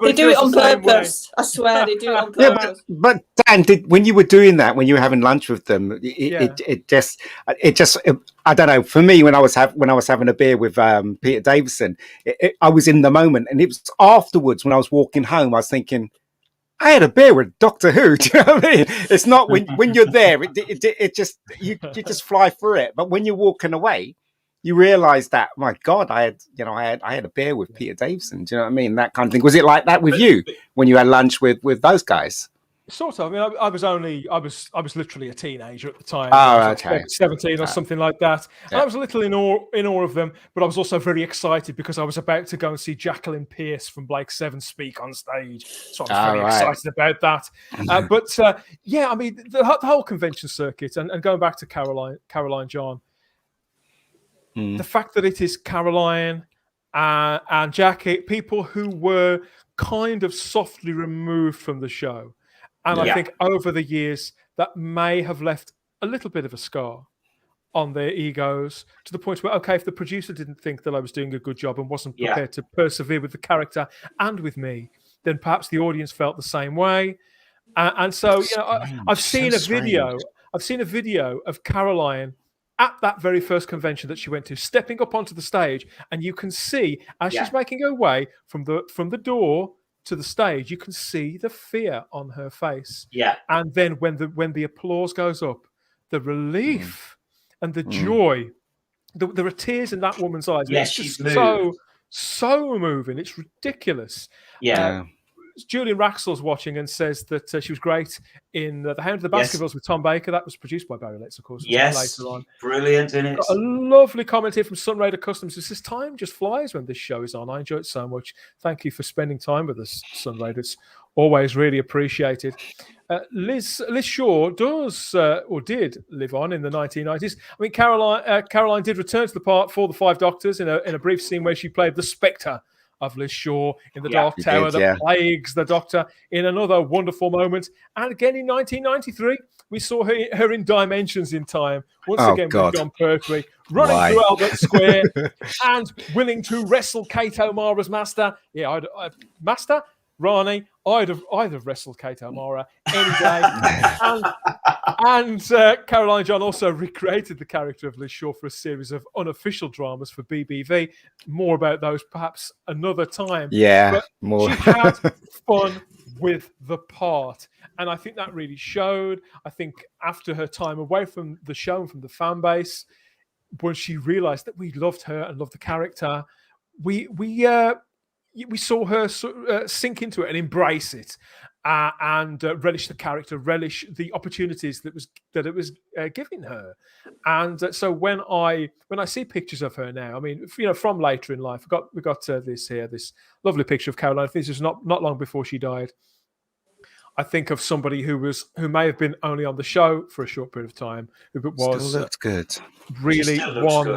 They do it on purpose. I swear they do it on purpose. Yeah, but Dan, when you were doing that, when you were having lunch with them, it just I don't know. For me, when I was having a beer with Peter Davison, I was in the moment, and it was afterwards when I was walking home. I was thinking, I had a beer with Doctor Who. Do you know what I mean? It's not when you're there. It just you just fly through it. But when you're walking away, you realise that, my God, I had a beer with Peter Davison. Do you know what I mean? That kind of thing. Was it like that with you when you had lunch with those guys? Sort of. I mean, I was literally a teenager at the time. Oh, okay. 17 or something like that. Yeah. And I was a little in awe of them, but I was also very excited because I was about to go and see Jacqueline Pearce from Blake 7 speak on stage. So I was very excited about that. But I mean, the whole convention circuit and going back to Caroline John, the fact that it is Caroline and Jackie, people who were kind of softly removed from the show. And I think over the years, that may have left a little bit of a scar on their egos to the point where, okay, if the producer didn't think that I was doing a good job and wasn't prepared to persevere with the character and with me, then perhaps the audience felt the same way. And so, I've seen a video. I've seen a video of Caroline at that very first convention that she went to, stepping up onto the stage, and you can see as she's making her way from the door to the stage, you can see the fear on her face. Yeah. And then when the applause goes up, the relief and the joy, there are tears in that woman's eyes. Yes, it's she's just so moving. It's ridiculous. Yeah. Julian Raxell's watching and says that she was great in The Hound of the Baskervilles with Tom Baker. That was produced by Barry Letts, of course. Yes, later on. Brilliant in it. Got a lovely comment here from Sunraider Customs. It says, time just flies when this show is on. I enjoy it so much. Thank you for spending time with us, Sunraiders. Always really appreciated. Liz Shaw does or did live on in the 1990s. I mean, Caroline did return to the part for the Five Doctors in a brief scene where she played the Spectre of Liz Shaw in the Dark Tower that plagues the Doctor in another wonderful moment. And again in 1993, we saw her in Dimensions in Time, once again with John Pertwee, running through Albert Square and willing to wrestle Kate O'Mara's master. Yeah, Master? Rani, I'd have wrestled Kate O'Mara any day. and Caroline John also recreated the character of Liz Shaw for a series of unofficial dramas for BBV. More about those perhaps another time. Yeah, but more. She had fun with the part. And I think that really showed. I think after her time away from the show and from the fan base, when she realized that we loved her and loved the character, we saw her sink into it and embrace it, and relish the character, relish the opportunities that it was giving her. And so when I see pictures of her now, I mean, from later in life, we got this lovely picture of Caroline. I think this was not long before she died. I think of somebody who may have been only on the show for a short period of time, who was Still looked good. Really one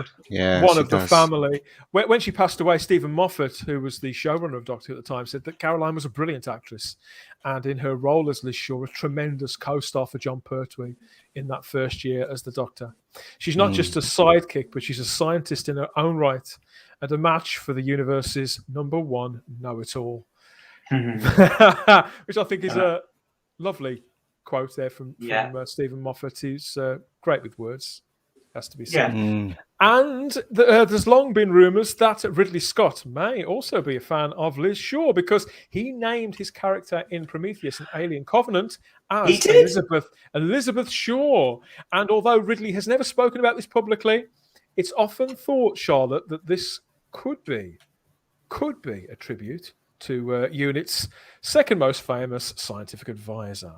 of the family. When she passed away, Stephen Moffat, who was the showrunner of Doctor Who at the time, said that Caroline was a brilliant actress, and in her role as Liz Shaw, a tremendous co-star for John Pertwee in that first year as the Doctor. She's not just a sidekick, but she's a scientist in her own right, and a match for the universe's #1 know-it-all. Which I think is a lovely quote there from Stephen Moffat, who's great with words, has to be said. And there's long been rumours that Ridley Scott may also be a fan of Liz Shaw, because he named his character in Prometheus and Alien Covenant as Elizabeth Shaw. And although Ridley has never spoken about this publicly, it's often thought, Charlotte, that this could be a tribute to UNIT's second most famous scientific advisor.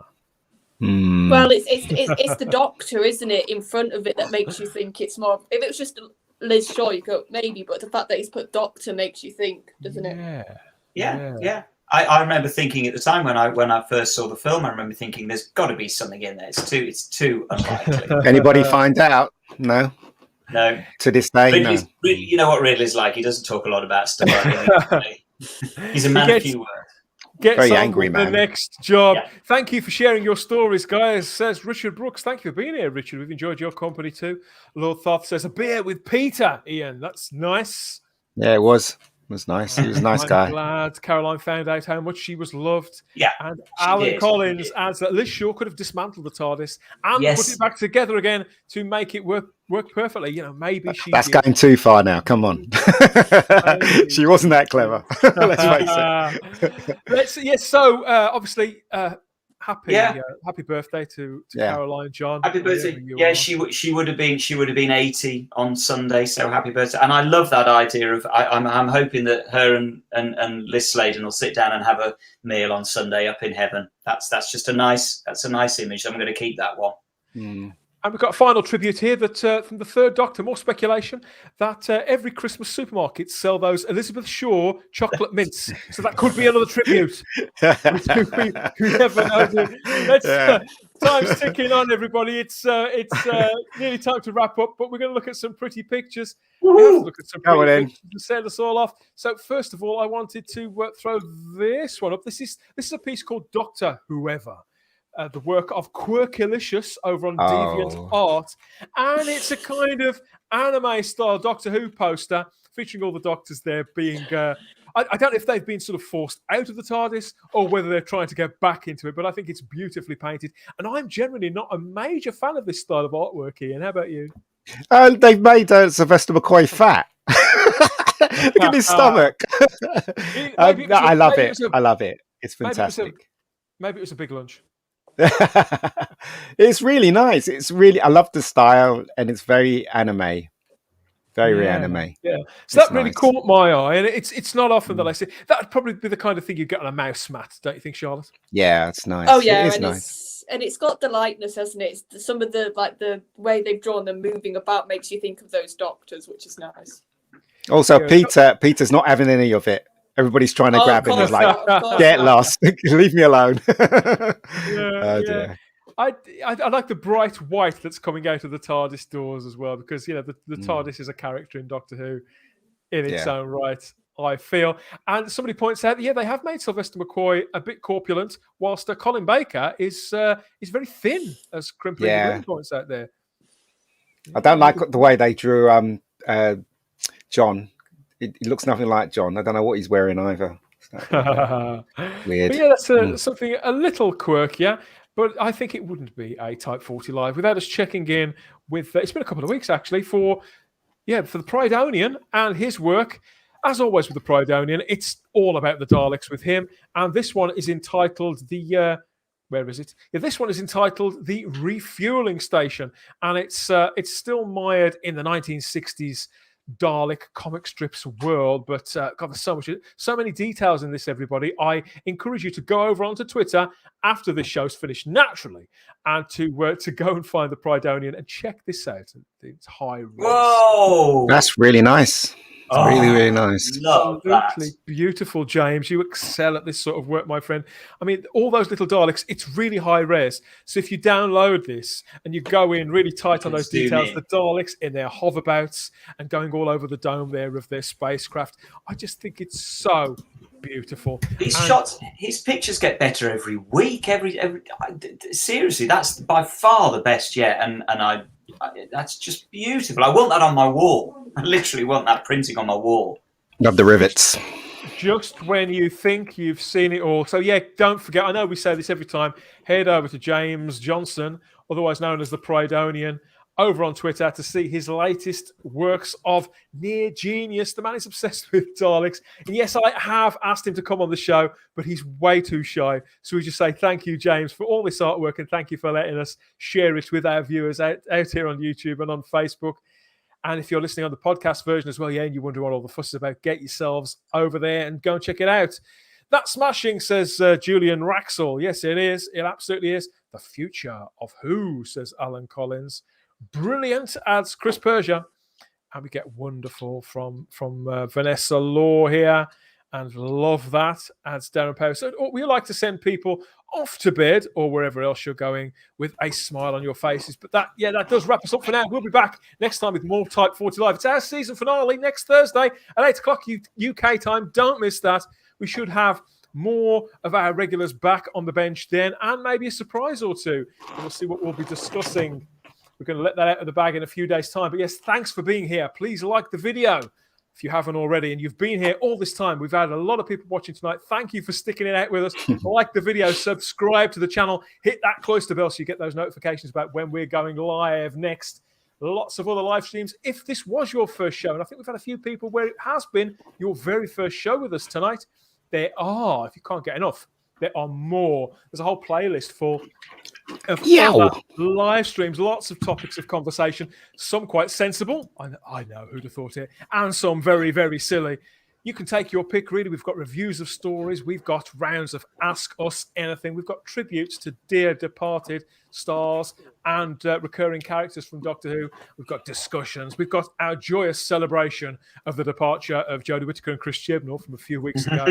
Well, it's the Doctor, isn't it, in front of it that makes you think it's more. If it was just Liz Shaw, you go maybe, but the fact that he's put Doctor makes you think, doesn't it? Yeah. I remember thinking at the time when I first saw the film, I remember thinking there's got to be something in there. It's too unlikely. Anybody find out? No. To this day, no. You know what Ridley's like. He doesn't talk a lot about stuff. He's a man of few words. Very angry man. The next job. Yeah. Thank you for sharing your stories, guys. Says Richard Brooks. Thank you for being here, Richard. We've enjoyed your company too. Lord Thoth says a beer with Peter. Ian, that's nice. Yeah, it was. It was nice. He was a nice guy. I'm glad Caroline found out how much she was loved. Yeah. And Alan Collins adds that Liz Shaw could have dismantled the TARDIS and put it back together again to make it work perfectly. Maybe she. That's going too far now. Come on. She wasn't that clever. Let's face it. So obviously, happy birthday to Caroline, John. Happy birthday. Yeah, she would have been 80 on Sunday. So happy birthday. And I love that idea of I'm hoping that her and Liz Sladen will sit down and have a meal on Sunday up in heaven. That's just a nice image. I'm going to keep that one. And we've got a final tribute here that from the Third Doctor, more speculation, that every Christmas supermarkets sell those Elizabeth Shaw chocolate mints. So that could be another tribute. We never know. Time's ticking on, everybody. It's nearly time to wrap up, but we're going to look at some pretty pictures. We have to look at some pretty pictures to set us all off. So first of all, I wanted to throw this one up. This is a piece called Dr. Whoever. The work of Quirkilicious over on Deviant Art, and it's a kind of anime-style Doctor Who poster featuring all the Doctors there being. I don't know if they've been sort of forced out of the TARDIS or whether they're trying to get back into it, but I think it's beautifully painted. And I'm generally not a major fan of this style of artwork, Ian. How about you? They've made Sylvester McCoy fat. Look at his stomach. I love it. I love it. It's fantastic. Maybe it was a big lunch. It's really nice. I love the style, and it's very anime, very anime. Yeah, so that really caught my eye, and it's not often that I see. That'd probably be the kind of thing you get on a mouse mat, don't you think, Charlotte? Yeah, it's nice. Oh yeah, it is nice. It's got the likeness, hasn't it? Some of the way they've drawn them moving about makes you think of those Doctors, which is nice. Also, Peter's not having any of it. Everybody's trying to grab him. He's like, get lost. Leave me alone. I like the bright white that's coming out of the TARDIS doors as well, because the TARDIS is a character in Doctor Who in its own right, I feel. And somebody points out that they have made Sylvester McCoy a bit corpulent, whilst Colin Baker is very thin, as Crimpling points out there. I don't like the way they drew John. He looks nothing like John. I don't know what he's wearing either. Weird. But that's something a little quirky, but I think it wouldn't be a Type 40 Live without us checking in with... it's been a couple of weeks, actually, for the Prydonian and his work. As always with the Prydonian, it's all about the Daleks with him. And this one is entitled where is it? Yeah, this one is entitled The Refueling Station. And it's still mired in the 1960s Dalek comic strips world, but God, there's so many details in this, everybody. I encourage you to go over onto Twitter after this show's finished, naturally, and to go and find the Prydonian and check this out. It's high res. Whoa! That's really nice. Really, really nice. Absolutely beautiful, James. You excel at this sort of work, my friend. I mean, all those little Daleks, it's really high res. So if you download this and you go in really tight on those details, the Daleks in their hoverbouts and going all over the dome there of their spacecraft, I just think it's so beautiful. His pictures get better every week. Seriously, that's by far the best yet, and that's just beautiful. I want that on my wall. I literally want that printing on my wall. Love the rivets. Just when you think you've seen it all. So yeah, don't forget, I know we say this every time, head over to James Johnson, otherwise known as the Prydonian, over on Twitter to see his latest works of near genius. The man is obsessed with Daleks. And yes, I have asked him to come on the show, but he's way too shy. So we just say thank you, James, for all this artwork, and thank you for letting us share it with our viewers out here on YouTube and on Facebook. And if you're listening on the podcast version as well, and you wonder what all the fuss is about, get yourselves over there and go and check it out. That's smashing, says Julian Raxall. Yes, it is. It absolutely is. The future of who, says Alan Collins. Brilliant, adds Chris Persia. And we get wonderful from Vanessa Law here. And love that, adds Darren Power. So we like to send people off to bed or wherever else you're going with a smile on your faces. But that does wrap us up for now. We'll be back next time with more Type 40 Live. It's our season finale next Thursday at 8 o'clock UK time. Don't miss that. We should have more of our regulars back on the bench then, and maybe a surprise or two. We'll see what we'll be discussing. We're going to let that out of the bag in a few days' time. But yes, thanks for being here. Please like the video if you haven't already, and you've been here all this time. We've had a lot of people watching tonight. Thank you for sticking it out with us. Like the video, subscribe to the channel, hit that cloister bell so you get those notifications about when we're going live next. Lots of other live streams. If this was your first show, and I think we've had a few people where it has been your very first show with us tonight, there are, if you can't get enough, there are more. There's a whole playlist full of other live streams, lots of topics of conversation, some quite sensible, I know who'd have thought it, and some very, very silly. You can take your pick, really. We've got reviews of stories. We've got rounds of Ask Us Anything. We've got tributes to dear departed stars and recurring characters from Doctor Who. We've got discussions. We've got our joyous celebration of the departure of Jodie Whittaker and Chris Chibnall from a few weeks ago.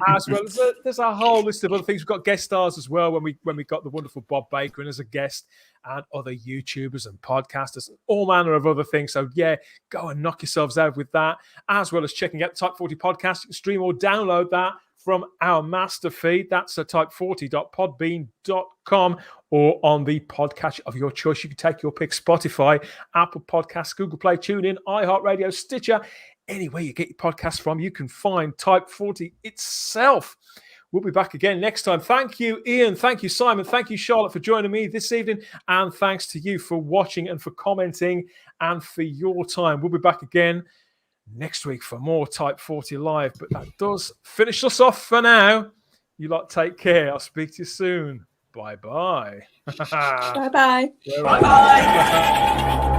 As well as there's a whole list of other things. We've got guest stars as well when we got the wonderful Bob Baker in as a guest, and other YouTubers and podcasters, and all manner of other things. So yeah, go and knock yourselves out with that, as well as checking out the Type 40 podcast. You can stream or download that from our master feed. That's at type40.podbean.com, or on the podcast of your choice. You can take your pick: Spotify, Apple Podcasts, Google Play, TuneIn, iHeartRadio, Stitcher. Anywhere you get your podcasts from, you can find Type 40 itself. We'll be back again next time. Thank you, Ian. Thank you, Simon. Thank you, Charlotte, for joining me this evening. And thanks to you for watching and for commenting and for your time. We'll be back again next week for more Type 40 Live. But that does finish us off for now. You lot take care. I'll speak to you soon. Bye-bye. Bye-bye. Bye-bye.